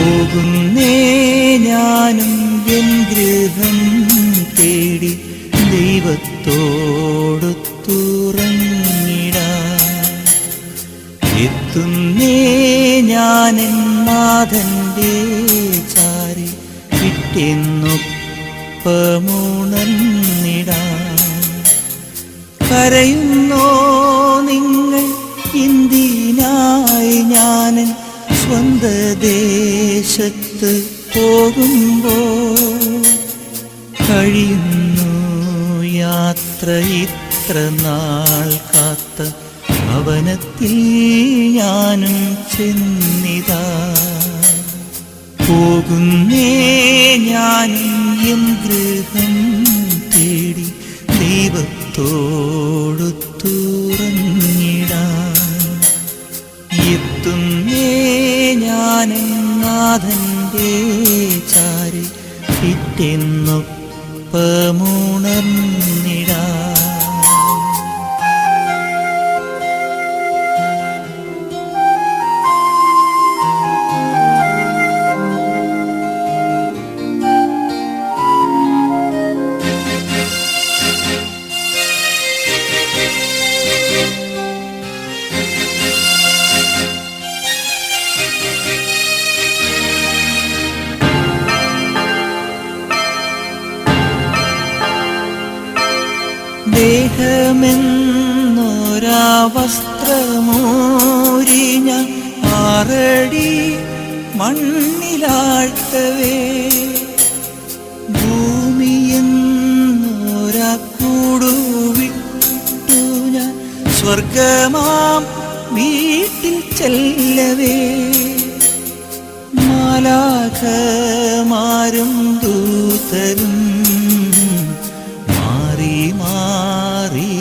പോകുന്നേ ഞാനും എൻ ഗൃഹം തേടി ദൈവത്തോടൊത്തുറങ്ങിടാൻ. എത്തുന്നേ ഞാനെൻ നാഥന്റെ ചാരി പിറ്റെന്നൊപ്പമുണർന്നിടാൻ. കരയുന്നോ നിങ്ങൾ എന്തിനായി ഞാനൻ സ്വന്ത ദേശത്ത് പോകുമ്പോൾ? കഴിയുന്നു യാത്ര ഇത്ര നാൾ കാത്ത ഭവനത്തിൽ ഞാനും ചെന്നിതാ. പോകുന്നേ ഞാനും എൻ ഗൃഹം തേടി ദൈവത്തോടൊത്തുറങ്ങിടാൻ. എത്തുന്നേ ഞാനെൻ നാഥന്റെ ചാരി പിറ്റെന്നൊപ്പമുണർന്നിടാൻ. ദേഹമെന്നൊരാ വസ്ത്രമൂരി ഞാൻ 6 അടി മണ്ണിലാഴ്ത്തവേ, ഭൂമിയെന്നൊരാ കൂടുവിട്ടു ഞാൻ സ്വർഗമാം വീട്ടിൽ ചെല്ലവേ. മാലാഖമാരും ദൂതരും മാറി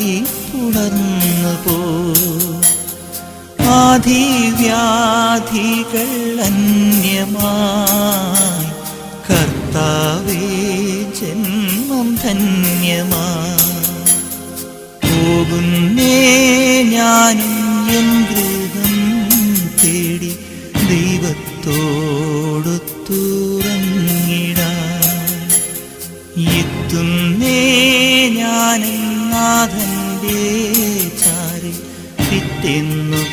തുടർന്നു പോ. ആധിവ്യാധികൾ അന്യമായി കർത്താവേ ജന്മം ധന്യമായി. പോകുന്നേ ഞാനും എൻ ഗൃഹം തേടി ദൈവത്തോടൊത്തുറങ്ങിടാൻ. എത്തുന്നേ ഞാനെൻ നാഥന്റെ ചാരി പിറ്റെന്നൊപ്പമുണർന്നിടാൻ.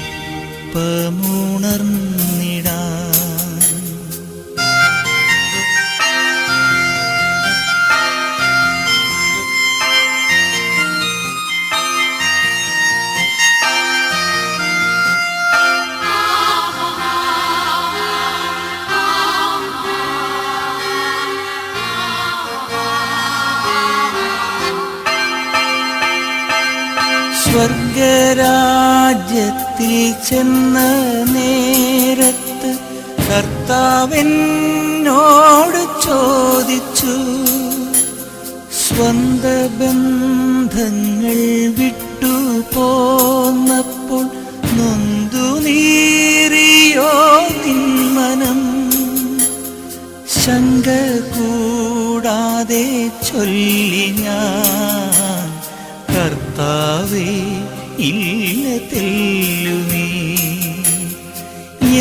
സ്വർഗരാജ്യത്തിൽ ചെന്ന നേരത്ത് കർത്താവെന്നോട് ചോദിച്ചു, സ്വന്ത ബന്ധങ്ങൾ വിട്ടു പോന്നപ്പോൾ നൊന്തു നീറിയോ നിന്മനം? ശങ്ക കൂടാതെ ചൊല്ലി ഞാൻ, കർത്താവേ ഇല്ല തെല്ലുമേ.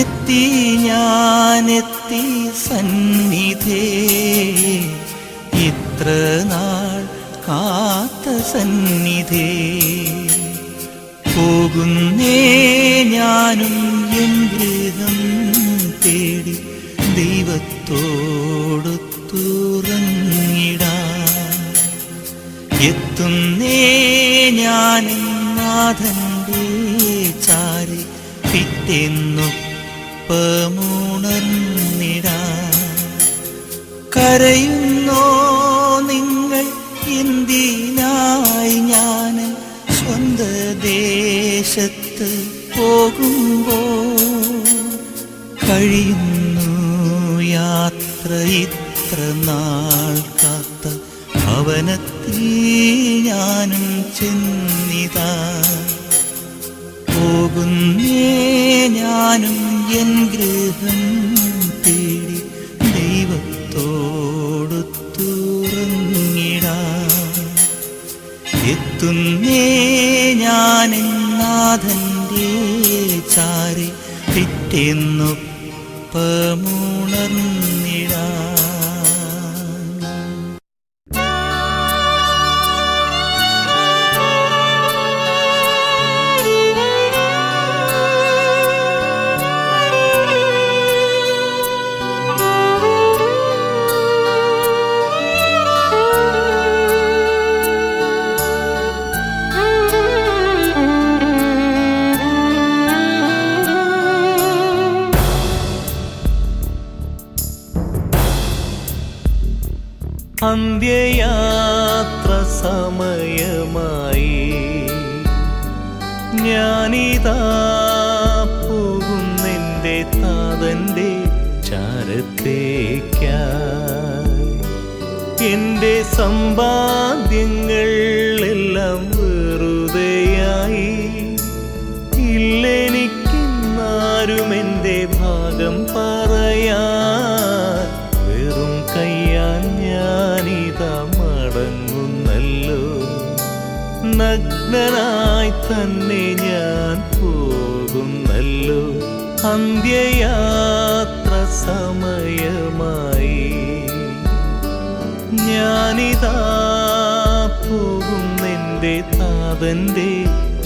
എത്തി ഞാനെത്തി സന്നിധേ, ഇത്ര നാൾ കാത്ത സന്നിധേ. പോകുന്നേ ഞാനും എൻ ഗൃഹം തേടി ദൈവത്തോടൊത്തുറങ്ങിടാൻ. എത്തുന്നേ ഞാനെൻ നാഥന്റെ ചാരി പിറ്റെന്നൊപ്പമുണർന്നിടാൻ. കരയുന്നോ നിങ്ങൾ എന്തിനായി ഞാൻ സ്വന്ത ദേശത്ത് പോകുമ്പോൾ? കഴിയുന്നു യാത്ര ഇത്ര നാൾ കാത്ത ഭവനത്തിൽ ഞാനും ചെന്നിതാ. പോകുന്നേ ഞാനും എൻ ഗൃഹം തേടി ദൈവത്തോടൊത്തുറങ്ങിടാൻ. എത്തുന്നേ ഞാനെൻ നാഥന്റെ ചാരി പിറ്റെന്നൊപ്പമുണർന്നിടാൻ. അല്പമുണർന്നിടാൻ. അന്ത്യയാത്ര സമയമായി, ഞാനിതാ പോകുന്നെൻ്റെ താതൻ്റെ ചാരത്തേക്കായി. എൻ്റെ സമ്പാദ്യങ്ങൾ എല്ലാം വെറുതെയായി, ഇല്ലെനിക്കിന്നാരും എൻ്റെ ഭാഗം പറയാൻ. വെറും കയ്യാൻ ഞാനിതാ മടങ്ങുന്നല്ലോ, നഗ്നനായി തന്നെ ഞാൻ പോകുന്നല്ലോ. അന്ത്യയാത്ര സമയമായി, ഞാനിതാ പോകുന്നെൻ്റെ താതൻ്റെ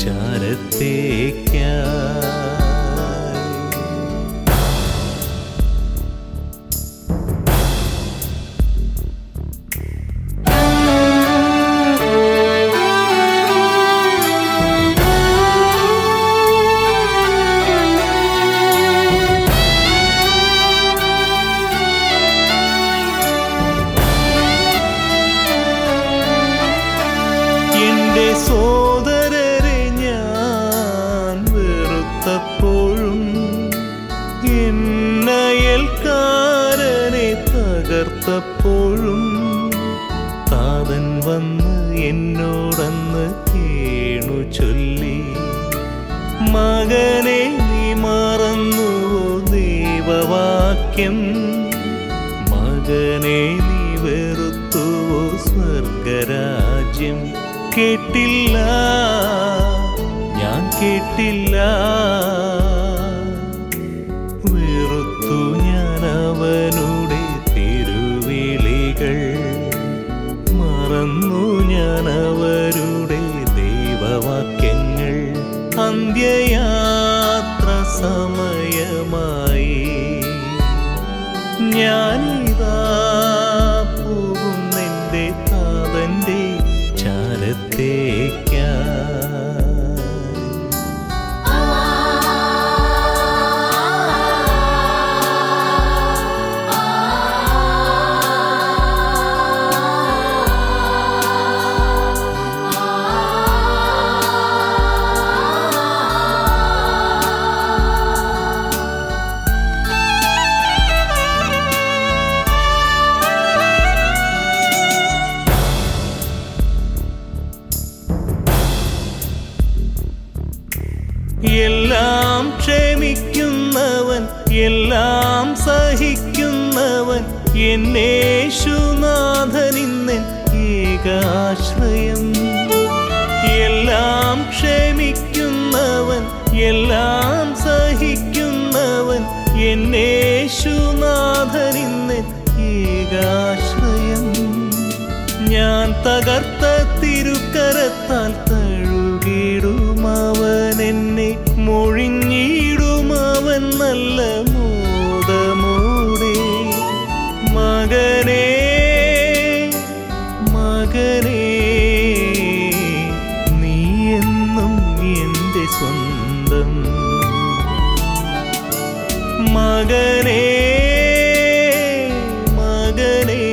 ചാരത്തേക്കായി. എന്റെ സോദരരെ ഞാൻ വെറുത്തപ്പോഴും, എന്നയൽക്കാരനെ തകർത്തപ്പോഴും, താതൻ വന്ന് എന്നോടന്ന് കേണു ചൊല്ലി, മകനെ നീ മറന്നുവോ ദൈവവാക്യം, മകനെ നീ വെറുത്തുവോ സ്വർഗരാജ്യം. കേട്ടില്ല, ഞാൻ കേട്ടില്ല, വെറുത്തു ഞാൻ അവനുടെ തിരുവിളികൾ, മറന്നു ഞാൻ അവരുടെ ദൈവവാക്യങ്ങൾ. അന്ത്യയാത്ര സമയമായി, ഞാനിതാ പോകുന്നെൻ്റെ താതൻ്റെ ചാരത്തേക്കായി. എല്ലാം ക്ഷമിക്കുന്നവൻ, എല്ലാം സഹിക്കുന്നവൻ, എന്നേശുനാഥനിന്നൻ ഏകാശ്രയം. എല്ലാം ക്ഷമിക്കുന്നവൻ, എല്ലാം സഹിക്കുന്നവൻ, എന്നേശുനാഥനിന്നൻ ഏകാശ്രയം. ഞാൻ തകർത്ത തിരുക്കരത്താൽ തഴുകിടുമവൻ എന്നെ, മൊഴിഞ്ഞിടുമവൻ നല്ല മോദമോടെ. മകനേ മകനേ, നീ എന്നും എൻ്റെ സ്വന്തം. മകനേ മകനേ,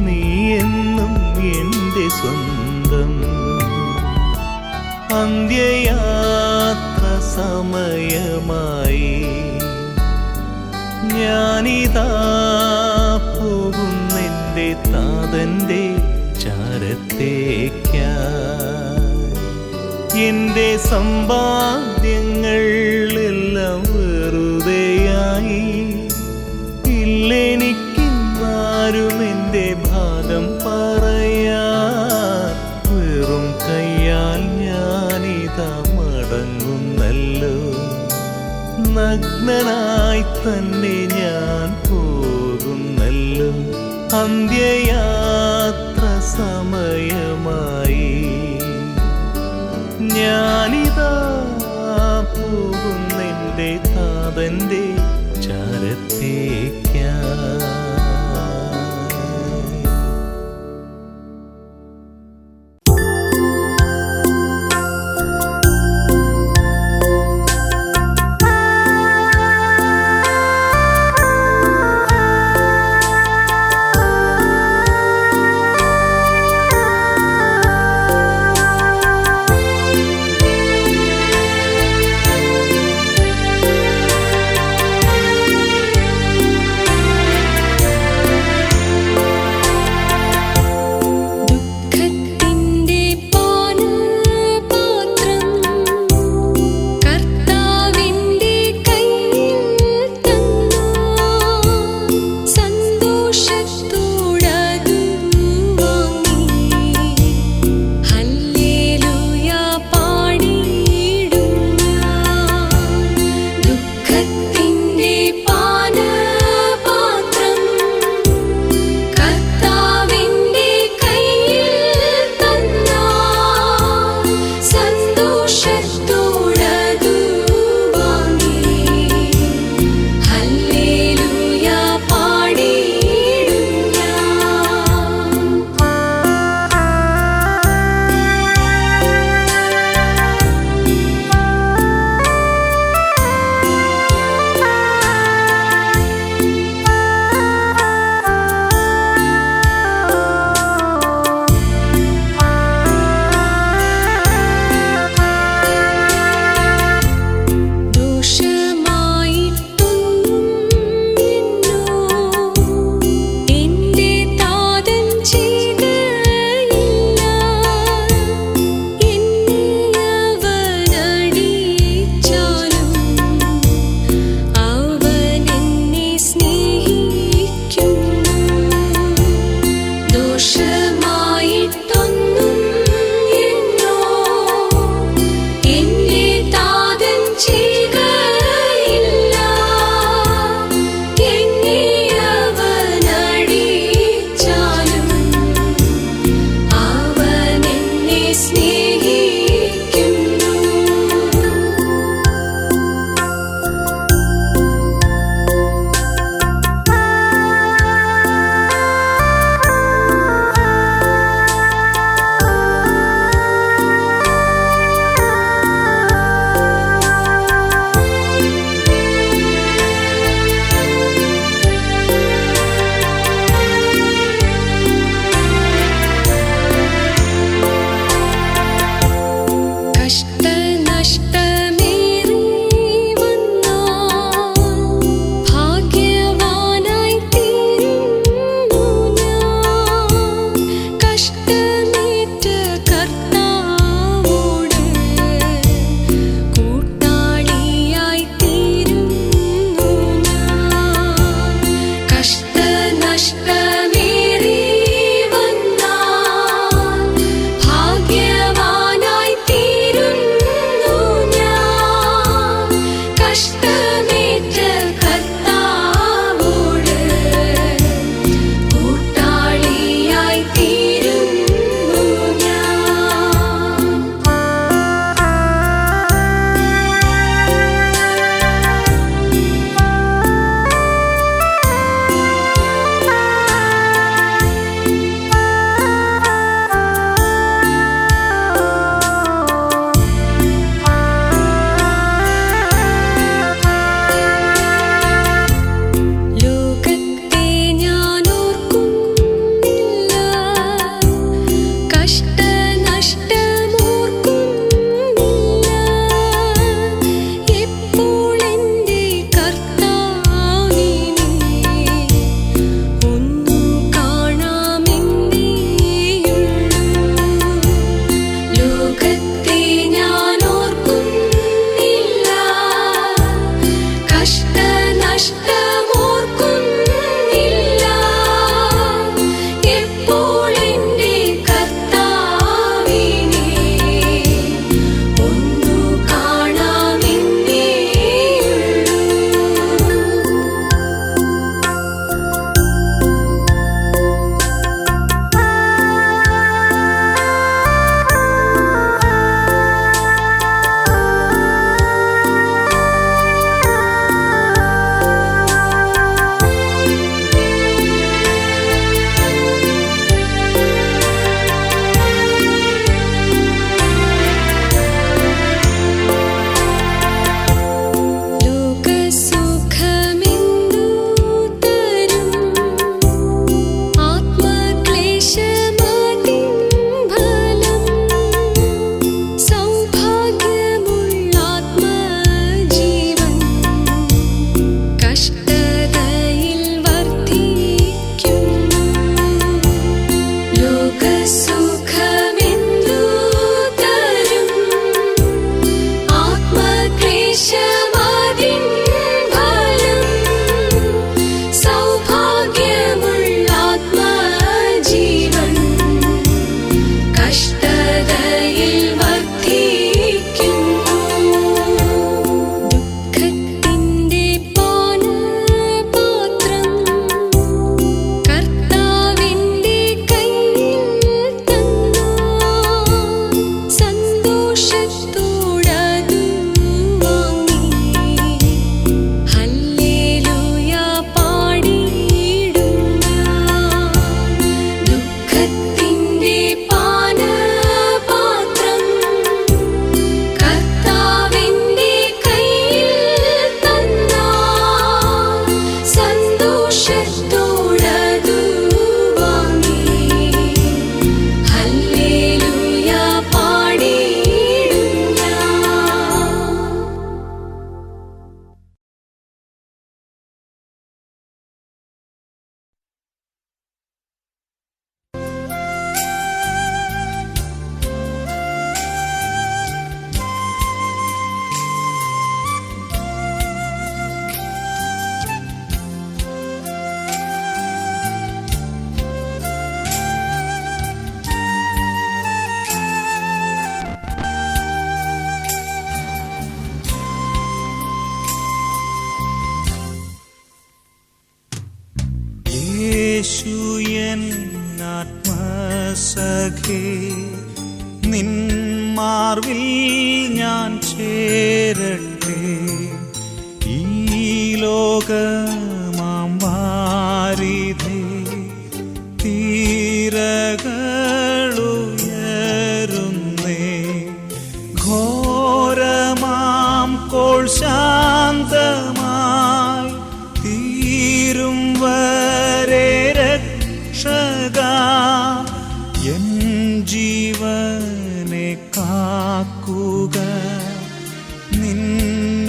നീ എന്നും എൻ്റെ സ്വന്തം. അന്ത്യയാത്ര സമയമായി, ഞാനിതാ പോകുന്നെൻ്റെ താതൻ്റെ ചാരത്തേക്കായി. എൻ്റെ സമ്പാദ്യങ്ങൾ എല്ലാം വെറുതെയായി, ഇല്ലെനിക്കിന്നാരും എൻ്റെ ഭാഗം പറയാൻ. വെറും കയ്യാൽ ഞാനിതാ മടങ്ങുന്നല്ലോ, നഗ്നനായി തന്നെ ഞാൻ പോകുന്നല്ലോ. അന്ത്യയാത്ര സമയമായി. ഞാനിതാ പോകുന്നെൻ്റെ താതൻ്റെ ചാരത്തേക്കായി. യേശു എൻ ആത്മസഖേ, നിൻ മാർവിൽ ഞാൻ ചേരട്ടെ. ഈ ലോകമാം വാരിധേ തീരകളുയരുന്നേ, ഘോരമാം കോൾ ശാന്തമായി തീരും വരെ രക്ഷക എൻ ജീവനെ കാക്കുക. നിന്നന്തികെ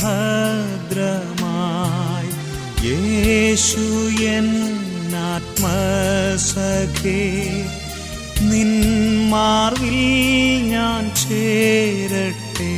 ഭദ്രമായി യേശു എൻ ആത്മസഖേ, നിൻ മാർവിൽ ഞാൻ ചേരട്ടെ.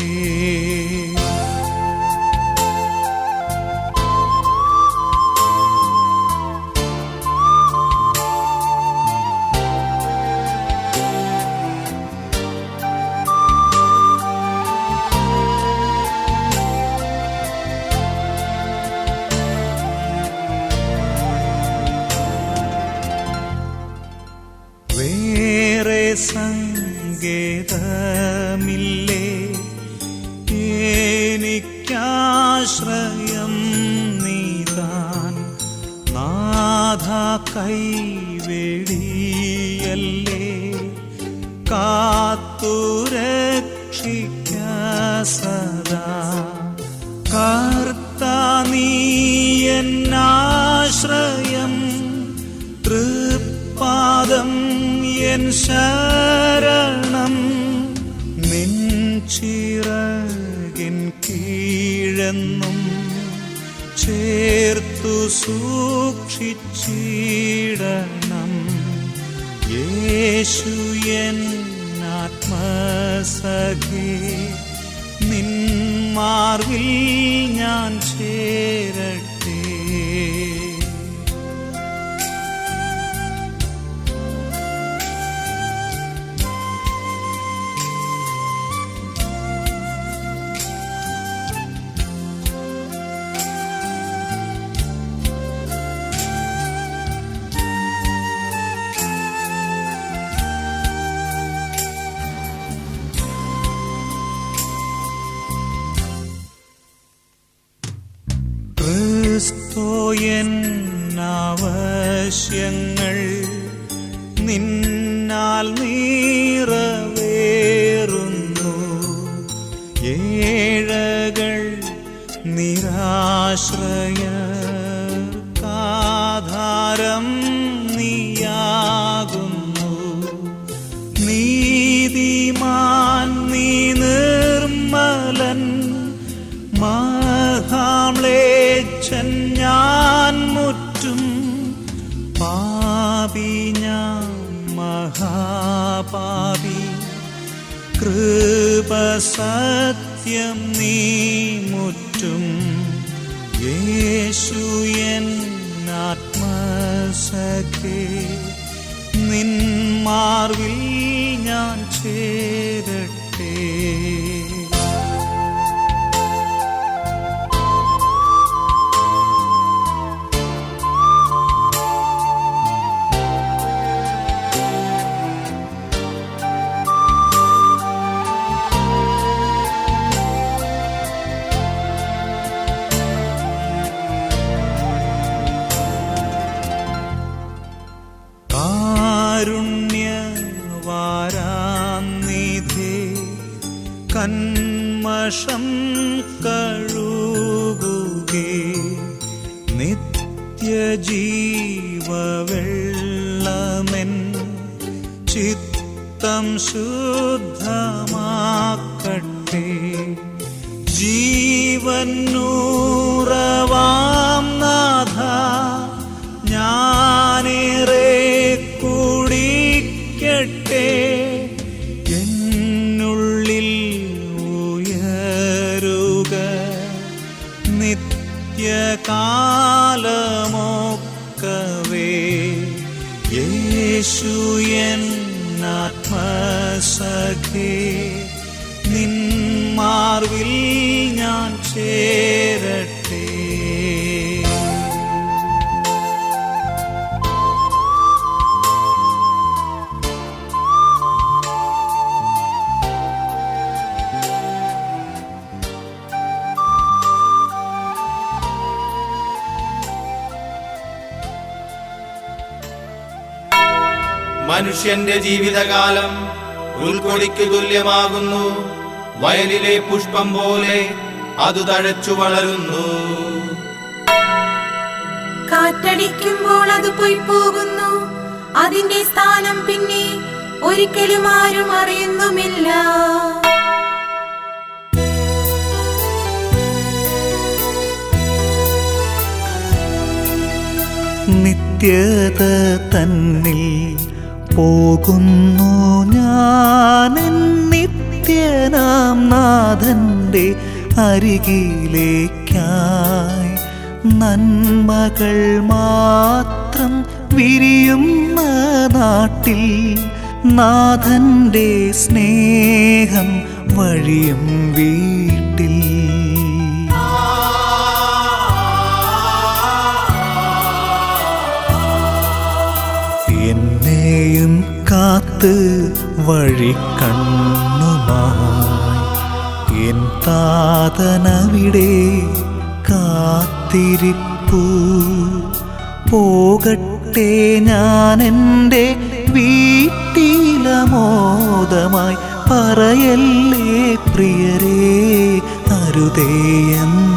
വേറെ സങ്കേതമില്ലേ എനിക്കാശ്രയം നീതാൻ, നാഥ കൈവെടിയല്ലേ കാത്തുരക്ഷിക്ക സദാ. കർത്താ നീ എന്നാശ്രയം, തൃപ്പാദം എൻ ശരണം. നിൻ ചിറകിൻ കീഴെന്നും ചേർത്തു സൂക്ഷിച്ചിടണം. യേശു എൻ ആത്മസഖേ, നിൻ മാർവിൽ ഞാൻ ചേരട്ടെ. ക്രിസ്തോ എൻ ആവശ്യങ്ങൾ നിന്നാൽ നിറവേറുന്നു. ഏഴകൾ നിരാശ്രയർക്കാധാരം നീയാകുന്നു. നീതിമാൻ നീ നിർമ്മലൻ, മഹാമ്ലേച്ഛൻ ഞാൻ മുറ്റും. പാപി ഞാൻ മഹാപാപി, കൃപ സത്യം നീ മുറ്റും. യേശു എൻ ആത്മസഖേ, നിൻ മാർവിൽ ഞാൻ ചേരട്ടെ. കാരുണ്യവാരാനിധേ, കന്മഷം കഴുകുകേ, നിത്യജീവവെള്ളമെൻ ചിത്തം ശുദ്ധമാക്കട്ടെ. ജീവനൂറവാം നാഥ, ഞാനേറെ കുടിക്കട്ടെ. എന്നുള്ളിൽ ഉയരുക നിത്യകാലമൊക്കവേ. യേശു എൻ ആത്മസഖേ, നിൻ മാർവിൽ ഞാൻ ചേരട്ടെ. മനുഷ്യന്റെ ജീവിതകാലം ഉൾക്കൊടിക്ക് തുല്യമാകുന്നു. വയലിലെ പുഷ്പം പോലെ അത് തഴച്ചു വളരുന്നു. കാറ്റടിക്കുമ്പോൾ അത് പോയി പോകുന്നു, അതിന്റെ സ്ഥാനം പിന്നെ ഒരിക്കലും ആരും അറിയുന്നുമില്ല. നിത്യത തന്നിൽ പോകുന്നു ഞാൻ, നിത്യനാം നാഥന്റെ അരികിലേക്കായി. നന്മകൾ മാത്രം വിരിയുന്ന നാട്ടിൽ നാഥന്റെ സ്നേഹം വഴിയും വീട്ടിൽ. എന്നെയും കാത്ത് വഴിക്കണ്ണുമായി എൻ താതനവിടെ കാത്തിരിപ്പു. പോകട്ടെ ഞാൻ എൻ്റെ വീട്ടിലമോദമായി, പറയല്ലേ പ്രിയരേ അരുതേയെന്ന്.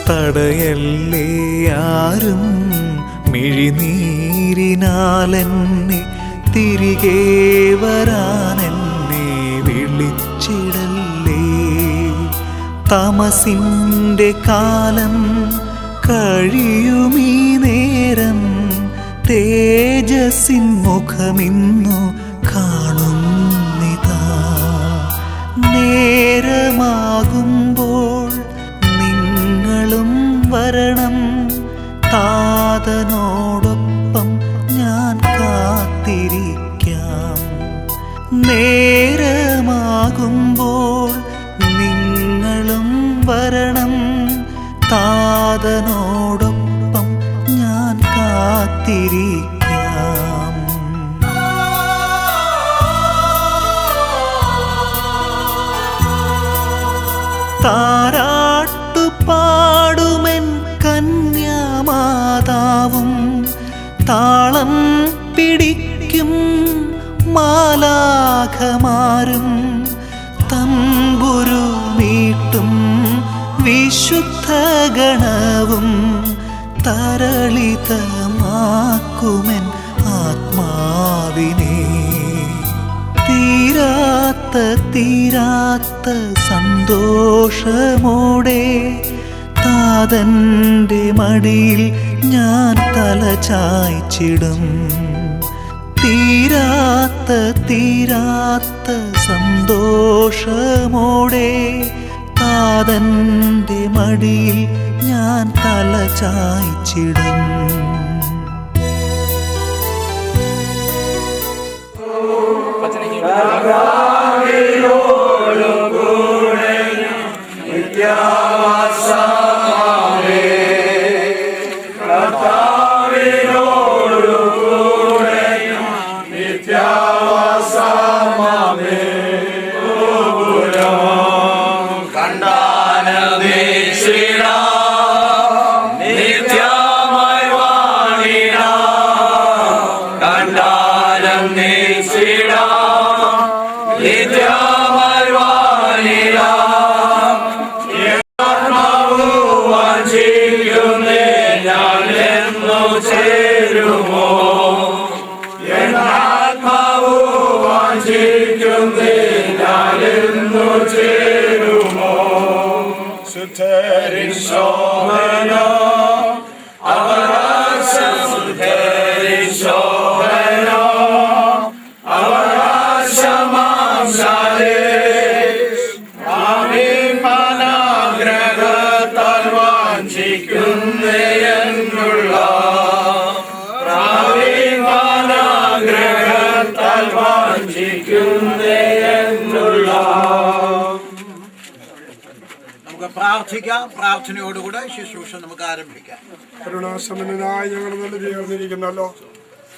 തടയല്ലേ ആരും മിഴിനീരിനാലെന്നെ, തിരികെ വരാനെന്നെ വിളിച്ചിടല്ലേ. തമസിൻ്റെ കാലം കഴിയുമീ നേരം, തേജസ്സിൻ മുഖമിന്നു കാണുന്നിതാ. നേരമാകുമ്പോൾ നിങ്ങളും വരണം, താതനോടൊപ്പം ഞാൻ കാത്തിരിക്കാം. നേരമാകുമ്പോൾ നിങ്ങളും വരണം, താതനോടൊപ്പം ഞാൻ കാത്തിരിക്കാം. താരാട്ടുപാടുമെൻ കന്യാമാതാവും, താളം പിടിക്കും മാലാഖമാരും, തമ്പുരു മീട്ടും വിശുദ്ധ ഗണവും, തരളിതമാക്കുമെൻ ആത്മാവിനെ. തീരാത്ത സന്തോഷമോടെ താതൻ്റെ മടിയിൽ ഞാൻ തല ചായ്ച്ചിടും. തീരാത്ത സന്തോഷമോടെ താതൻ്റെ മടിയിൽ ഞാൻ തല ചായ്ച്ചിടും. നമുക്ക് പ്രാർത്ഥിക്കാം. പ്രാർത്ഥനയോടുകൂടെ ശുശ്രൂഷ നമുക്ക് ആരംഭിക്കാം. കരുണാസമ്പന്നനായി ഞങ്ങൾ നല്ല ജീവിതത്തിരിക്കുന്നല്ലോ,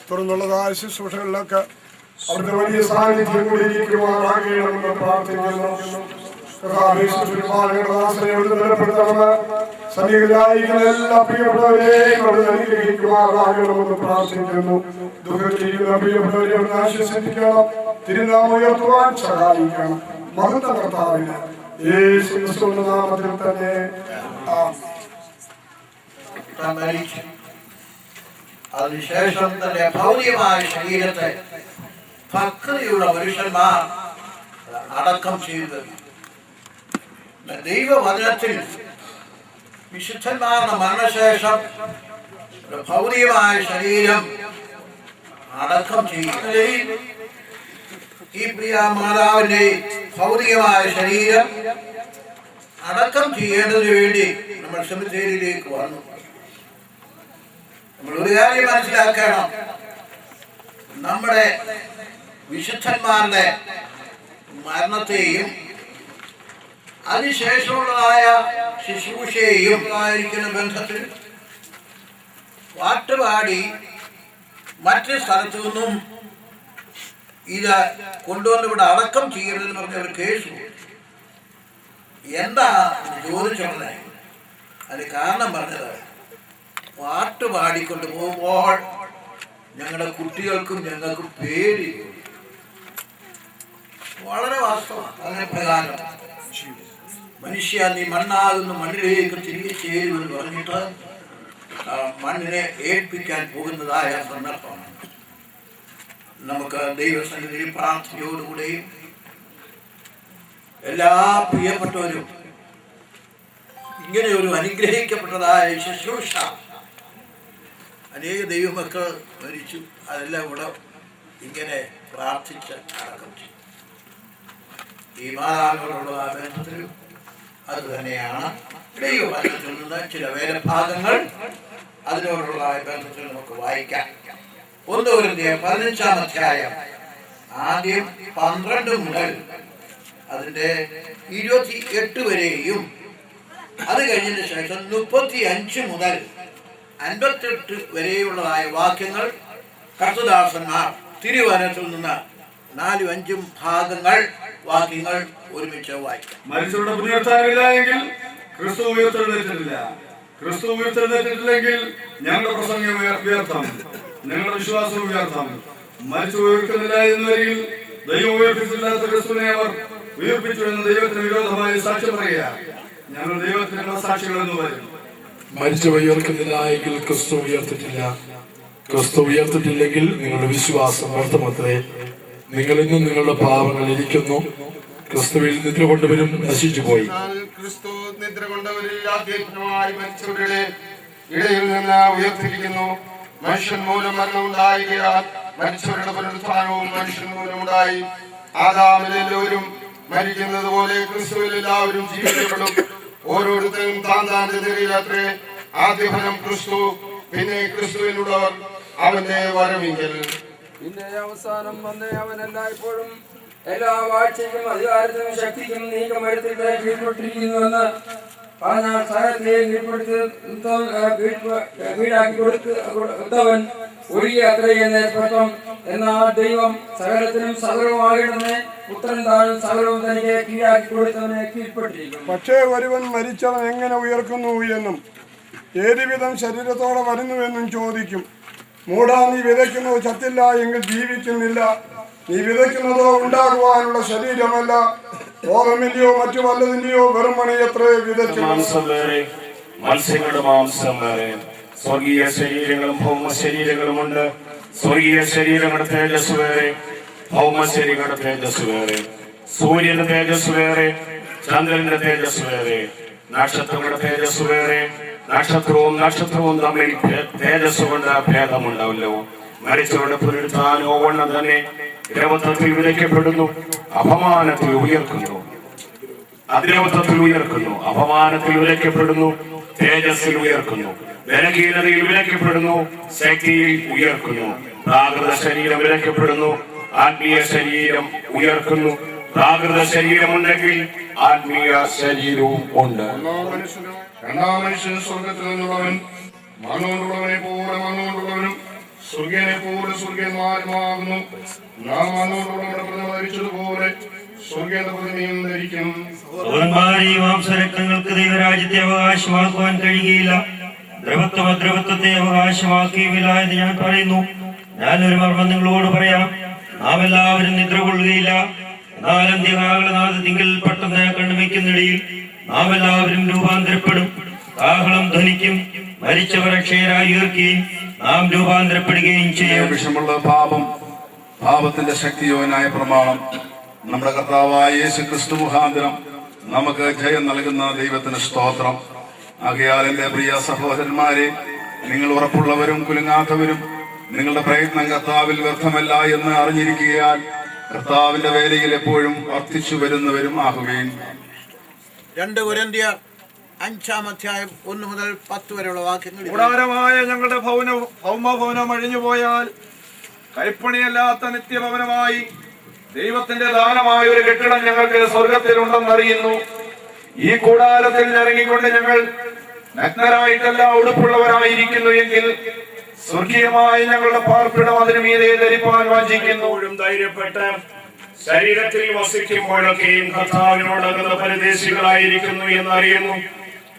തുറന്നുള്ളതായ ശുശ്രൂഷകളിലൊക്കെ അവിടുത്തെ വലിയ സാന്നിധ്യം കൂടി ഇരിക്കുവാനാകണമെന്ന് പ്രാർത്ഥിക്കുന്നു. ബലപ്പെടുത്തണമെന്ന് സന്നിഹിതരായിരിക്കുന്ന എല്ലാ പ്രിയപ്പെട്ടവരെയും അവിടുന്ന് അനുഗ്രഹിക്കുമാറാകണമെന്ന് പ്രാർത്ഥിക്കുന്നു. ദുഃഖത്തിരിക്കുന്ന പ്രിയപ്പെട്ടവരെ അവിടുന്ന് ആശ്വസിപ്പിക്കണം, തിരുനാമം ഉയർത്തുവാൻ സഹായിക്കണം. മഹത്വ കർത്താവിന് യേശു ക്രിസ്തുവിന്റെ നാമത്തിൽ തന്നെ അതിനുശേഷം തന്റെ ഭൗതികമായ ശരീരത്തെ ഭക്തിയുള്ള പുരുഷന്മാർ അടക്കം ചെയ്ത് ദൈവവചനത്തിൽ വിശുദ്ധന്മാരുടെ മരണശേഷം ഭൗതികമായ ശരീരം അടക്കം ചെയ്യുകയും ഈ പ്രിയ മാതാവിന്റെ ഭൗതികമായ ശരീരം അടക്കം ചെയ്യേണ്ടതിനു വേണ്ടി നമ്മൾ സെമിത്തേരിയിലേക്ക് വന്നു. നമ്മൾ ഒരു കാര്യം മനസ്സിലാക്കണം, നമ്മുടെ വിശുദ്ധന്മാരുടെ മരണത്തെയും അതിശേഷമുള്ളതായ ശുശ്രൂഷയെയും ആയിരിക്കുന്ന ബന്ധത്തിൽ പാട്ടുപാടി മറ്റ് സ്ഥലത്തു നിന്നും ഇത് കൊണ്ടുവന്ന് ഇവിടെ അടക്കം ചെയ്യരുതെന്ന് പറഞ്ഞ ഒരു കേസ് എന്താ ചോദിച്ചത്? അത് കാരണം പറഞ്ഞത്, പാട്ട് പാടിക്കൊണ്ട് പോകുമ്പോൾ ഞങ്ങളുടെ കുട്ടികൾക്കും ഞങ്ങൾക്കും പേടി. വളരെ വാസ്തവമാണ്. അങ്ങനെ പ്രകാരം മനുഷ്യ നീ മണ്ണാകുന്ന മണ്ണിലേക്ക് തിരികെ ചേരുമെന്ന് പറഞ്ഞിട്ട് മണ്ണിനെ ഏൽപ്പിക്കാൻ പോകുന്നതായ സന്ദർഭമാണ്. നമുക്ക് ദൈവസന്നിധിയിൽ പ്രാർത്ഥനയോടുകൂടെയും എല്ലാ പ്രിയപ്പെട്ടവരും ഇങ്ങനെ ഒരു അനുഗ്രഹിക്കപ്പെട്ടതായ ശുശ്രൂഷ, അനേക ദൈവമക്കൾ മരിച്ചു, അതെല്ലാം ഇവിടെ ഇങ്ങനെ പ്രാർത്ഥിച്ച് അടക്കം ചെയ്യും. ഈ മാതാവിനോടുള്ള ബന്ധത്തിലും അത് തന്നെയാണ്. ദൈവവചനത്തിൽ നിന്ന് ചില വേദഭാഗങ്ങൾ അതിനോടുള്ള ബന്ധത്തിൽ നമുക്ക് വായിക്കാം. 1 കൊരിന്ത്യർ 15-ാം അധ്യായം ആദ്യം 12 മുതൽ അതിന്റെ 28 വരെയും അത് കഴിഞ്ഞതിന് ശേഷം 35 മുതൽ 58 വരെയുള്ളതായ വാക്യങ്ങൾ കർത്തദാസന്മാർ തിരുവചനത്തിൽ നിന്ന് 4-5 ഭാഗങ്ങൾ വാക്യങ്ങൾ ഒരുമിച്ച് വായിക്കാം. മരിച്ചവരുടെ പുനരുത്ഥാനമില്ല എങ്കിൽ ക്രിസ്തു ഉയർത്തെഴുന്നേറ്റിട്ടില്ല. ക്രിസ്തു ഉയർത്തെഴുന്നേറ്റിട്ടില്ലെങ്കിൽ ഞങ്ങളുടെ പ്രസംഗം വ്യർത്ഥം, ഞങ്ങളുടെ വിശ്വാസം വ്യർത്ഥം. മരിച്ചു ഉയർത്തുന്നില്ല എന്നുവരികിൽ ദൈവം ഉയർപ്പിച്ചില്ലാത്ത ക്രിസ്തുവിനെ അവർ ഉയർപ്പിച്ചു എന്ന് ദൈവത്തിന് വിരോധമായി സാക്ഷ്യം പറയുക. ഞങ്ങൾ ദൈവത്തിനുള്ള സാക്ഷികൾ എന്ന് പറയും. മരിച്ചു ഉയർക്കുന്നില്ല എങ്കിൽ ക്രിസ്തു ഉയർത്തിട്ടില്ല. ക്രിസ്തു ഉയർത്തിട്ടില്ലെങ്കിൽ നിങ്ങളുടെ വിശ്വാസം വ്യർത്ഥമത്രേ. നിങ്ങൾ ഇന്നും നിങ്ങളുടെ പാപങ്ങൾ ഇരിക്കുന്നു. ക്രിസ്തുവിൽ നിദ്ര കൊണ്ടവരും നശിച്ചു പോയി. ക്രിസ്തു നിദ്ര കൊണ്ടവരിൽ ആദ്യമായി മരിച്ചവരുടെ ഇടയിൽ നിന്ന് ഉയർത്തിരിക്കുന്നു. മനുഷ്യൻ മൂലം മരണം ഉണ്ടായികയാൽ മരിച്ചവരുടെ പുനരുത്ഥാനവും മനുഷ്യൻ മൂലം ഉണ്ടായി. ആദാമിൽ എല്ലാവരും മരിക്കുന്നത് പോലെ ക്രിസ്തുവിൽ എല്ലാവരും ജീവിക്കപ്പെടും. ഓരോരുത്തരും താന്താന്റെ നിലയിലത്രേ. ആദ്യഫലം ക്രിസ്തു, പിന്നെ ക്രിസ്തുവിനുള്ളവർ അവന്റെ വരവിങ്കൽ. പിന്നെ അവസാനം വന്ന് അവൻ എല്ലായ്പ്പോഴും എല്ലാ വാഴ്ചയ്ക്കും അധികാരത്തിനും ശക്തിക്കും നീക്കമരുത്തിട്ട് കീഴ്പ്പെട്ടിരിക്കുന്നുവെന്ന് പറഞ്ഞാൽ സകലത്തെ കീഴാക്കി കൊടുത്തവൻ ഒഴികെ അത്രയെന്ന് പ്രത്വം. എന്നാൽ ദൈവം സകലത്തിനും സകലവുമാകണമെന്ന് പുത്രൻ താനും സകലവും തനിക്ക് കീഴാക്കി കൊടുത്തവനെ കീഴ്പ്പെട്ടിരിക്കും. പക്ഷേ ഒരുവൻ മരിച്ചവൻ എങ്ങനെ ഉയർക്കുന്നു എന്നും ഏതുവിധം ശരീരത്തോടെ വരുന്നുവെന്നും ചോദിക്കും. മൂടാ, നീ വിതയ്ക്കുന്നത് ചത്തില്ല എങ്കിൽ ജീവിക്കുന്നില്ല. നീ വിതയ്ക്കുന്നതോ ഉണ്ടാകുവാനുള്ള ശരീരമല്ല, ഓർമ്മന്റെയോ മറ്റു വല്ലതിന്റെയോ വെറും മണിയത്രേ വിതയ്ക്കുന്നത്. മത്സ്യങ്ങളുടെ മാംസം വേറെ, സ്വർഗീയ ശരീരങ്ങളും ഭൗമ ശരീരങ്ങളുമുണ്ട്. സ്വർഗീയ ശരീരങ്ങളുടെ തേജസ് വേറെ, ഭൗമ ശരീരങ്ങളുടെ തേജസ് വേറെ. സൂര്യന്റെ തേജസ് വേറെ, ചന്ദ്രന്റെ തേജസ് വേറെ. നക്ഷത്രങ്ങളുടെ തേജസ് വേറെ. നക്ഷത്രവും തമ്മിൽ തേജസ് കൊണ്ട് ഭേദമുണ്ടാവല്ലോ. മരിച്ചവരുടെ പുനരുത്ഥാനോ വണ്ണം തന്നെ ദ്രവത്വത്തിൽ വിതയ്ക്കപ്പെടുന്നു, അപമാനത്തിൽ ഉയർക്കുന്നു. അദ്രവത്വത്തിൽ ഉയർക്കുന്നു, അപമാനത്തിൽ വിതയ്ക്കപ്പെടുന്നു, തേജസ്സിൽ ഉയർക്കുന്നു. ബലഹീനതയിൽ വിലക്കപ്പെടുന്നു, ശക്തിയിൽ ഉയർക്കുന്നു. പ്രാകൃത ശരീരം വിലക്കപ്പെടുന്നു, ആത്മീയ ശരീരം ഉയർക്കുന്നു. പ്രാകൃത ശരീരമുണ്ടെങ്കിൽ ആത്മീയ ശരീരവും ഉണ്ട്. രണ്ടാം മനുഷ്യൻ സ്വർഗത്തിൽ നിന്നുള്ളവൻ, മണ്ണുകൊണ്ടുള്ളവനെ പോലെ മണ്ണുകൊണ്ടുള്ളവനും സ്വർഗനെ പോലെ സ്വർഗന്മാരുമാകുന്നു. നാം മണ്ണുകൊണ്ടുള്ളവരുടെ പ്രതിമ ധരിച്ചതുപോലെ സ്വർഗീയ പ്രതിമയും ധരിക്കും. സഹോദരന്മാരെയും മാംസരക്തങ്ങൾക്ക് ദൈവരാജ്യത്തെ അവകാശമാക്കുവാൻ കഴിയുകയില്ല. ദ്രവത്വം അദ്രവത്വത്തെ അവകാശമാക്കിയുമില്ല എന്ന് ഞാൻ പറയുന്നു. ഞാനൊരു മർമ്മം നിങ്ങളോട് പറയാം. നാം എല്ലാവരും നിദ്ര കൊള്ളുകയില്ല. എന്നാൽ അന്ത്യകാലനാഥത്തിങ്കിൽ പെട്ടെന്ന് കണ്ണുവയ്ക്കുന്നിടയിൽ നാം എല്ലാവരും രൂപാന്തരപ്പെടും. കാഹളം ധ്വനിക്കും. മരിച്ചവർ അക്ഷയരായി ഉയർക്കുകയും നാം രൂപാന്തരപ്പെടുകയും ചെയ്യും. വിഷമുള്ള പാപത്തിന്റെ ശക്തിയോനായ പ്രമാണം നമ്മുടെ കർത്താവായ യേശു ക്രിസ്തു മുഖാന്തരം നമുക്ക് ജയം നൽകുന്ന ദൈവത്തിന് സ്തോത്രം. ആകയാൽ എന്റെ പ്രിയ സഹോദരന്മാരെ, നിങ്ങൾ ഉറപ്പുള്ളവരും കുലുങ്ങാത്തവരും നിങ്ങളുടെ പ്രയത്നം കർത്താവിൽ വ്യർത്ഥമല്ല എന്ന് അറിഞ്ഞിരിക്കുകയാൽ കർത്താവിന്റെ വേലയിൽ എപ്പോഴും വർദ്ധിച്ചു വരുന്നവരും ആകുകയും. 2 കൊരിന്ത്യർ 5-ാം അധ്യായം 1 മുതൽ 10 വരെയുള്ള വാക്യങ്ങൾ. കൂടാരമായ ഞങ്ങളുടെ ഭൗമഭവനം അഴിഞ്ഞുപോയാൽ കൈപ്പണിയല്ലാത്ത നിത്യഭവനമായി ദൈവത്തിന്റെ ദാനമായ ഒരു കെട്ടിടം ഞങ്ങൾക്ക് സ്വർഗത്തിലുണ്ടെന്നറിയുന്നു. ഈ കൂടാരത്തിൽ ഇറങ്ങിക്കൊണ്ട് ഞങ്ങൾ നഗ്നരായിട്ടല്ല ഉടുപ്പുള്ളവരായിരിക്കുന്നു എങ്കിൽ സ്വർഗീയമായ ഞങ്ങളുടെ പാർപ്പിടം അതിനു മീതെ ധരിപ്പാൻ വാഞ്ചിക്കുന്നു. ധൈര്യപ്പെട്ട് ശരീരത്തിൽ വസിക്കുമ്പോഴൊക്കെയും കർത്താവിനോടകുന്ന പരദേശികളായിരിക്കുന്നു എന്നറിയുന്നു.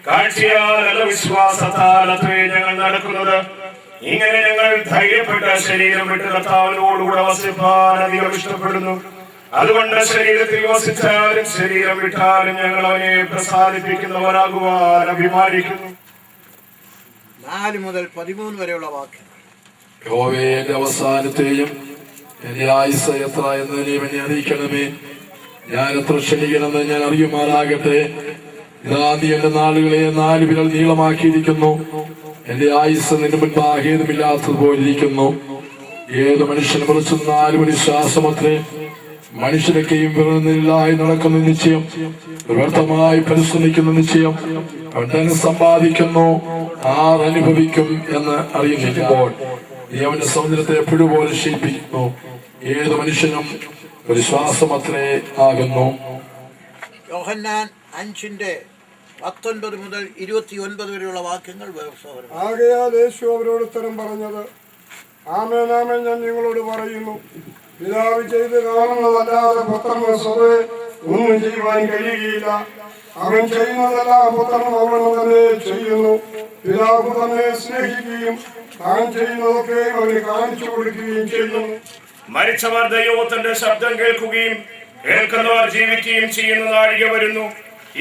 കാഴ്ചയാലല്ല വിശ്വാസത്താൽ അത്രേ ഞങ്ങൾ നടക്കുന്നത്. ഇങ്ങനെ ഞങ്ങൾ ധൈര്യപ്പെട്ട ശരീരം വിട്ട് കർത്താവിനോടുകൂടെ വസിപ്പാൻ അധികം ഇഷ്ടപ്പെടുന്നു. അതുകൊണ്ട് ശരീരത്തിൽ വസിച്ചാലും ശരീരം വിട്ടാലും ഞങ്ങൾ അവനെ പ്രസാദിപ്പിക്കുന്നവരാകുവാൻ അഭിമാനിക്കുന്നു. 4 മുതൽ 13 വരെയുള്ള വാക്യം. യഹോവേ, എന്റെ അവസാനത്തെയും എന്റെ ആയുസ് എത്ര എന്നതിനെയും എന്നെ അറിയിക്കണമേ. ഞാൻ എത്ര ക്ഷണിക്കണമെന്ന് ഞാൻ അറിയുമാറാകട്ടെ. ഇതാ നീ എന്റെ നാളുകളെ 4 വിരൽ നീളമാക്കിയിരിക്കുന്നു. എന്റെ ആയുസ് നിന്റെ മുൻപാകേതുമില്ലാത്തതുപോലിരിക്കുന്നു. ഏത് മനുഷ്യനെ കുറിച്ചും 4 മണി ശ്വാസമത്രേ. മനുഷ്യരൊക്കെയും വിറന്നില്ലായി നടക്കുന്ന നിശ്ചയം, വ്യർത്ഥമായി പരിശ്രമിക്കുന്ന നിശ്ചയം. അവൻ തന്നെ സമ്പാദിക്കുന്നു, ആർ അനുഭവിക്കും എന്ന് അറിയുമ്പോൾ നീ അവന്റെ സമുദ്രത്തെ പുഴുപോലെ ക്ഷയിപ്പിക്കുന്നു. ഏത് മനുഷ്യനും ഒരു ശ്വാസമത്രേ ആകുന്നു. യോഹന്നാൻ 5:19 മുതൽ 29 വരെയുള്ള വാക്യങ്ങൾ. ആകയാൽ യേശു അവരോട് ഉത്തരം പറഞ്ഞത്, ആമേൻ ആമേൻ ഞാൻ നിങ്ങളോട് പറയുന്നു, പിതാവ് ചെയ്ത് കാണുന്നതല്ലാതെ പുത്രന് സ്വതേ ഒന്നും ചെയ്യുവാൻ കഴിയുകയില്ല. അവൻ ചെയ്യുന്നതെല്ലാം പുത്രനും അവൻ തന്നെ ചെയ്യുന്നു. പിതാവ് തന്നെ സ്നേഹിക്കുകയും താൻ ചെയ്യുന്നതൊക്കെ അവന് കാണിച്ചു കൊടുക്കുകയും ചെയ്യുന്നു. മരിച്ചവർ ദൈവത്തിന്റെ ശബ്ദം കേൾക്കുകയും കേൾക്കുന്നവർ ജീവിക്കുകയും ചെയ്യുന്ന നാഴിക വരുന്നു.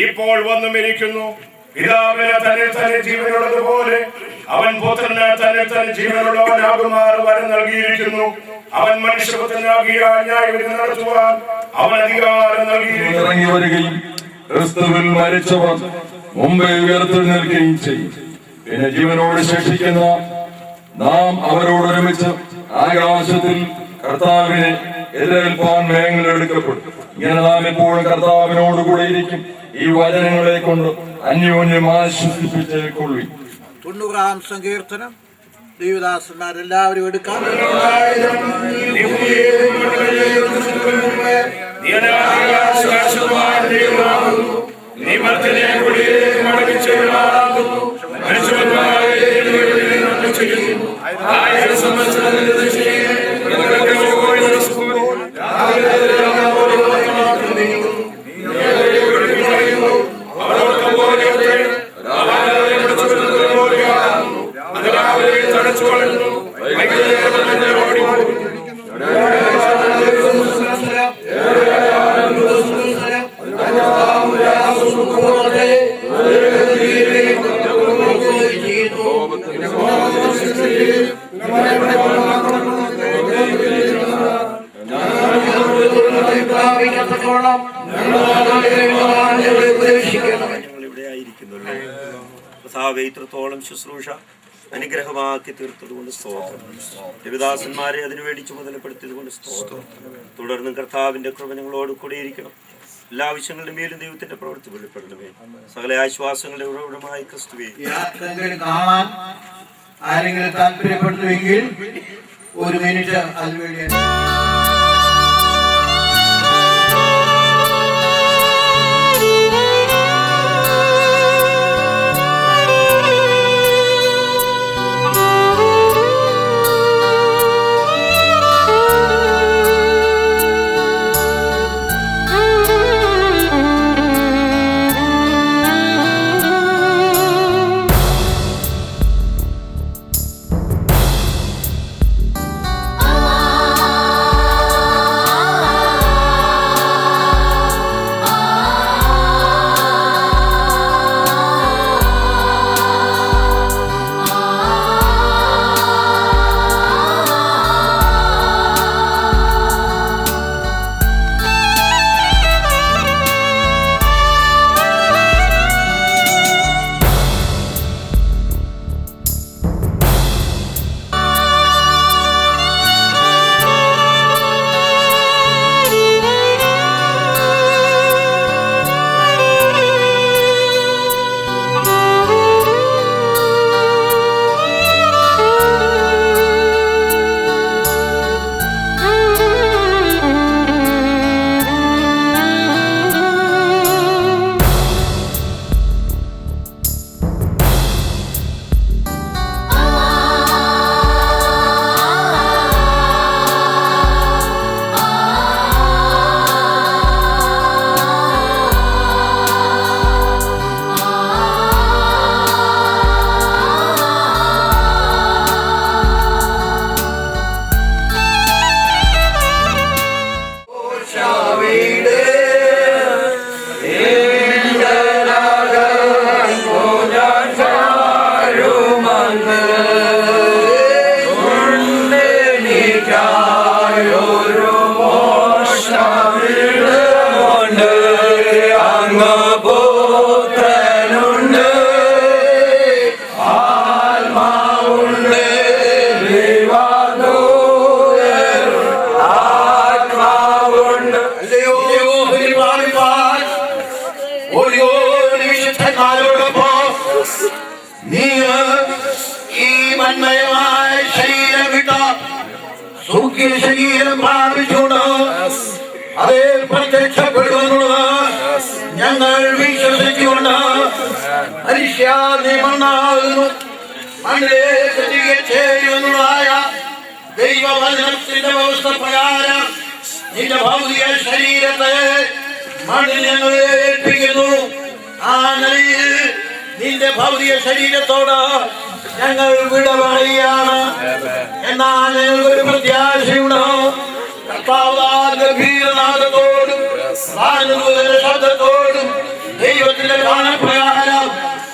ഇപ്പോൾ വന്നു മരിക്കുന്നു. പിതാവിന് തന്നെ തന്നെ ജീവനുള്ളതുപോലെ അവൻ പുത്രന് തന്നെ തന്നെ ജീവനുള്ളവനാകുമാർ വരം നൽകിയിരിക്കുന്നു. അവൻ മനുഷ്യപുത്രനാകിയാൽ ന്യായവിധി നടത്തുവാൻ അവൻ അധികാരം നൽകിയിരിക്കുന്നു. ക്രിസ്തുവിൽ മരിച്ചവർ മുമ്പേ ഉയർത്തെഴുന്നേൽക്കുകയും ചെയ്യും. പിന്നെ ജീവനോട് ശേഷിക്കുന്ന നാം അവരോടൊരുമിച്ച് ആകാശത്തിൽ കർത്താവിനെ എതിരേൽപ്പാൻ മേഘങ്ങളിൽ എടുക്കപ്പെടും. ഇങ്ങനെ നാം എപ്പോഴും കർത്താവിനോടുകൂടെ ഇരിക്കും. ഈ വചനങ്ങളെ കൊണ്ട് അന്യോന്യം ആശ്വസിപ്പിച്ചേക്കൊള്ളി. 90-ാം സങ്കീർത്തനം ദൈവദാസന്മാരെല്ലാവരും എടുക്കാം. ഇത്രത്തോളം ശുശ്രൂഷ അനുഗ്രഹമാക്കി തീർത്തതുകൊണ്ട് സ്തോത്രം. ദേവദാസന്മാരെ അതിനുവേണ്ടി ചുമതലപ്പെടുത്തിയതുകൊണ്ട് സ്തോത്രം. തുടർന്നും കർത്താവിന്റെ കൃപ ഞങ്ങളോട് കൂടിയിരിക്കണം. എല്ലാ ആവശ്യങ്ങളുടെ മേലും ദൈവത്തിന്റെ പ്രവൃത്തി വെളിപ്പെടണമേ. സകല ആശ്വാസങ്ങളുടെ ഉറവിടമായി ക്രിസ്തുവേ. കാണാൻ ആരെങ്കിലും താല്പര്യപ്പെടുന്നുവെങ്കിൽ 1 മിനിറ്റ് അതിനുവേണ്ടി. ശരീരം പ്രാപിച്ചുകൊണ്ട് അതേ പ്രത്യക്ഷപ്പെടുമെന്നുള്ളത് ഞങ്ങൾ വിശ്വസിച്ചുകൊണ്ട് മനുഷ്യ നീ മണ്ണാകുന്നു, മണ്ണിലേക്ക് തിരികെ ചേരുമെന്നുള്ളതായ ദൈവവചനത്തിന്റെ വ്യവസ്ഥ പ്രകാരം നിന്റെ ഭൗതിക ശരീരത്തെ മണ്ണിൽ ഞങ്ങൾ ഏൽപ്പിക്കുന്നു. ആ നിലയിൽ നിന്റെ ഭൗതിക ശരീരത്തോട് ഞങ്ങൾ വിട പറയുകയാണ്. എന്നാൽ ഞങ്ങൾക്കൊരു പ്രത്യാശയുണ്ട്. ഗംഭീരനാഥത്തോടും ശബ്ദത്തോടും ദൈവത്തിന്റെ കാണപ്രകാരം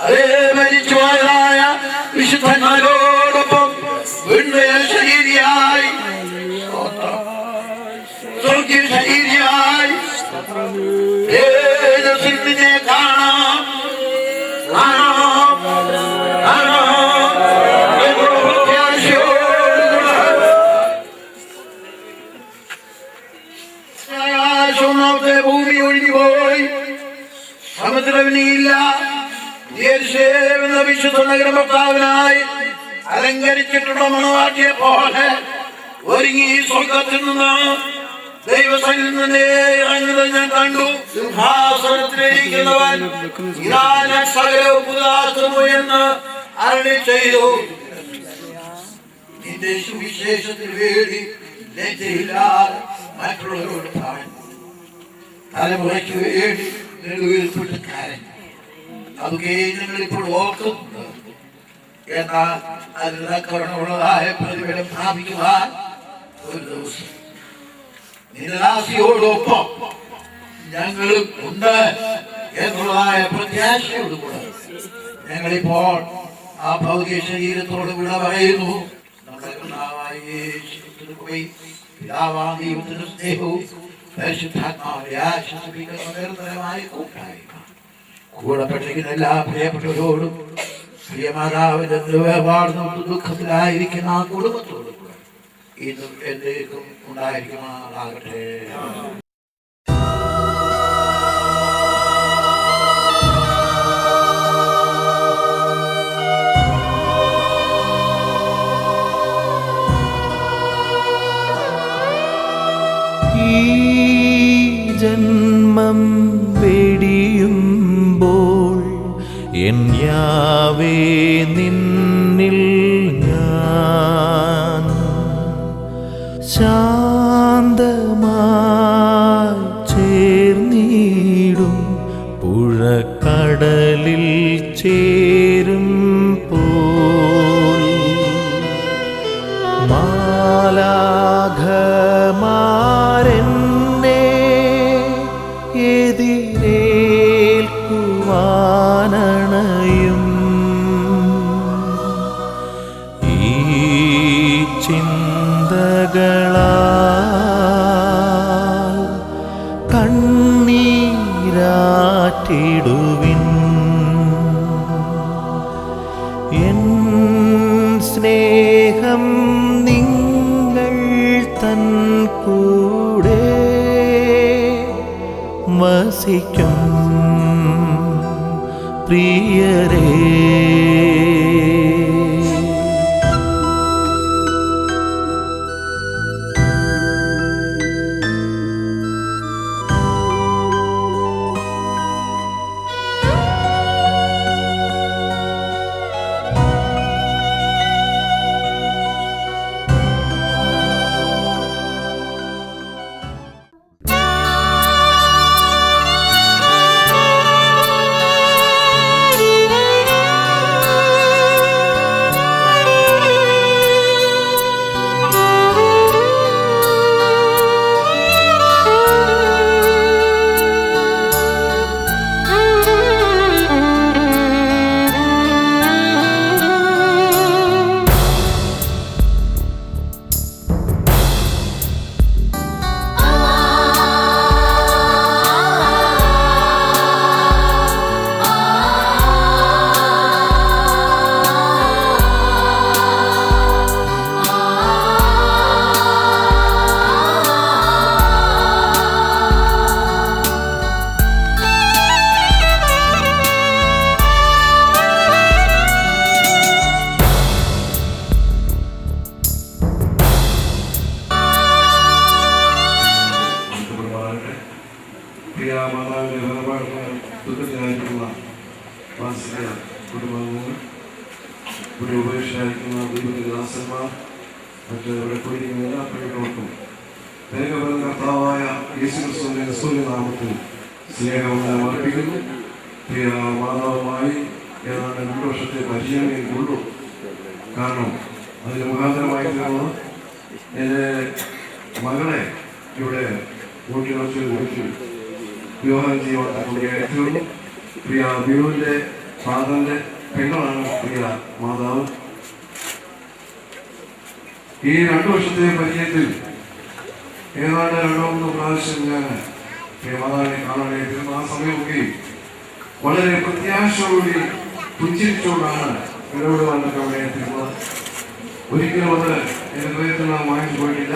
അതേ മരിച്ചുപോയതായ വിശുദ്ധന്മാരോടൊപ്പം ശരീരിയായി സ്വർഗീയ ശരീരിയായി നിന്നെ കാണാം കാണാം കാണാം എന്നൊരു പ്രത്യാശയോടുകൂടെ ആകാശത്തെ ഭൂമി ഒഴിഞ്ഞുപോയി, സമുദ്രവിനിയില്ല. എന്ന വിശുദ്ധ നഗരഭർത്താവിനായി അലങ്കരിച്ചിട്ടുള്ള മണവാട്ടിയെ പോലെ ഒരുങ്ങി സ്വർഗത്തിൽ നിന്ന് ദൈവസന്നിധിയിൽ നിന്ന് ഇറങ്ങുന്നത് ഞാൻ കണ്ടു. സിംഹാസനത്തിലിരിക്കുന്നവൻ ഇതാ ഞാൻ സകലവും പുതുതാക്കുന്നു എന്ന് അരുളി ചെയ്തു. നിന്റെ സുവിശേഷത്തിന് വേണ്ടി ലജ്ജയില്ലാതെ മറ്റുള്ളവരോട് പറഞ്ഞു. തലമുറയ്ക്ക് വേണ്ടി നെടുവേൽപ്പെട്ട് കരഞ്ഞു. അതൊക്കെ ഞങ്ങൾ ഇപ്പോൾ ഓർക്കുന്നുണ്ട്. എന്നാൽ അതിനുള്ള കരുണയുള്ളതായ പ്രതിഫലം പ്രാപിക്കുവാൻ ഒരു ദിവസം നിരാശയോടൊപ്പം ഞങ്ങളും ഉണ്ട് എന്നുള്ളതായ പ്രത്യാശയോടുകൂടെ ഞങ്ങളിപ്പോൾ ആ ഭൗതിക ശരീരത്തോട് വിട പറയുന്നു. നമ്മുടെ കർത്താവായ യേശുവിന്റെ കൃപയും പിതാവായ ദൈവത്തിന്റെ സ്നേഹവും പരിശുദ്ധാത്മാവിനെ ആശ്വസിപ്പിക്കുന്ന നിരന്തരമായ കൂട്ടായ്മ കൂടപ്പെട്ടിരിക്കുന്ന എല്ലാ പ്രിയപ്പെട്ടവരോടും പ്രിയമാതാവിന്റെ വേർപാടുന്ന ദുഃഖത്തിലായിരിക്കുന്ന ആ കുടുംബത്തോടും ഇന്നും എന്നേക്കും ഉണ്ടായിരിക്കുമാറാകട്ടെ. ഈ ജന്മം വെടിയുമ്പോൾ എൻ യാവേ നിന്നിൽ ഞാൻ ശാന്തമായി ചേർന്നിടും, പുഴക്കടലിൽ ചേരും പോൽ മാലാഖമാരെന്നെ എതിരേൽക്കുവാനണയും. ഈ ചിന്തകളാൽ കണ്ണീരാറ്റിടുവിൻ. എൻ സ്നേഹം നിങ്ങൾ തൻ കൂടെ വസിക്കും പ്രിയരേ. ദുഃഖത്തിലായിട്ടുള്ള വാത്സല്യ കുടുംബാംഗങ്ങൾ, ഇവിടെ ഉപേക്ഷയായിരിക്കുന്ന ദൈവത്തിന്റെ ദാസന്മാർ, മറ്റ് ഇവിടെ പോയിരിക്കുന്ന എല്ലാ പ്രിയപ്പെട്ടവർക്കും വേഗപരം കർത്താവായ യേശുക്രിസ്തുവിന്റെ സൂര്യനാമത്തിൽ സ്നേഹം അർപ്പിക്കുന്നു. പ്രിയ മാതാവുമായി ഏതാണ്ട് 2 വർഷത്തെ പരിചയമേ ഉള്ളൂ. കാരണം അതിന് മുഖാന്തരമായി തീർന്ന എൻ്റെ മകളെ ഇവിടെ ഊട്ടിയുറച്ച് വിവാഹം ചെയ്യുവാൻ തീർന്നു. പ്രിയ ബിനുവിൻ്റെ ഫാദറിൻ്റെ പെങ്ങളാണ് പ്രിയ മാതാവ്. ഈ 2 വർഷത്തെ പരിചയത്തിൽ ഏതാണ്ട് 2-3 പ്രാവശ്യം ഞാൻ പ്രിയ മാതാവിനെ കാണാനായിട്ടിരുന്നു. ആ സമയമൊക്കെ വളരെ പ്രത്യാശയോടെ പുഞ്ചിരിച്ചുകൊണ്ടാണ് എന്നോട് വന്നിട്ട് അവിടെ എത്തിയിരുന്നത്. ഒരിക്കലും അത് എൻ്റെ ഹൃദയത്തിൽ നാം വാങ്ങിച്ചു പോയിട്ടില്ല.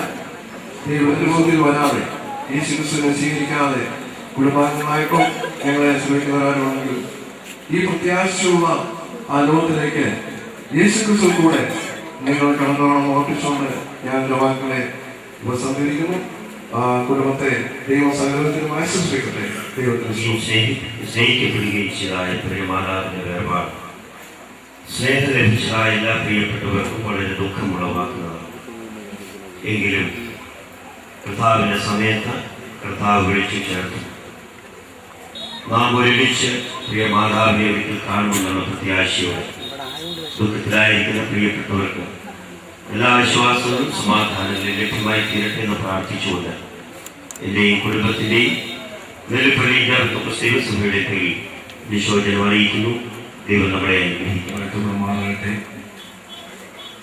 ഈ പ്രതിബോധത്തിൽ വരാതെ, ഈ ശിരസിനെ സ്വീകരിക്കാതെ കുടുംബാംഗങ്ങളായിട്ടും ഞങ്ങളെ ശ്രമിക്കുന്നവരാണെങ്കിൽ ഈ പ്രത്യാശയുള്ള ആ ലോകത്തിലേക്ക് യേശുക്രിസ്തു കൂടെ നിങ്ങൾ കടന്നോളം ഓർപ്പിച്ചുകൊണ്ട് ഞാൻ എൻ്റെ വാക്കുകളെ ഉപസംഹരിക്കുന്നു. ആ കുടുംബത്തെ ദൈവം സകലത്തിനും ആശംസിക്കട്ടെ. ദൈവത്തിന് സ്നേഹിക്കപ്പെടുകയും ചെയ്തായ പ്രിയമാതാവിന്റെ വേർപാട് സ്നേഹം ലഭിച്ചതായ എല്ലാ പ്രിയപ്പെട്ടവർക്കും വളരെ ദുഃഖമുളവാക്കുന്നതാണ്. എങ്കിലും കർത്താവിന്റെ സമയത്ത് കർത്താവ് വിളിച്ചു ചേർത്തു. നാം ഒരുമിച്ച് പ്രിയമാതാവിനെ ഒരിക്കൽ കാണുമെന്നുള്ള പ്രത്യാശയോടെ ദുഃഖത്തിലായിരിക്കുന്ന പ്രിയപ്പെട്ടവർക്ക് എല്ലാ വിശ്വാസവും സമാധാനങ്ങളും ലഭ്യമായി തീരട്ടെ എന്ന് പ്രാർത്ഥിച്ചുകൊണ്ട് എൻ്റെയും കുടുംബത്തിൻ്റെയും നെല്ലിപ്പള്ളിയുടെ പേരിൽ വിശ്വജനം അറിയിക്കുന്നു. ദൈവം നമ്മളെ അനുഗ്രഹിക്കട്ടെ.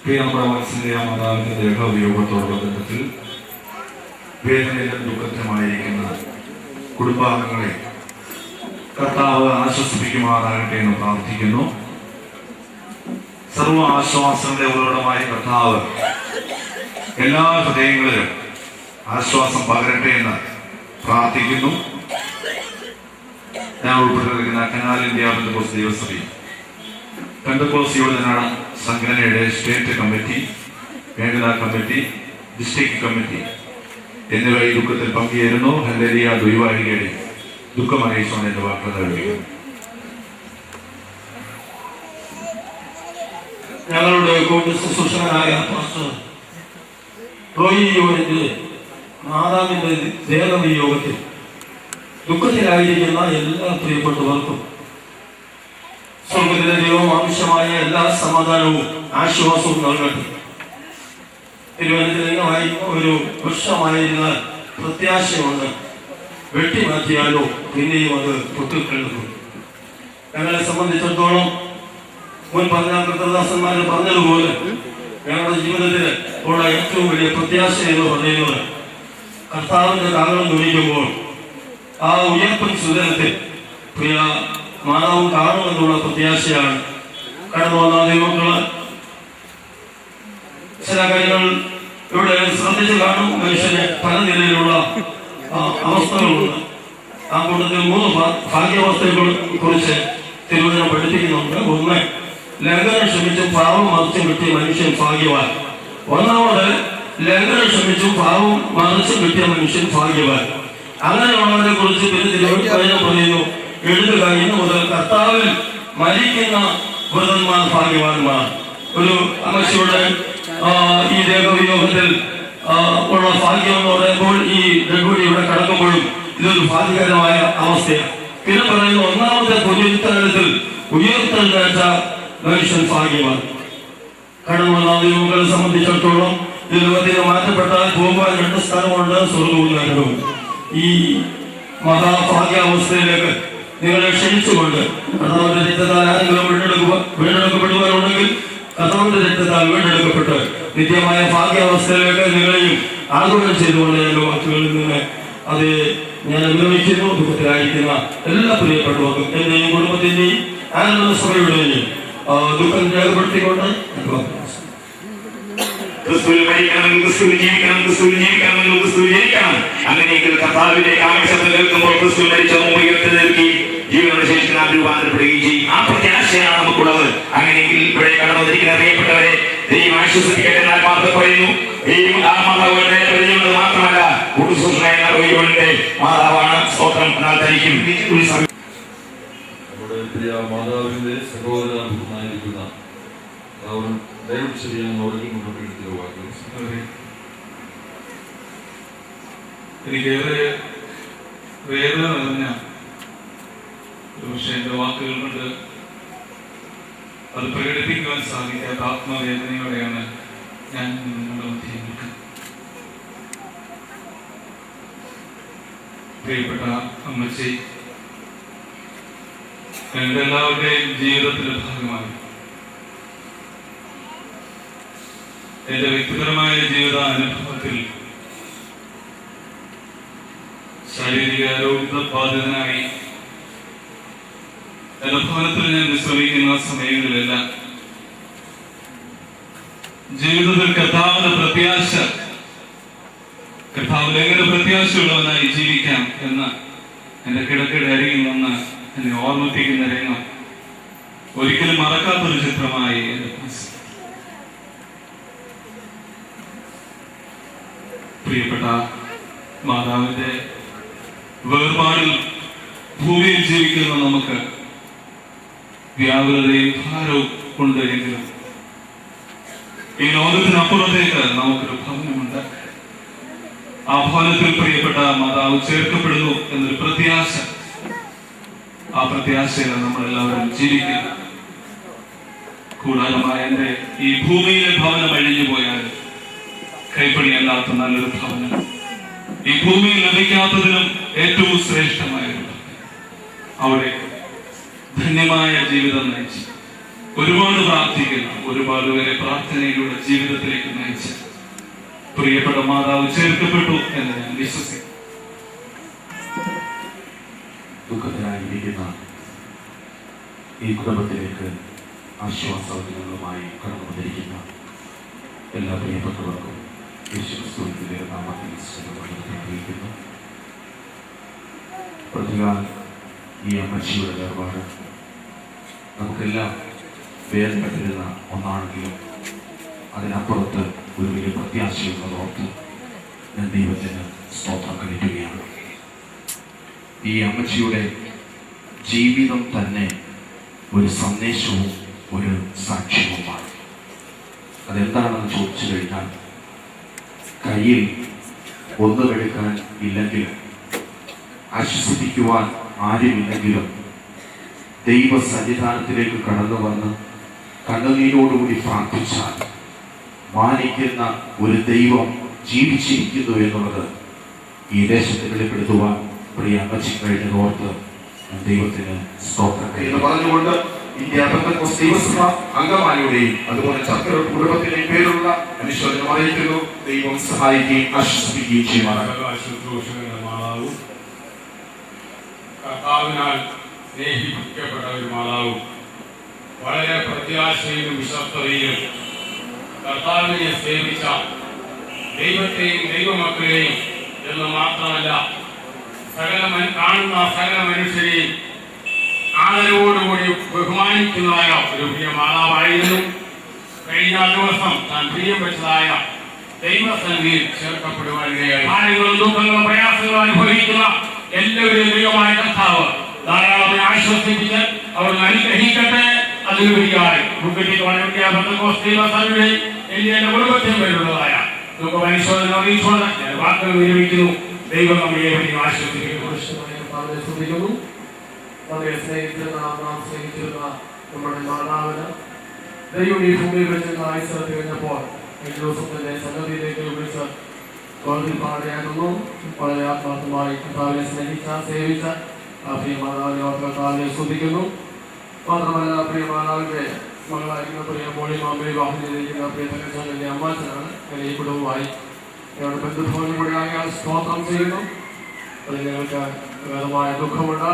പ്രിയപ്രവാസിന്റെ മാതാവിന്റെ ദേഹവിയോഗത്തോടുള്ള ബന്ധത്തിൽ വേദനയിലും ദുഃഖത്തിലുമായിരിക്കുന്ന കുടുംബാംഗങ്ങളെ കർത്താവ് ആശ്വസിപ്പിക്കുമാറാകട്ടെ എന്ന് പ്രാർത്ഥിക്കുന്നു. സർവ ആശ്വാസങ്ങളുടെ ഉറവിടമായ കർത്താവ് എല്ലാ ഹൃദയങ്ങളിലും ആശ്വാസം പകരട്ടെ എന്ന് പ്രാർത്ഥിക്കുന്നു. ഞാൻ ഉൾപ്പെട്ടിരിക്കുന്ന കനാൽ ഇന്ത്യ പെന്തക്കോസ്ത് ദേവസഭയും പെന്തക്കോസ്ത് യുവജന സംഘടനയുടെ സ്റ്റേറ്റ് കമ്മിറ്റി, മേഖലാ കമ്മിറ്റി, ഡിസ്ട്രിക്ട് കമ്മിറ്റി എന്നിവ ഈ ദുഃഖത്തിൽ പങ്കുചേരുന്നു. ഹല്ലേലൂയ. ദൈവവാഴികയുടെ ദുഃഖമറിയിച്ചുകൊണ്ട് എന്റെ വാക്കുകൾ നൽകുന്നു. ഞങ്ങളുടെ കോൺഗ്രസ് ശുശ്രൂഷകനായ പാസ്റ്റർ റോയി യോനിന്റെ മാതാവിന്റെ ദേഹവിയോഗത്തിൽ ദുഃഖത്തിലായിരിക്കുന്ന എല്ലാ പ്രിയപ്പെട്ടവർക്കും സ്വർഗത്തിലെ ദൈവം ആവശ്യമായ എല്ലാ സമാധാനവും ആശ്വാസവും നൽകട്ടെ. തിരുവനന്തപുരമായി ഒരു വൃക്ഷമായിരുന്നാൽ പ്രത്യാശയുണ്ട്, വെട്ടിമാറ്റിയാലോ പിന്നെയും അത് പൊട്ടിക്കെടുക്കും. ഞങ്ങളെ സംബന്ധിച്ചിടത്തോളം മുൻ പറഞ്ഞ കൃതദാസന്മാർ പറഞ്ഞതുപോലെ ഞങ്ങളുടെ ജീവിതത്തിൽ ഉള്ള ഏറ്റവും വലിയ പ്രത്യാശ എന്ന് പറയുന്നത് കർത്താവിന്റെ കാലം ധരിക്കുമ്പോൾ ആ ഉയർപ്പൻ സുദനത്തിൽ പ്രിയ മാതാവും കാണുമെന്നുള്ള പ്രത്യാശയാണ്. കടന്നു വന്ന ദൈവങ്ങള് ചില കാര്യങ്ങൾ ഇവിടെ ശ്രദ്ധിച്ചു കാണും. മനുഷ്യന് പല നിലയിലുള്ള അവസ്ഥകളുണ്ട്. ആ കൂട്ടത്തിൽ 3 ഭാഗ്യാവസ്ഥകളെ കുറിച്ച് തിരുവചനം പഠിപ്പിക്കുന്നുണ്ട്. ഒന്ന്, ലംഘനം ക്ഷമിച്ചും പാവം മറിച്ചും കിട്ടിയ മനുഷ്യൻ ഭാഗ്യവാൻ. ഒന്നാമത്, ലംഘനം ക്ഷമിച്ചും പാവം മറിച്ചും കിട്ടിയ മനുഷ്യൻ ഭാഗ്യവാൻ. അങ്ങനെയുള്ളവരെ കുറിച്ച് പിന്നെ തിരുവചനം പറയുന്നു, എഴുതുക, ഇന്ന് മുതൽ കർത്താവിൽ മരിക്കുന്ന വൃതന്മാർ ഭാഗ്യവാന്മാർ. ഒരു അമ്മച്ചിയുടെ ഈ ദേഹവിയോഗത്തിൽ ഉള്ള ഭാഗ്യം എന്ന് പറയുമ്പോൾ ഈ ഡെഡ്ബോഡി ഇവിടെ കടക്കുമ്പോഴും ഇതൊരു ഭാഗ്യകരമായ അവസ്ഥയാണ്. പിന്നെ പറയുന്നു, ഒന്നാമത്തെ പുനരുത്ഥാനത്തിൽ ഉയർത്തെഴുന്നേറ്റ മനുഷ്യൻ ഭാഗ്യവാൻ. കടന്നു വന്ന ദൈവങ്ങളെ സംബന്ധിച്ചിടത്തോളം ഈ ലോകത്തിന് മാറ്റപ്പെട്ടാൽ പോകുവാൻ 2 സ്ഥലമുണ്ട്, സ്വർഗവും നരകവും. ഈ മഹാഭാഗ്യാവസ്ഥയിലേക്ക് നിങ്ങളെ ക്ഷണിച്ചുകൊണ്ട് കർത്താവിന്റെ രക്തത്താൽ ആരെങ്കിലും വീണ്ടെടുക്കപ്പെടുവാനുണ്ടെങ്കിൽ കർത്താവിന്റെ രക്തത്താൽ വീണ്ടെടുക്കപ്പെട്ട് നിത്യമായ ഭാഗ്യാവസ്ഥയിലേക്ക് നിങ്ങളെയും ആഗമനം ചെയ്തുകൊണ്ട് എൻ്റെ വാക്കുകളിൽ നിന്ന് അത് ഞാൻ അനുഭവിക്കുന്നു. ദുഃഖത്തിലായിരിക്കുന്ന എല്ലാ പ്രിയപ്പെട്ടവർക്കും എന്റെയും കുടുംബത്തിന്റെയും ആനന്ദ സഭയുടെയും ദുഃഖം രേഖപ്പെടുത്തിക്കൊണ്ട് ക്രിസ്തുവിൽ മരിക്കണം, ക്രിസ്തുവിൽ ജീവിക്കണം, ക്രിസ്തുവിൽ ജീവിക്കണം, ക്രിസ്തുവിൽ ജനിക്കണം. അങ്ങനെയെങ്കിൽ കർത്താവിന്റെ ആവശ്യത്തിൽ കേൾക്കുമ്പോൾ ക്രിസ്തു മരിച്ച ഉയർത്തെഴുന്നേൽക്കുകയും ജീവനോട് ശേഷം നാം രൂപാന്തരപ്പെടുകയും ചെയ്യും. ആ പ്രത്യാശയാണ് നമുക്കുള്ളത്. അങ്ങനെയെങ്കിൽ ഇവിടെ കടന്നു വന്നിരിക്കുന്ന പ്രിയപ്പെട്ടവരെ ദൈവം ആശ്വസിപ്പിക്കട്ടെ എന്നാൽ മാത്രം പറയുന്നു. ആ മാതാവിന്റെ പരിചയമുള്ളത് മാത്രമല്ല, കുടുംബ മാതാവാണ്. സ്തോത്രം എന്നാൽ തനിക്കും പ്രിയ മാതാവിൻ്റെ സഹോദരനായിരിക്കുന്ന ഡേവിഡ് ചെറിയാൻ മുന്നോട്ട് എടുത്തിയ വാക്കുകൾ. എനിക്കേറെ വേദന നിറഞ്ഞ പക്ഷേ എൻ്റെ വാക്കുകൾ കൊണ്ട് അത് പ്രകടിപ്പിക്കുവാൻ സാധിക്കാത്ത ആത്മവേദനയോടെയാണ് ഞാൻ നിങ്ങളുടെ മധ്യേ നിൽക്കുന്നത്. പ്രിയപ്പെട്ട അമ്മച്ചി, ഞങ്ങളുടെ എല്ലാവരുടെയും ജീവിതത്തിന്റെ ഭാഗമായി എന്റെ വ്യക്തിപരമായ ജീവിത അനുഭവത്തിൽ ശാരീരിക രോഗബാധിതനായി എന്റെ ഭവനത്തിൽ ഞാൻ വിശ്രമിക്കുന്ന സമയങ്ങളിലെല്ലാം ജീവിതത്തിൽ കർത്താവിന്റെ പ്രത്യാശ, കർത്താവിൽ എങ്ങനെ പ്രത്യാശയുള്ളവനായി ജീവിക്കാം എന്ന് എന്റെ കിടക്കയുടെ അരികിൽ വന്ന് എന്നെ ഓർമ്മിപ്പിക്കുന്ന രംഗം ഒരിക്കലും മറക്കാത്തൊരു ചിത്രമായി എന്റെ മനസ്സിൽ. പ്രിയപ്പെട്ട മാതാവിന്റെ വേർപാടിൽ ഭൂമിയിൽ ജീവിക്കുന്ന നമുക്ക് വ്യാകുലതയും ഭാരവും ഉണ്ട് എങ്കിലും ഈ ലോകത്തിനപ്പുറത്തേക്ക് നമുക്കൊരു ഭവനമുണ്ട്. ആ ഭവനത്തിൽ പ്രിയപ്പെട്ട മാതാവ് ചേർക്കപ്പെടുന്നു എന്നൊരു പ്രത്യാശ, ആ പ്രത്യാശയിലാണ് നമ്മളെല്ലാവരും ജീവിക്കുന്നത്. കൂടാരമായ എന്റെ ഈ ഭൂമിയിലെ ഭവനം അഴിഞ്ഞു പോയാൽ കൈപ്പണിയല്ലാത്ത നല്ലൊരു ഭവനം ഈ ഭൂമിയിൽ ലഭിക്കാത്തതിനും ഏറ്റവും ശ്രേഷ്ഠമായ അവിടെ ധന്യമായ ജീവിതം നയിച്ച് ഒരുപാട് പ്രാർത്ഥിക്കുന്ന, ഒരുപാട് പേരെ പ്രാർത്ഥനയിലൂടെ ജീവിതത്തിലേക്ക് നയിച്ച് പ്രിയപ്പെട്ട മാതാവ് ചേർക്കപ്പെട്ടു എന്ന് ഞാൻ വിശ്വസിക്കുന്നു. ദുഃഖത്തിലായിരിക്കുന്ന ഈ കുടുംബത്തിലേക്ക് ആശ്വാസവചനങ്ങളുമായി കടന്നു വന്നിരിക്കുന്ന എല്ലാ പ്രിയപ്പെട്ടവർക്കും യേശുക്രിസ്തുവിന്റെ നാമത്തിൽ അറിയിക്കുന്നു. പ്രതികാൽ ഈ അമ്മച്ചിയുടെ വേർപാട് നമുക്കെല്ലാം വേദനപ്പെട്ടിരുന്ന ഒന്നാണെങ്കിലും അതിനപ്പുറത്ത് ഒരു വലിയ പ്രത്യാശയുള്ളതോർത്ത് ഞാൻ ദൈവത്തിന് സ്തോത്രം കലിക്കുകയാണ്. ഈ അമ്മച്ചിയുടെ ജീവിതം തന്നെ ഒരു സന്ദേശവും ഒരു സാക്ഷ്യവുമാണ്. അതെന്താണെന്ന് ചോദിച്ചു കഴിഞ്ഞാൽ, കയ്യിൽ ഒന്നുമെടുക്കാൻ ഇല്ലെങ്കിലും ആശ്വസിപ്പിക്കുവാൻ ആരുമില്ലെങ്കിലും ദൈവ സന്നിധാനത്തിലേക്ക് കടന്നു വന്ന് കണ്ണുനീരോടുകൂടി പ്രാർത്ഥിച്ചാൽ മാനിക്കുന്ന ഒരു ദൈവം ജീവിച്ചിരിക്കുന്നു എന്നുള്ളത് ഈ ദേശത്ത് വെളിപ്പെടുത്തുവാൻ പ്രിയ അമ്മച്ചി കഴിഞ്ഞതോർത്ത് ദൈവത്തിന് സ്തോത്രം എന്ന് പറഞ്ഞുകൊണ്ട് ഇന്ത്യ പെന്തക്കോസ്ത് ദൈവസഭ അംഗമാലിയുടെയും അതുപോലെ ചക്ര കുടുംബത്തിന്റെയും പേരുള്ള അനുശോചനം അറിയിക്കുന്നു. ദൈവം സഹായിക്കുകയും ആശ്വസിപ്പിക്കുകയും ചെയ്യുമാറാകും. കർത്താവിനാൽ സ്നേഹിക്കപ്പെട്ട ഒരു മാതാവും വളരെ പ്രത്യാശയിലും വിശ്വസ്തതയിലും കർത്താവിനെ സേവിച്ച ദൈവത്തെയും ദൈവമക്കളെയും എന്ന് മാത്രമല്ല കാണുന്ന സകല മനുഷ്യരെയും ആദരവോടുകൂടി ബഹുമാനിക്കുന്നതായ ഒരു പ്രിയ മാതാവായിരുന്നു. കഴിഞ്ഞ ദിവസം താൻ പ്രിയം വെച്ചതായ ദൈവസന്നിധിയിൽ ചേർക്കപ്പെടുവാനിടയായി. ആരെങ്കിലും ദുഃഖങ്ങളും പ്രയാസങ്ങളും അനുഭവിക്കുന്ന എല്ലാവരും ദൈവമായ കർത്താവ് ധാരാളമായി ആശ്വസിപ്പിച്ച് അവർ അനുഗ്രഹിക്കട്ടെ. അതിലുപരിയായി എന്റെ കുടുംബത്തിന് പേരുള്ളതായ ദുഃഖപരിശോധന അറിയിച്ചുകൊണ്ട് ഞാൻ വാക്കുകൾ വിരമിക്കുന്നു. ദൈവം നമ്മളെ ആശ്വസിപ്പിക്കുന്നു. വളരെ സ്നേഹിച്ചിരുന്ന നാം സ്നേഹിച്ചിരുന്ന നമ്മുടെ മാതാവിന് ദൈവം ഈ ഭൂമിയിൽ വെച്ചിരുന്ന ആയുസ് കഴിഞ്ഞപ്പോൾ ഈ ദിവസം തന്നെ സന്നദ്ധിയിലേക്ക് വിളിച്ച് പാടുകയായിരുന്നു. വളരെ ആത്മാർത്ഥമായി കർത്താവിനെ സ്നേഹിച്ച സേവിച്ച പ്രിയ മാതാവിനെ കർത്താവിനെ സ്തുതിക്കുന്നു. മാത്രമല്ല പ്രിയ മാതാവിന്റെ മകളായിരിക്കുന്ന പ്രിയ മോളി മാമ്പി വിവാഹം ചെയ്തിരിക്കുന്ന പ്രിയ തകച്ചാലിന്റെ അമ്മാച്ചനാണ്. അങ്ങനെ ഈ കുടുംബമായി ഞങ്ങളുടെ ബന്ധുഭവനും കൂടെ ആയാൽ സ്തോത്രം ചെയ്യുന്നു. അതിൽ ഞങ്ങൾക്ക് വേദമായ ദുഃഖമുണ്ട്.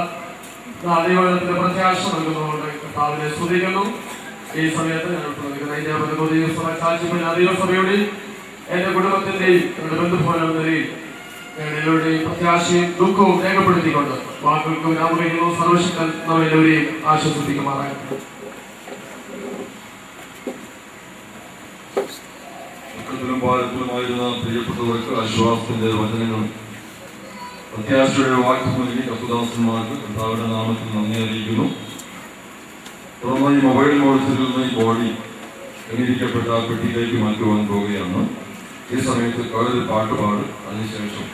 ദൈവത്തിന്റെ പ്രത്യാശ നൽകുന്നതുകൊണ്ട് കർത്താവിനെ സ്തുതിക്കുന്നു. ഈ സമയത്ത് ദൈവസഭയുടെ എന്റെ കുടുംബത്തിന്റെയും ഞങ്ങളുടെ ബന്ധുഭവനം നിലയിൽ ഞങ്ങളുടെയും പ്രത്യാശയും ദുഃഖവും രേഖപ്പെടുത്തിക്കൊണ്ട് വാക്കുകൾക്കും രാമകയ്ക്കുന്നു. സർവശക്തൻ നമ്മെല്ലാവരെയും ആശ്വസിപ്പിക്കുമാറാകട്ടെ. പാലത്തിലുമായിരുന്ന പ്രിയപ്പെട്ടവർക്ക് ആശ്വാസത്തിന്റെ വചനങ്ങളും പ്രത്യാശയുടെ വാക്ക് നൽകി കർത്തദാസന്മാർക്ക് കർത്താവിന്റെ നാമത്തിൽ നന്ദി അറിയിക്കുന്നു. തുടർന്ന് ഈ മൊബൈൽ മോഡ്സിൽ നിന്ന് ഈ ബോഡി ക്രമീകരിക്കപ്പെട്ട ആ പെട്ടിയിലേക്ക് മാറ്റുവാൻ പോവുകയാണ്. ഈ സമയത്ത് വേറൊരു പാട്ട് പാടും. അതിനുശേഷം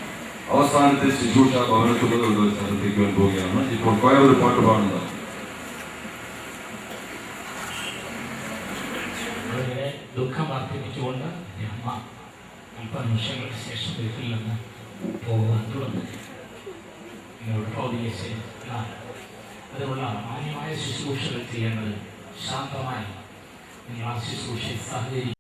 അവസാനത്തെ ശുശ്രൂഷ ഭവനത്തുള്ളത് വെച്ച് ആരംഭിക്കുവാൻ പോവുകയാണ്. ഇപ്പോൾ വേറൊരു പാട്ട് പാടുന്നത് ദുഃഖം വർദ്ധിപ്പിച്ചുകൊണ്ട് അമ്മ അല്പ നിമിഷങ്ങൾക്ക് ശേഷം വീട്ടിൽ നിന്ന് പോകുവാൻ തുടങ്ങി. നിങ്ങളുടെ ഭൗതിക അതിനുള്ള മാന്യമായ ശുശ്രൂഷകൾ ചെയ്യേണ്ടത് ശാന്തമായി നിങ്ങൾ ആ ശുശ്രൂഷയിൽ സഹകരിക്കും.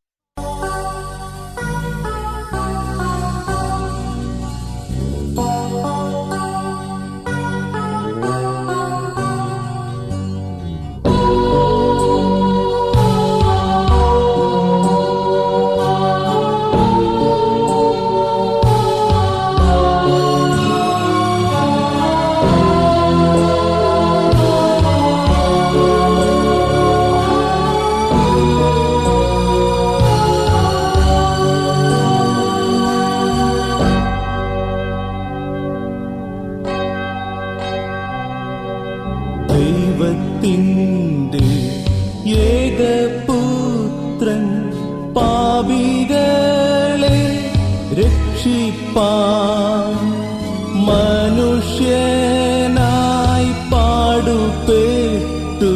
ദൈവത്തിൻ്റെ ഏകപുത്രൻ പാപികളെ രക്ഷിപ്പാൻ മനുഷ്യനായി പാടുപെട്ടു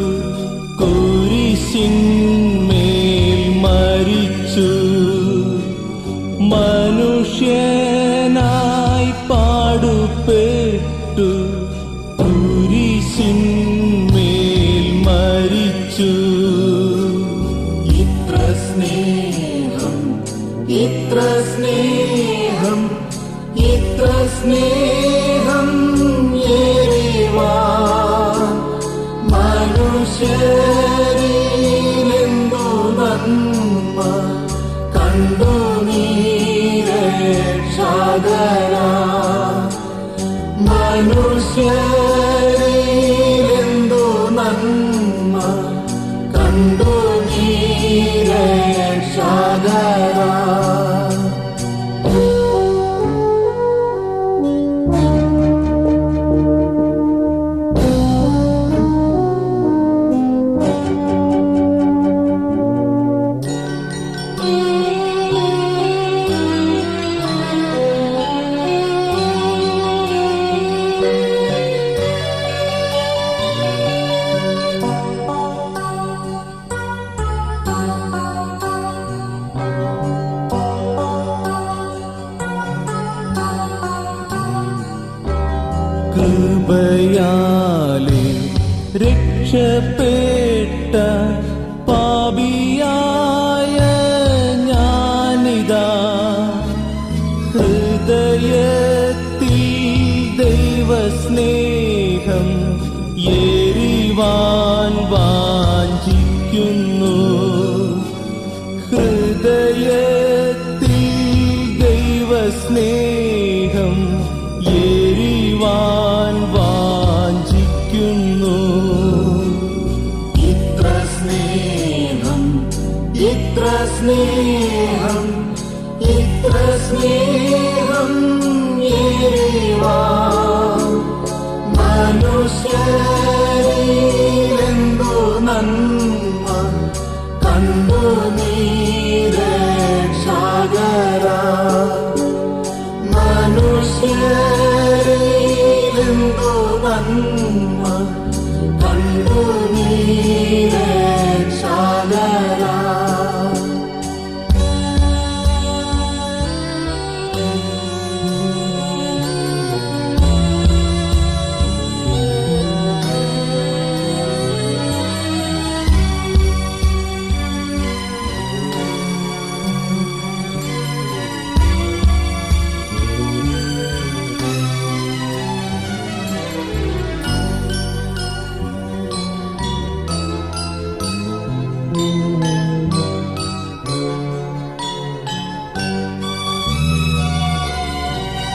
കുരിശിന്മേൽ മരിച്ചു. മനുഷ്യനായി പാടുപെട്ടു കുരിശിന്മേൽ മരിച്ചു. ഇത്ര സ്നേഹം, ഇത്ര സ്നേഹം, ഇത്ര സ്നേഹം ഏറിവാൻ മനുഷ്യരിലെന്തു നന്മ കണ്ടു നീ രക്ഷകനാ. മനുഷ്യരിലെന്തു നന്മ കണ്ടു നീ രക്ഷകനാ. കൃപയാലെ രക്ഷപ്പെട്ട പാപിയായ ഞാനിതാ ഹൃദയത്തിൽ ദൈവസ്നേഹം എരിവാൻ വാഞ്ചിക്കുന്നു. ഹൃദയത്തിൽ ദൈവസ്നേഹം എരിവാൻ വാഞ്ചിക്കുന്നു. ഇത്ര സ്നേഹം, ഇത്ര സ്നേഹം, ഇത്ര സ്നേഹം എരിവാൻ മനുഷ്യരിലെന്തു നന്മ കണ്ടു നീ രക്ഷകനാ. മനുഷ്യരിലെന്തു നന്മ കണ്ടു നീ രക്ഷകനാ.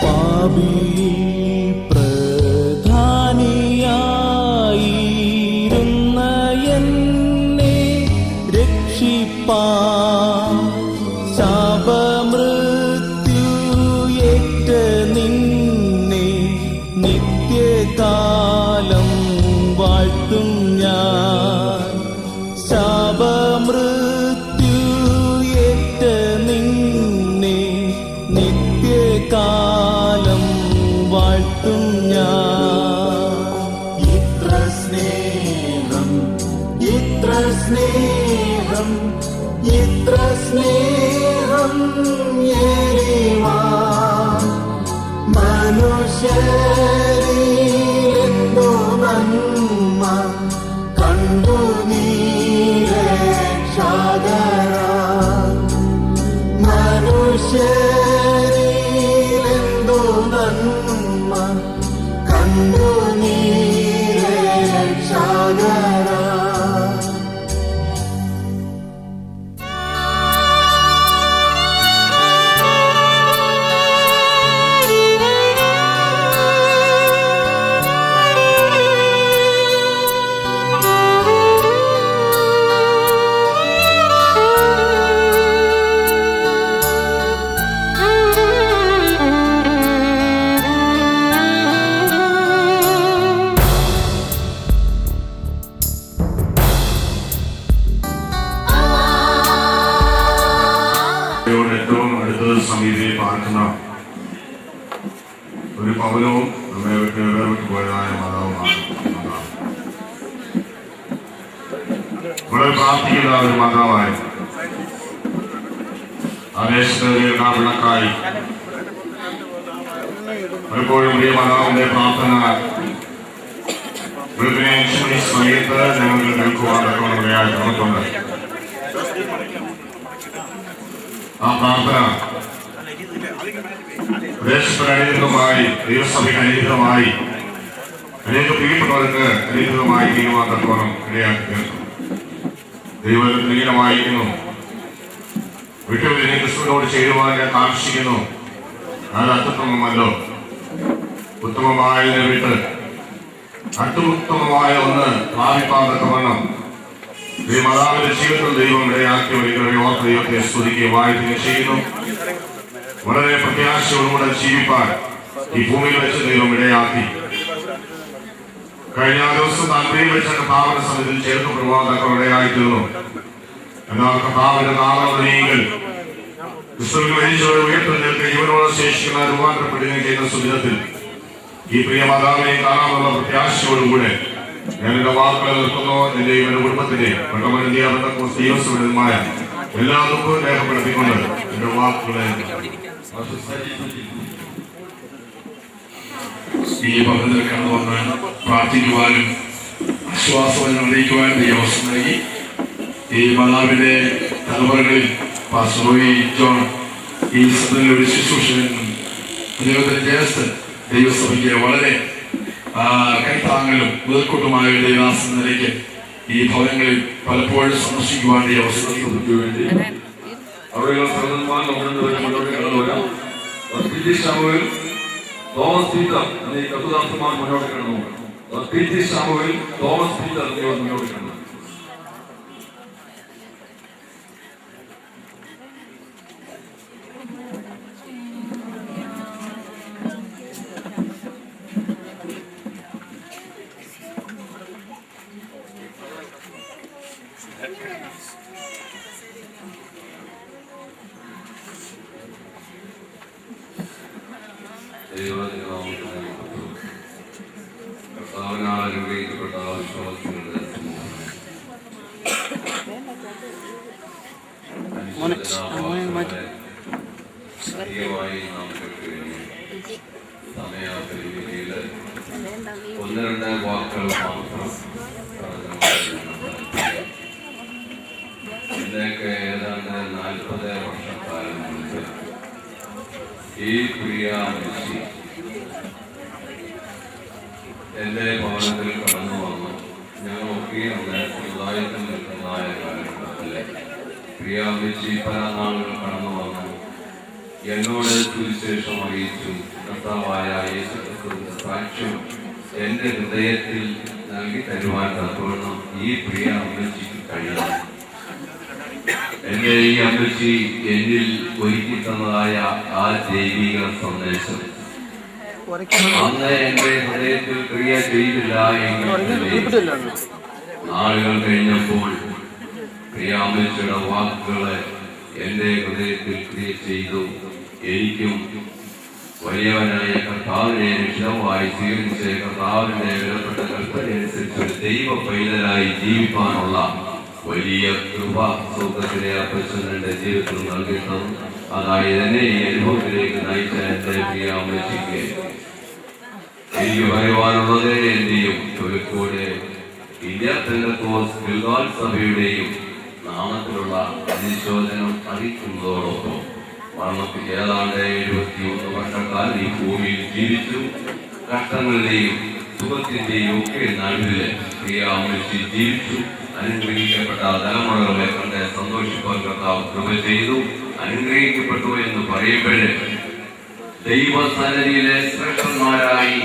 പാപിയിൽ പ്രധാനിയായിരുന്ന എന്നെ രക്ഷിപ്പാൻ ശാപമൃത്യുയേറ്റ നിന്നെ നിത്യകാലം വാഴ്ത്തും ഞാൻ. കാലം വാഴ്ത്തും ഞാൻ. ഇത്ര സ്നേഹം, ഇത്ര സ്നേഹം, ഇത്ര സ്നേഹം മനുഷ്യരിലെന്തോ നന്മ കണ്ടു നീ രക്ഷകരാ. മനുഷ്യരിലെന്തോ നന്മ കണ്ടു നീ രക്ഷകരാ. ഏറ്റവും അടുത്തത് സമീപയിൽ പാർക്കുന്ന ഒരു പൗരവും നമ്മെ വേർവിട്ട് പോയതായ മാതാവുമാണ്. ഇവിടെ പ്രാർത്ഥിക്കുന്ന ഒരു മാതാവായി ആവേശക്കായി പലപ്പോഴും പ്രിയ മാതാവിന്റെ പ്രാർത്ഥന സമയത്ത് ഞങ്ങൾ കേൾക്കുവാനൊക്കെ ഇടയായി നമുക്കുണ്ട്. ആ പ്രാർത്ഥന പ്രദേശത്തിനനുകൂലമായി ദൈവസഭയ്ക്ക് അനുകൂലമായി അനേക പ്രിയപ്പെട്ടവർക്ക് അനുകൂലമായി തീരുമാനം തക്കോണം ഇടയാക്കി തീർക്കും. ദൈവത്തിന് നീലമായിരിക്കുന്നു. വിട്ടുവിനെ ക്രിസ്തുവിനോട് ചേരുവാൻ ഞാൻ കാക്ഷിക്കുന്നു. അത് അത്യുത്തമമല്ലോ. ഉത്തമമായതിനെ വിട്ട് അത്യുത്തമമായ ഒന്ന് പ്രാപിപ്പാൻ തക്കവണ്ണം ഈ മാതാവിന്റെ ജീവിതത്തിൽ ദൈവം ഇടയാക്കി ഒരിക്കലും ഓർത്ത് ദൈവത്തെ സ്തുതിക്കുകയും വാഴ്ത്തുകയും ചെയ്യുന്നു. വളരെ പ്രത്യാശയോടുകൂടെ ജീവിപ്പാൻ ഈ ഭൂമിയിൽ വെച്ച് ദൈവം ഇടയാക്കി. കഴിഞ്ഞ ദിവസം താല്പര്യം വെച്ച കർത്താവിന്റെ സന്നിധിയിൽ ചേർക്കപ്പെടുവാൻ തക്ക ഇടയായിത്തീർന്നു. എന്നാൽ കർത്താവിന്റെ നാമീകൾ ക്രിസ്തുവിൽ മരിച്ചവരെ ഉയർത്തെഴുന്നേൽക്ക് ജീവനോടെ ശേഷിക്കുന്ന രൂപാന്തരപ്പെടുകയും ചെയ്യുന്ന സുദിനത്തിൽ ഈ പ്രിയ മാതാവിനെ കാണാനുള്ള പ്രത്യാശയോടുകൂടെ ഞാൻ എന്റെ വാക്കുകൾ നിർത്തുന്നു. എന്റെയും എന്റെ കുടുംബത്തിന്റെയും ദൈവസ്വരമായ എല്ലാ ദുഃഖവും രേഖപ്പെടുത്തിക്കൊണ്ട് എന്റെ വാക്കുകളെ ഈ പദ്ധതിയിൽ കടന്നു വന്ന് പ്രാർത്ഥിക്കുവാനും ആശ്വാസവചനം അറിയിക്കുവാനും ദൈവവസം നൽകി. ഈ മാതാവിന്റെ തലമുറകളിൽ പാസ്റ്റർ ജോൺ ഈ സദനിലെ ഒരു ശുശ്രൂഷകനും ദൈവത്തിന്റെ ജ്യേഷ്ഠൻ ദൈവസഭയ്ക്ക് വളരെ കൈത്താങ്ങലും മുതൽക്കൂട്ടുമായ ദൈവദാസൻ നിലയ്ക്ക് ഈ ഭവനങ്ങളിൽ പലപ്പോഴും സന്ദർശിക്കുവാൻ ഈ അവസരത്തിന് വേണ്ടി അവിടെയുള്ള മുന്നോട്ട് കടന്നു വരാം. തോമസ് പീറ്റർ എന്നീ കത്തുദാസന്മാർ മുന്നോട്ട് കടന്നു പോകണം. തോമസ് പീറ്റർ എന്നിവർ മുന്നോട്ട് കടന്നു. ഒന്ന് രണ്ട് വാക്കുകൾ മാത്രം ഇതൊക്കെ ഏതാണ്ട് 40 വർഷക്കാലം മുൻപ് ഈ പ്രിയ മനുഷ്യ എന്റെ ഭവനത്തിൽ കടന്നു വന്നു. ഞങ്ങളൊക്കെ അന്ന് സമുദായത്തിൽ നിൽക്കുന്നതായ കാലഘട്ടത്തിലെ പ്രിയ മനുഷ്യ പല നാളുകൾ കടന്നു വന്നു. എന്നോട് സുവിശേഷം അറിയിച്ചു. കർത്താവായ യേശുക്രിസ്തുവിന്റെ സാക്ഷ്യം എന്റെ ഹൃദയത്തിൽ നൽകി തരുവാൻ തക്കവണ്ണം ഈ പ്രിയ അമ്മച്ചിക്ക് കഴിയണം. എന്റെ ഈ അമ്മച്ചി എന്നിൽ ഒരുക്കി തന്നതായ ആ ദൈവിക സന്ദേശം അന്ന് എന്റെ ഹൃദയത്തിൽ ക്രിയ ചെയ്തില്ല എങ്കിൽ നാളുകൾ കഴിഞ്ഞപ്പോൾ പ്രിയ അമ്മച്ചിയുടെ വാക്കുകളെ എന്റെ ഹൃദയത്തിൽ ക്രിയ ചെയ്തു. എനിക്കും വലിയവനായ കർത്താവിനെ രക്ഷിതമായി സ്വീകരിച്ച് കർത്താവിന്റെ വിലപ്പെട്ട കൽപ്പനയനുസരിച്ച് ഒരു ദൈവ പൈതലായി ജീവിക്കാനുള്ള വലിയ കൃപ സ്വർഗ്ഗത്തിലെ അപ്പച്ചന്റെ ജീവിതത്തിൽ നൽകിയിട്ടും അതായത് എന്നെ ഈ അനുഭവത്തിലേക്ക് നയിച്ച എന്റെ പ്രിയ അമ്മച്ചിക്ക് എനിക്ക് പറയുവാനുള്ളത് എന്റെയും കോഴിക്കോട് ഇന്ത്യ പെന്തക്കോസ്ത് ഗിൽഗാൽ സഭയുടെയും നാമത്തിലുള്ള അനുശോചനം അറിയിക്കുന്നതോടൊപ്പം മരണത്തിൽ ഏതാണ്ട് 71 വർഷക്കാലം ഈ ഭൂമിയിൽ ജീവിച്ചു. കഷ്ടങ്ങളുടെയും സുഖത്തിന്റെയും ഒക്കെ നടുവില് പ്രിയ അമ്മച്ചി ജീവിച്ചു. അനുഗ്രഹിക്കപ്പെട്ട തലമുറകളെ കണ്ട് സന്തോഷിപ്പാൻ കർത്താവ് കൃപ ചെയ്തു. അനുഗ്രഹിക്കപ്പെട്ടു എന്ന് പറയുമ്പോഴേ ദൈവസന്നിധിയിലെ ശ്രേഷ്ഠന്മാരായി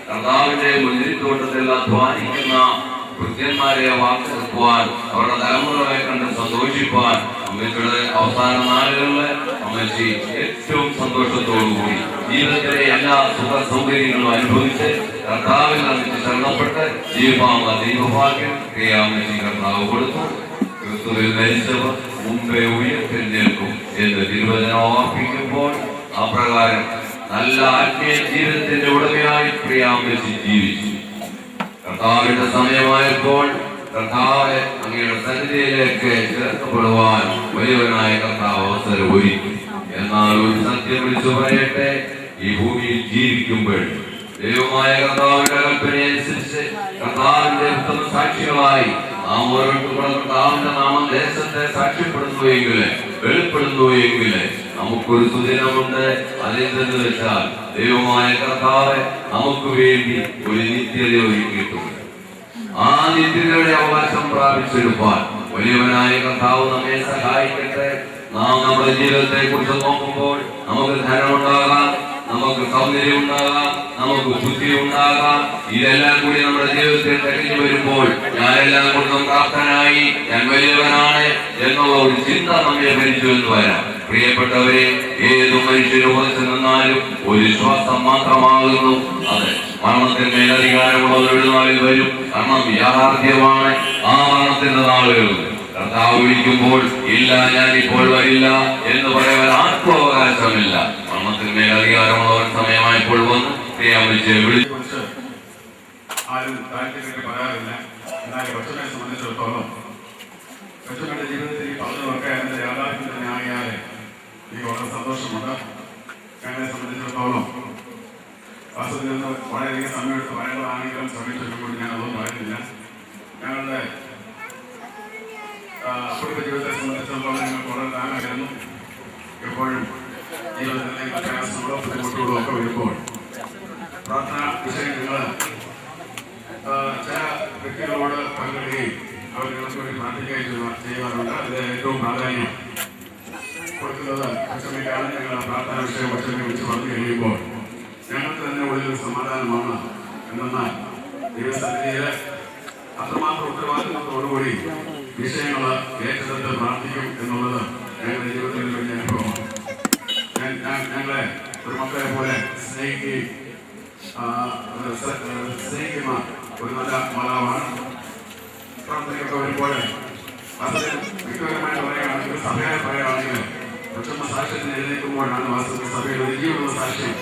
കർത്താവിന്റെ മുന്തിരിത്തോട്ടത്തിൽ അധ്വാനിക്കുന്ന കൃത്യന്മാരെ വാർത്തെടുക്കുവാൻ അവരുടെ തലമുറകളെ കണ്ട് സന്തോഷിപ്പാൻ അമ്മച്ചിയുടെ അവസാന നാളുകളില് അമ്മച്ചി ഏറ്റവും സന്തോഷത്തോടുകൂടി ജീവിതത്തിലെ എല്ലാ സുഖ സൗകര്യങ്ങളും അനുഭവിച്ച് കർത്താവിൽ അമ്മച്ചി ശരണപ്പെട്ട് ജീവിപ്പാനുള്ള ദൈവഭാഗ്യം അമ്മച്ചി കർത്താവ് കൊടുത്തു. ക്രിസ്തുവിൽ മരിച്ചവർ മുമ്പേ ഉയർത്തെഴുന്നേൽക്കും എന്ന് തിരുവചനം ഓർപ്പിക്കുമ്പോൾ അപ്രകാരം നല്ല ആത്മീയ ജീവിതത്തിന്റെ ഉടമയായി പ്രിയാമ്മച്ചി ജീവിച്ചു. കർത്താവിന്റെ സമയമായപ്പോൾ കർത്താവ് അങ്ങയുടെ സന്നിധിയിലേക്ക് ചേർക്കപ്പെടുവാൻ വലിയവനായ കർത്താവ് അവസരം ഒരുക്കി. എന്നാൽ ഒരു സത്യം വിളിച്ചു പറയട്ടെ, ഈ ഭൂമിയിൽ ജീവിക്കുമ്പോൾ ദൈവമായ കർത്താവിന്റെ കൽപ്പനയനുസരിച്ച് കർത്താവിന്റെ ഉത്തമ സാക്ഷികളായി നാം ഓരോരുത്തരും കർത്താവിന്റെ നാമം ദേശത്തെ സാക്ഷ്യപ്പെടുന്നുവെങ്കിൽ വെളിപ്പെടുന്നുവെങ്കിൽ നമുക്കൊരു സുദിനമുണ്ട്. അതെന്തെന്ന് വെച്ചാൽ ദൈവമായ കർത്താവ് നമുക്ക് വേണ്ടി ഒരു നിത്യത ഒരുക്കിയിട്ടുണ്ട്. ആ നിത്യതയുടെ അവകാശം പ്രാപിച്ചെടുപ്പാൻ വലിയവനായ കർത്താവ് നമ്മെ സഹായിക്കട്ടെ. നാം നമ്മുടെ ജീവിതത്തെ കുറിച്ച് നോക്കുമ്പോൾ നമുക്ക് ധനമുണ്ടാകാം, നമുക്ക് സൗന്ദര്യം ഉണ്ടാകാം, നമുക്ക് ബുദ്ധി ഉണ്ടാകാം. ഇതെല്ലാം കൂടി നമ്മുടെ ജീവിതത്തിൽ കഴിഞ്ഞു വരുമ്പോൾ ഞാനെല്ലാം കൊണ്ടും പ്രാപ്തനായി, ഞാൻ വലിയവനാണ് എന്നുള്ള ഒരു ചിന്ത നമ്മെ ഭരിച്ചു എന്ന് വരാം. പ്രിയപ്പെട്ടവരെ, ഏതു മനുഷ്യനും ഉറച്ചു നിന്നാലും ഒരു ശ്വാസം മാത്രമാകുന്നു. അത് മരണത്തിന്മേൽ അധികാരമുള്ള ഒരു നാളിൽ വരും. കാരണം യാഥാർത്ഥ്യമാണ്. ആ മരണത്തിന്റെ നാളുകൾ കർത്താവ് വിളിക്കുമ്പോൾ ഇല്ല ഞാനിപ്പോൾ വരില്ല എന്ന് പറയാൻ ആർക്കും അവകാശമില്ല. മരണത്തിന്മേൽ അധികാരമുള്ളവർ സമയമായപ്പോൾ വന്ന് പ്രിയാമ്മച്ചിയെ വിളിച്ചു. ആരും താല്പര്യത്തിൽ പറയാറില്ല. എന്നാൽ കൊച്ചനെ സംബന്ധിച്ചിടത്തോളം കൊച്ചമ്മയുടെ ജീവിതത്തിൽ ഈ പറഞ്ഞതൊക്കെ അതിന്റെ യാഥാർത്ഥ്യം തന്നെ ആയാൽ എനിക്ക് വളരെ സന്തോഷമുണ്ട്. ഞങ്ങളെ സംബന്ധിച്ചിടത്തോളം വാസ്തവത്തിൽ നിന്ന് വളരെയധികം സമയമെടുത്ത് പറയേണ്ടതാണെങ്കിലും ശ്രമിച്ചിട്ടുകൊണ്ട് ഞാൻ അതൊന്നും പറയുന്നില്ല. ഞങ്ങളുടെ കുടുംബ ജീവിതത്തെ സംബന്ധിച്ചിടത്തോളം ഞങ്ങൾക്ക് വളരെ താങ്ങായിരുന്നു. എപ്പോഴും ജീവിതത്തിലെ പ്രയാസങ്ങളോ ബുദ്ധിമുട്ടുകളോ ഒക്കെ വരുമ്പോൾ പ്രാർത്ഥനാ വിഷയങ്ങൾ ചില വ്യക്തികളോട് പങ്കിടുകയും അവർക്ക് വേണ്ടി പ്രാർത്ഥിക്കുകയും ചെയ്യാറുണ്ട്. അതിന് ഏറ്റവും പ്രാധാന്യം കൊടുക്കുന്നത് കൊച്ചമ്മയ്ക്കാണ്. ഞങ്ങൾ ആ പ്രാർത്ഥനാ വിഷയം കൊച്ചമ്മയെ വിളിച്ച് പറഞ്ഞു കഴിയുമ്പോൾ ഞങ്ങൾക്ക് തന്നെ ഉള്ളിൽ സമാധാനമാണ്. എന്നാൽ ദൈവസന്നിധിയിൽ അത്രമാത്രം ഉത്തരവാദിത്വത്തോടുകൂടി വിഷയങ്ങൾ ഏറ്റെടുത്ത് പ്രാർത്ഥിക്കും എന്നുള്ളത് ഞങ്ങളുടെ ജീവിതത്തിൽ വലിയ അനുഭവമാണ്. ഞങ്ങളെ ഒരു മക്കളെ പോലെ സ്നേഹിക്കുന്ന ഒരു നല്ല മാതാവാണ്. പ്രാർത്ഥനയൊക്കെ വരുമ്പോൾ വാസ്തവത്തിൽ വ്യക്തിപരമായിട്ട് പറയുകയാണെങ്കിൽ സഭയെ പറയുകയാണെങ്കിൽ കൊച്ചമ്മ സാക്ഷ്യത്തിന് എഴുന്നേൽക്കുമ്പോഴാണ് വാസ്തവത്തിൽ സഭയുടെ ജീവനുള്ള സാക്ഷ്യം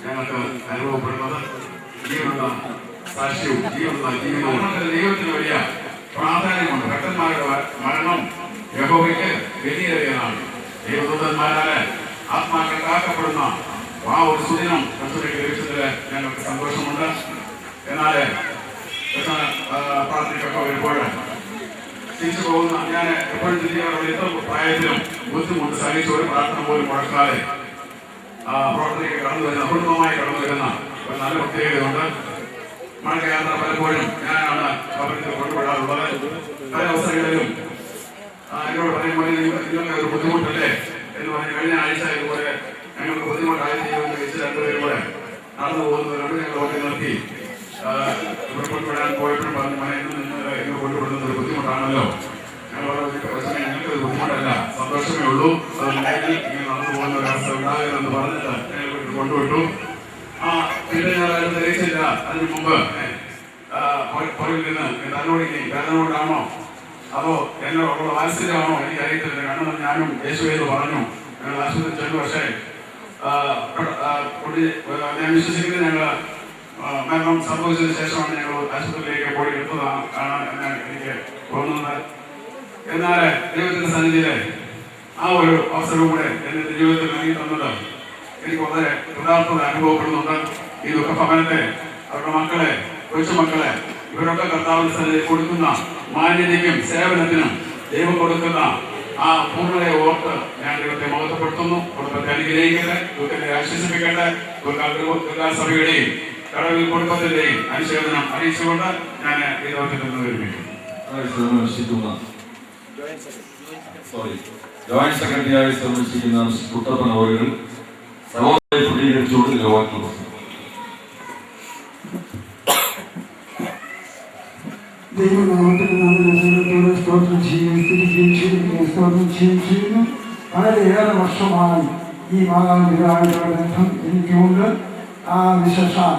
ഞങ്ങൾക്ക് അനുഭവപ്പെടുന്നത്. ജീവനുള്ള സാക്ഷ്യവും ജീവനുള്ള ജീവിതവും ദൈവത്തിന് വലിയ പ്രാധാന്യമുണ്ട്. ഭക്തന്മാരുടെ മരണം യഹോവയ്ക്ക് വലിയേറിയതാണ്. ദൈവദൂതന്മാരാല് ആത്മാക്കൾ കാക്കപ്പെടുന്ന ആ ഒരു സുദിനം കൊച്ചമ്മയ്ക്ക് ലഭിച്ചതിൽ ഞങ്ങൾക്ക് സന്തോഷമുണ്ട്. എന്നാൽ പ്രാർത്ഥനയ്ക്കൊക്കെ വരുമ്പോൾ തിരിച്ചു പോകുന്ന ഞാൻ എപ്പോഴും തിരിയാറുള്ള എത്ര പ്രായത്തിലും ബുദ്ധിമുട്ട് സഹിച്ച ഒരു പ്രാർത്ഥന പോലും മുടക്കാതെ പ്രവർത്തനയ്ക്ക് കടന്നു വരുന്ന കുടുംബമായി കടന്നു വരുന്ന ഒരു നല്ല പ്രത്യേകതയുണ്ട്. മഴയാത്ര പലപ്പോഴും ഞാനാണ് ഭവനത്തിൽ കൊണ്ടുവിടാറുള്ളത്. പല അവസരങ്ങളിലും എന്നോട് പറയുമ്പോൾ നിങ്ങൾക്ക് ഒരു ബുദ്ധിമുട്ടല്ലേ എന്ന് പറഞ്ഞ് കഴിഞ്ഞ ആഴ്ച ഇതുപോലെ ഞങ്ങൾക്ക് ബുദ്ധിമുട്ടായിരുന്നു വെച്ച് രണ്ടുപേരും കൂടെ നടന്നു പോകുന്നവരോട് ഞങ്ങൾ ഓട്ടി നിർത്തി ഇവിടെ കൊണ്ടുവിടാൻ പോയപ്പോഴും പറഞ്ഞു മനയിൽ നിന്ന് എന്നെ കൊണ്ടുവിടുന്നത് ഒരു ബുദ്ധിമുട്ടാണല്ലോ. ഞങ്ങൾക്ക് ഒരു ബുദ്ധിമുട്ടല്ല, സന്തോഷമേ ഉള്ളൂ. അത് ഇങ്ങനെ നടന്നു പോകുന്ന ഒരവസ്ഥ ഉണ്ടാകരുതെന്ന് പറഞ്ഞിട്ട് ഞങ്ങൾ കൊണ്ടുവിട്ടു. പിന്നെ ഞാൻ അത് ധരിച്ചില്ല. അതിന് മുമ്പ് പുറകിൽ നിന്ന് തന്നോട് വേദനോടാണോ അതോ എന്നോടുള്ള വാത്സല്യമാണോ എനിക്ക് അറിയത്തില്ല. കണ്ണെന്ന് ഞാനും യേശുവെന്ന് പറഞ്ഞു. ഞങ്ങൾ ആശുപത്രി ചെന്നു. പക്ഷേ ഞാൻ വിശ്വസിക്കുന്നത് ഞങ്ങൾ മരണം സംഭവിച്ചതിന് ശേഷമാണ് ഞങ്ങൾ ആശുപത്രിയിലേക്ക് പോയി എടുത്തതാണ് കാണാൻ എനിക്ക് തോന്നുന്നത്. എന്നാൽ ദൈവത്തിന്റെ സന്നിധിയിലെ ആ ഒരു അവസരവും കൂടെ എന്റെ ജീവിതത്തിൽ നൽകി തന്നത് എനിക്ക് വളരെ യഥാർത്ഥത അനുഭവപ്പെടുന്നുണ്ട്. ഈ ദുഃഖഭവനത്തെ അവരുടെ മക്കളെ, കൊച്ചുമക്കളെ ഇവരൊക്കെ കർത്താവിന്റെ സന്നിധിയിൽ കൊടുക്കുന്ന മാന്യതയ്ക്കും സേവനത്തിനും ദൈവം കൊടുക്കുന്ന ആ പൂർണ്ണതയെ ഓർത്ത് ഞാൻ ദൈവത്തെ മഹത്വപ്പെടുത്തുന്നു. കുടുംബത്തെ അനുഗ്രഹിക്കട്ടെ, ദുഃഖത്തെ ആശ്വസിപ്പിക്കട്ടെ. സഭയുടെയും കടവിൽ കുടുംബത്തിന്റെയും അനുശോചനം അറിയിച്ചുകൊണ്ട് ഞാൻ ഈ ദൗത്യത്തിൽ നിന്ന് വിരമിക്കുന്നു. ജോയിന്റ് സെക്രട്ടറിയായി ശ്രമിച്ചിരിക്കുന്ന കുട്ടപ്പൻ അവர்கள் സഹോദരനെ പ്രതികരിച്ചുകൊണ്ട് നിലവാക്കി. ദൈവനാമത്തിന് സ്തോത്രം ചെയ്യുന്നു. വളരെയേറെ വർഷമായി ഈ മാതാപിതാക്കളുടെ ബന്ധം എനിക്കുണ്ട്. ആ വിശേഷാൽ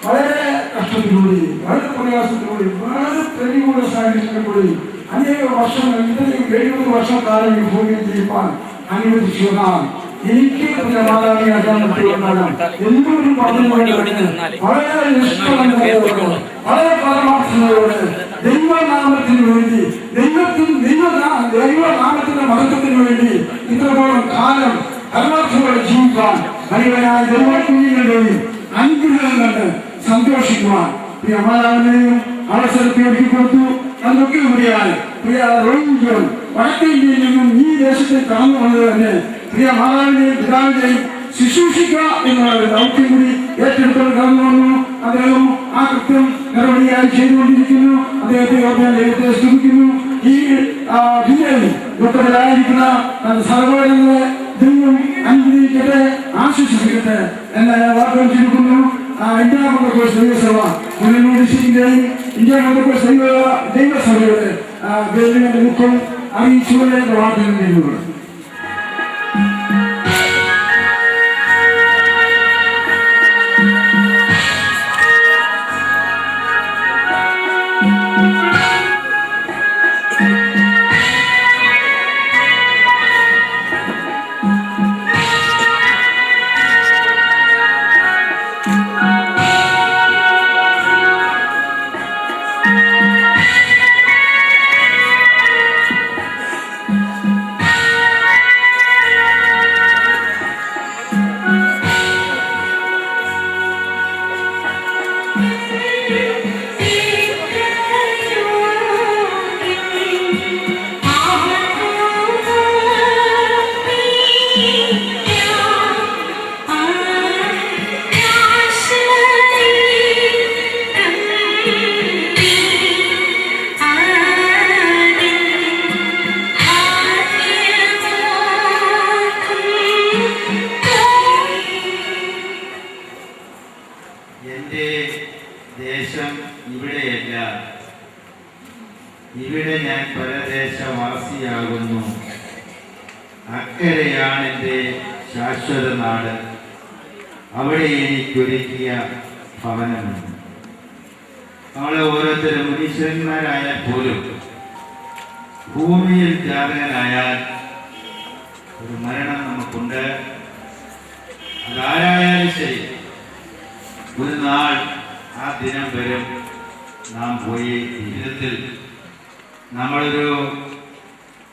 വളരെ കഷ്ടത്തിലൂടെ, വളരെ പ്രയാസത്തിലൂടെ, വളരെ പ്രതികൂല സാഹചര്യത്തിലൂടെ അനേക വർഷങ്ങൾ, ഇത്രയും 70 വർഷക്കാലം ഈ ഭൂമിയിൽ ജീവിക്കാൻ അനുവദിച്ചതാണ്. എനിക്ക് മാതാപിതാക്കൾ എന്തൊരു പറഞ്ഞുകൊണ്ട് വളരെ നിഷ്കളങ്കതയോടെ, വളരെ പരമാർത്ഥതയോടെ ദൈവനാമത്തിന് വേണ്ടി, ദൈവനാമത്തിന്റെ മഹത്വത്തിന് വേണ്ടി ഇത്രത്തോളം കാലം പരമാർത്ഥത്തോടെ ജീവിക്കാൻ കഴിവനായ ദൈവകുഞ്ഞുങ്ങളുടെയും അനുഗ്രഹം കണ്ട് സന്തോഷിക്കുവാൻ പ്രിയ മാതാവിനെയും അവസരത്തെ ഒരുക്കി കൊടുത്തു. അതൊക്കെ ഉപരിയായി പ്രിയ റോഹിംഗ്യൻ വടക്കേ ഇന്ത്യയിൽ നിന്നും ഈ ദേശത്തെ കടന്നു വന്നത് തന്നെ പ്രിയ മാതാവിന്റെയും പിതാവിന്റെയും ശുശ്രൂഷിക്കുക എന്നുള്ള ദൗത്യം കൂടി ഏറ്റെടുത്തോട് കടന്നു വന്നു. അദ്ദേഹം ആ കൃത്യം നടപടിയായി ചെയ്തുകൊണ്ടിരിക്കുന്നു. ദൈവത്തെ സ്തുതിക്കുന്നു. ഈ ജില്ലയിൽ ദുഃഖത്തിലായിരിക്കുന്ന സഹോദരങ്ങളെ ദൈവം അനുഗ്രഹിക്കട്ടെ, ആശ്വസിപ്പിക്കട്ടെ എന്ന് വാഗ്ദാനം ചെയ്തിരിക്കുന്നു. ഇന്ത്യ മതകോസ് ദൈവസഭ പുനരുദ്ദേശിക്കുകയും ഇന്ത്യ മതകോസ് ദൈവസഭയുടെ വേദിയുടെ മുഖം അറിയിച്ചുകൊണ്ട് വാഗ്ദാനം ചെയ്യുന്നു. ഇവിടെ ഞാൻ പരദേശവാസിയാകുന്നു. അക്കരെയാണ് എൻ്റെ ശാശ്വത നാട്, അവിടെ എനിക്കൊരുക്കിയ ഭവനമുണ്ട്. നമ്മളെ ഓരോരുത്തരും മുനീശ്വരന്മാരായാൽ പോലും ഭൂമിയിൽ ജാതകനായാൽ ഒരു മരണം നമുക്കുണ്ട്. അതാരായാലും ശരി, ഒരു നാൾ ആ ദിനം വരും. നാം പോയി ജീവിതത്തിൽ നമ്മളൊരു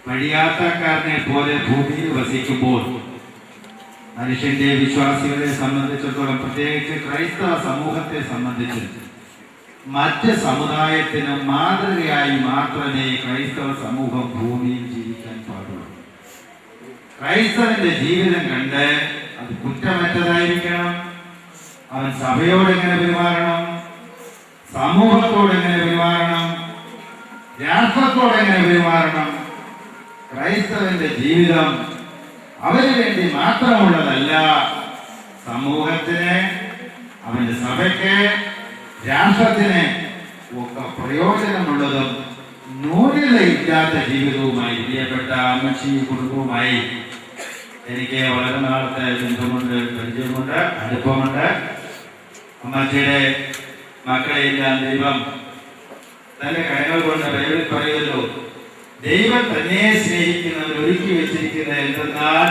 വഴിയാത്രക്കാരനെ പോലെ ഭൂമിയിൽ വസിക്കുമ്പോൾ മനുഷ്യന്റെ വിശ്വാസികളെ സംബന്ധിച്ചിടത്തോളം, പ്രത്യേകിച്ച് ക്രൈസ്തവ സമൂഹത്തെ സംബന്ധിച്ച് മറ്റ് സമുദായത്തിന് മാതൃകയായി മാത്രമേ ക്രൈസ്തവ സമൂഹം ഭൂമിയിൽ ജീവിക്കാൻ പാടുള്ളൂ. ക്രൈസ്തവന്റെ ജീവിതം കണ്ട് അത് കുറ്റമറ്റതായിരിക്കണം. അവൻ സഭയോട് എങ്ങനെ പെരുമാറണം, സമൂഹത്തോട് എങ്ങനെ പെരുമാറണം, രാഷ്ട്രത്തോട് എങ്ങനെ പെരുമാറണം. ക്രൈസ്തവന്റെ ജീവിതം അവന് വേണ്ടി മാത്രമുള്ളതല്ല, സമൂഹത്തിന്, അവന്റെ സഭയ്ക്ക്, രാഷ്ട്രത്തിന് ഒക്കെ പ്രയോജനമുള്ളതും നൂലില്ലാത്ത ജീവിതവുമായി പ്രിയപ്പെട്ട അമ്മച്ചി കുടുംബവുമായി എനിക്ക് വളരെ നാളത്തെ ബന്ധമുണ്ട്, പരിചയമുണ്ട്, അടുപ്പമുണ്ട്. അമ്മച്ചിയുടെ മക്കളെയെല്ലാം ദൈവം തന്റെ കൈകൾ കൊണ്ട് ബൈബിളിൽ പറയുമല്ലോ, ദൈവം തന്നെ സ്നേഹിക്കുന്നവർ ഒരുക്കി വെച്ചിരിക്കുന്നത് എന്തെന്നാൽ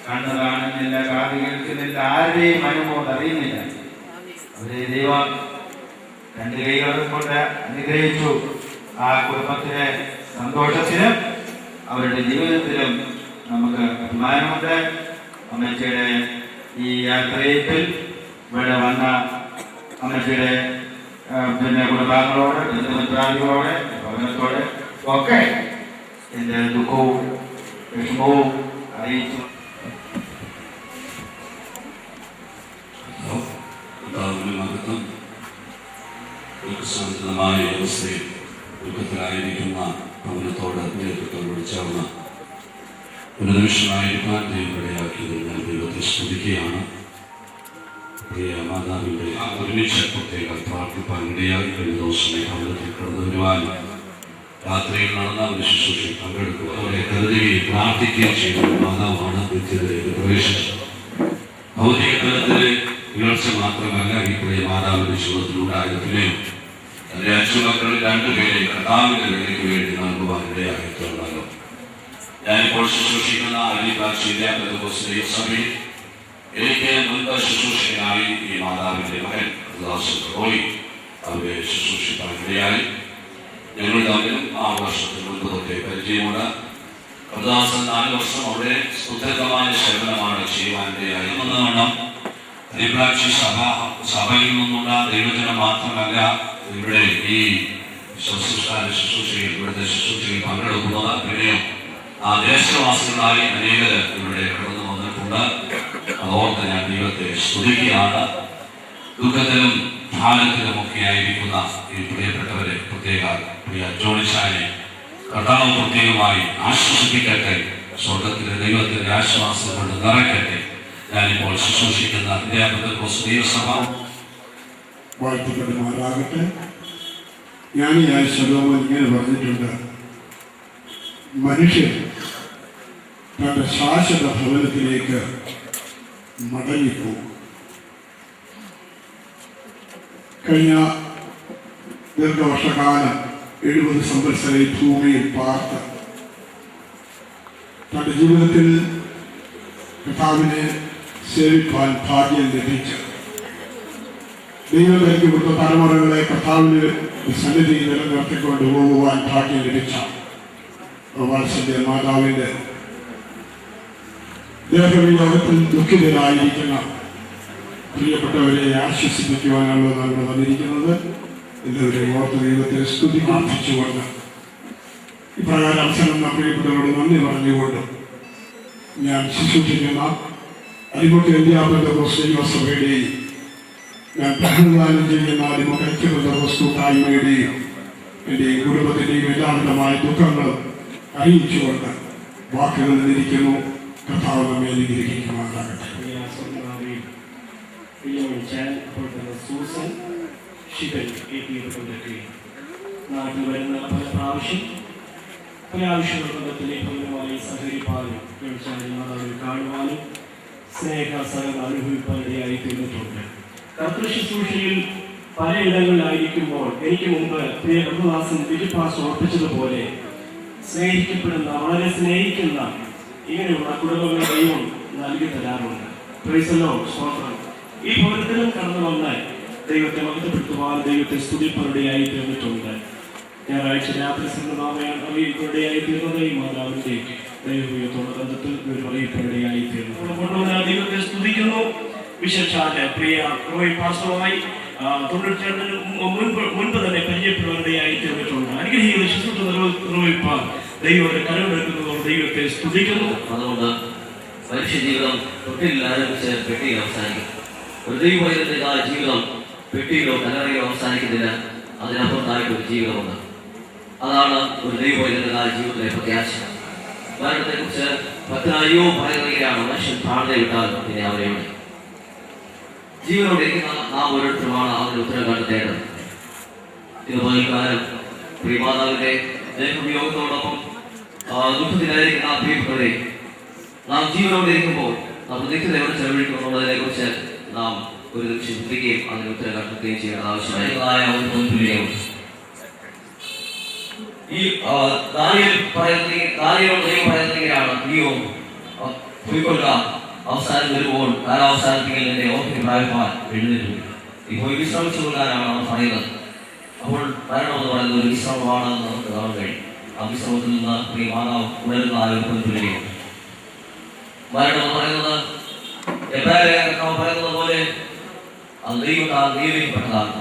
കണ്ണ് കാണുന്നില്ല, കാത് കേൾക്കുന്നില്ല, ആരുടെയും അനുഭവം അറിയുന്നില്ല. അവരെ ദൈവം 2 കൈകളും കൊണ്ട് അനുഗ്രഹിച്ചു. ആ കുടുംബത്തിലെ സന്തോഷത്തിനും അവരുടെ ജീവിതത്തിലും നമുക്ക് അഭിമാനമുണ്ട്. അമ്മച്ചിയുടെ ഈ യാത്രയിൽ ഇവിടെ വന്ന അമ്മച്ചിയുടെ കുടുംബാംഗങ്ങളോട്, ബന്ധുമിത്രാദികളോട്, ഭവനത്തോട് ഒക്കെ എൻ്റെ ദുഃഖവും വിഷമവും അറിയിച്ചു. ദുഃഖശാന്തമായ അവസ്ഥയിൽ ദുഃഖത്തിലായിരിക്കുന്ന ഭവനത്തോട് നേതൃത്വത്തോട് ചേർന്ന് ഒരു നിമിഷമായിരിക്കാൻ ദൈവമിടയാക്കിയതിൽ ഞാൻ ദൈവത്തെ സ്തുതിക്കുകയാണ്. പ്രിയ മാതാവിൻ്റെ ഒരുമിച്ച് പ്രത്യേക പ്രാർത്ഥിപ്പാൻ ഇടയായി കഴിഞ്ഞ ദിവസമേ ഭവനത്തിൽ കടന്നു വരുവാനും രാത്രിയിൽ നടന്ന ഒരു ശുശ്രൂഷയിൽ പങ്കെടുക്കുക, അവരെ കരുതുകയും പ്രാർത്ഥിക്കുകയും ചെയ്യുന്ന മാതാവാണ് നിത്യതയിലേക്ക് പ്രവേശിച്ചത്. ഭൗതിക തലത്തിലെ ഉയർച്ച മാത്രമല്ല ഈ പ്രിയ മാതാവിന്റെ ജീവിതത്തിലുണ്ടായതിനെയും തന്റെ അച്ഛമക്കളിൽ 2 പേരെ കർത്താവിന്റെ വേലയ്ക്ക് വേണ്ടി നൽകുവാൻ ഇടയായിട്ടുണ്ടല്ലോ. ഞാനിപ്പോൾ ശുശ്രൂഷിക്കുന്ന സഭയിൽ എനിക്ക് മുൻപ് ശുശ്രൂഷകനായി ഈ മാതാവിന്റെ മകൻ റോയി അവരെ ശുശ്രൂഷിക്കാൻ ഇടയായി. ഞങ്ങൾ തമ്മിലും 6 വർഷത്തിന് മുൻപ് തൊട്ടേ പരിചയമുണ്ട്. കർദാസൻ 4 വർഷം അവിടെ സുദീർഘമായ സേവനമാണ് ചെയ്യുവാൻ ഇടയായി. എന്നതാണ് ഹരിപ്രാക്ഷി സഭയിൽ നിന്നുള്ള ദൈവജനം മാത്രമല്ല ഇവിടെ ഈ ശുശ്രൂഷയിൽ ഇവിടുത്തെ ശുശ്രൂഷയിൽ പങ്കെടുക്കുന്നത്. പിന്നെയും ആ ദേശവാസികളായി അനേകർ ഇവിടെ കടന്നു വന്നിട്ടുണ്ട്. അതോർത്ത് ഞാൻ ദൈവത്തെ സ്തുതിക്കുകയാണ്. ദുഃഖത്തിലും ധ്യാനത്തിലുമൊക്കെ ആയിരിക്കുന്ന ഈ പ്രിയപ്പെട്ടവരെ, പ്രത്യേക പ്രിയ ജോണിച്ചാനെ കർത്താവ് പ്രത്യേകമായി ആശ്വസിപ്പിക്കട്ടെ. സ്വർഗത്തിലെ ദൈവത്തിന്റെ ആശ്വാസം കൊണ്ട് നിറയ്ക്കട്ടെ. ഞാനിപ്പോൾ ശുശ്രൂഷിക്കുന്ന ദൈവസഭ വാഴ്ത്തപ്പെടുമാറാകട്ടെ. ജ്ഞാനിയായ ശലോമോൻ ഇങ്ങനെ പറഞ്ഞിട്ടുണ്ട്, മനുഷ്യൻ തന്റെ ശാശ്വത ഭവനത്തിലേക്ക് മടങ്ങിപ്പോകും. കഴിഞ്ഞ ദീർഘവർഷകാലം 70 സംവത്സരം ഈ ഭൂമിയിൽ പാർത്ത് തന്റെ ജീവിതത്തിൽ കർത്താവിനെ സേവിക്കാൻ ഭാഗ്യം ലഭിച്ചു. ദൈവം നൽകി കൊടുത്ത തലമുറകളെ കർത്താവിന്റെ സന്നിധിയിൽ നിലനിർത്തിക്കൊണ്ട് പോകുവാൻ ഭാഗ്യം ലഭിച്ച വാത്സല്യ മാതാവിന്റെ ദേഹവിയോഗത്തിൽ ദുഃഖിതരായിരിക്കുന്ന പ്രിയപ്പെട്ടവരെ ആശ്വസിപ്പിക്കുവാനാണല്ലോ നമ്മൾ വന്നിരിക്കുന്നത്. എല്ലാവരെയും ഓർത്ത് ദൈവത്തെ സ്തുതി പ്രാർത്ഥിച്ചുകൊണ്ട് ഇപ്രകാരം അവസരം പ്രിയപ്പെട്ടവരോട് നന്ദി പറഞ്ഞുകൊണ്ട് ഞാൻ ശുശ്രൂഷിക്കുന്ന അരിമുട്ട് ദൈവസഭയുടെയും ഞാൻ പ്രഹ്ലാദം ചെയ്യുന്ന കൂട്ടായ്മയുടെയും എൻ്റെയും കുടുംബത്തിൻ്റെയും എല്ലാവിധമായ ദുഃഖങ്ങൾ അറിയിച്ചുകൊണ്ട് വാക്കുകൾ നിന്നിരിക്കുന്നു. കർത്താവ് നമ്മെ അനുഗ്രഹിക്കുമാറാകട്ടെ. നാട്ടിൽ വരുന്ന പല പ്രാവശ്യബന്ധത്തിലെ ഭവനമായി സഹകരിപ്പാനും കാണുവാനും സ്നേഹസഹം അനുഭവിക്കാനിടയായി തീർന്നിട്ടുണ്ട്. കർത്തൃശുശ്രൂഷയിൽ പലയിടങ്ങളിലായിരിക്കുമ്പോൾ എനിക്ക് മുമ്പ് പ്രിയ കർത്തദാസൻ വിജിപ്പാസ് ഓർപ്പിച്ചതുപോലെ സ്നേഹിക്കപ്പെടുന്ന, വളരെ സ്നേഹിക്കുന്ന ഇങ്ങനെയുള്ള കുടുംബങ്ങളെ ദൈവം നൽകി തരാറുണ്ട്. പ്രൈസലോ സ്തോത്രം. ഈ ഭവനത്തിലും കടന്നു വന്ന് ദൈവത്തെ മഹത്വപ്പെടുത്തുവാൻ, ദൈവത്തെ സ്തുതിപ്പരുടെയായി തീർന്നിട്ടുണ്ട്. ഞായറാഴ്ച രാത്രി അറിയിപ്പരുടെയായി തീർന്നത് ഈ മാതാവിന്റെ ദൈവത്തോട് ബന്ധത്തിൽ ഒരു അറിയിപ്പരുടെയായി തീർന്നു. ദൈവത്തെ സ്തുതിക്കുന്നു. വിശേഷാല് പ്രിയ റോയ് പാസ്റ്ററുമായി 92 മുൻപ് തന്നെ പരിചയപ്പെടുവാനിടയായി തീർന്നിട്ടുണ്ട്. അനുഗ്രഹിക്കുന്ന ശുശ്രൂഷ നിർവഹിപ്പാൻ ദൈവത്തെ കരമെടുക്കുന്നതോട് ദൈവത്തെ സ്തുതിക്കുന്നു. അതുകൊണ്ട് മനുഷ്യ ജീവിതം തൊട്ടിൽ ആരംഭിച്ച് പെട്ടിയിൽ അവസാനിക്കും. ഒരു ദൈവത്തിന്റെ ജീവിതം പെട്ടിയിലോ കല്ലറയിലോ അവസാനിക്കുന്നില്ല. അതിനപ്പുറത്തായിട്ടൊരു ജീവിതമുണ്ട്. അതാണ് ഒരു ദൈവത്തിന്റെ ജീവിതത്തിലെ പ്രത്യാശ. മരണത്തെ കുറിച്ച് ഭക്തനായോ പറയുകയാണ്, മനുഷ്യൻ പ്രാണനെ വിട്ടാൽ പിന്നെ അവരെയാണ്. ജീവനോടെ ഇരിക്കുന്ന നാം ഓരോരുത്തരുമാണ് അവരുടെ ഉത്തരം കണ്ടെത്തേണ്ടത്. ഇത് പതിൽക്കാലം പ്രിയമാതാവിന്റെ ദേഹവിയോഗത്തോടൊപ്പം ദുഃഖത്തിലായിരിക്കുന്ന ആ പ്രിയപ്പെട്ടവരെ നാം ജീവനോടെ ഇരിക്കുമ്പോൾ നാം നിത്യത എവിടെ ചെലവഴിക്കുന്നുള്ളതിനെ കുറിച്ച് നാം ഒരു നിമിഷം ചിന്തിക്കുകയും അതിന് ഉത്തരം കണ്ടെത്തുകയും ചെയ്യേണ്ട ആവശ്യമായ ഒരു തോൽപ്പിക്കുകയും ഈ ദാനിയേൽ പറയുന്നതിനാണ് നീയോ പോയിക്കൊള്ളുക അവസാനം വരുമ്പോൾ കാലാവസാനത്തിൽ എൻ്റെ ഓർമ്മ പ്രായപ്പാൻ എഴുന്നേറ്റു. ഇപ്പോൾ വിശ്രമിച്ചു കൊള്ളാനാണ് അവർ പറയുന്നത്. അപ്പോൾ മരണമെന്ന് പറയുന്നത് ഒരു വിശ്രമമാണെന്ന് നമുക്ക് കാണാൻ കഴിയും. ആ വിശ്രമത്തിൽ നിന്ന് പ്രിയ മാതാവ് ഉണരുന്ന ആലോചനയിലുണ്ട്. മരണം എന്ന് പറയുന്നത് പറയുന്നത് പോലെ അത് ദൈവത്താൽ നിയമിക്കപ്പെട്ടതാണ്.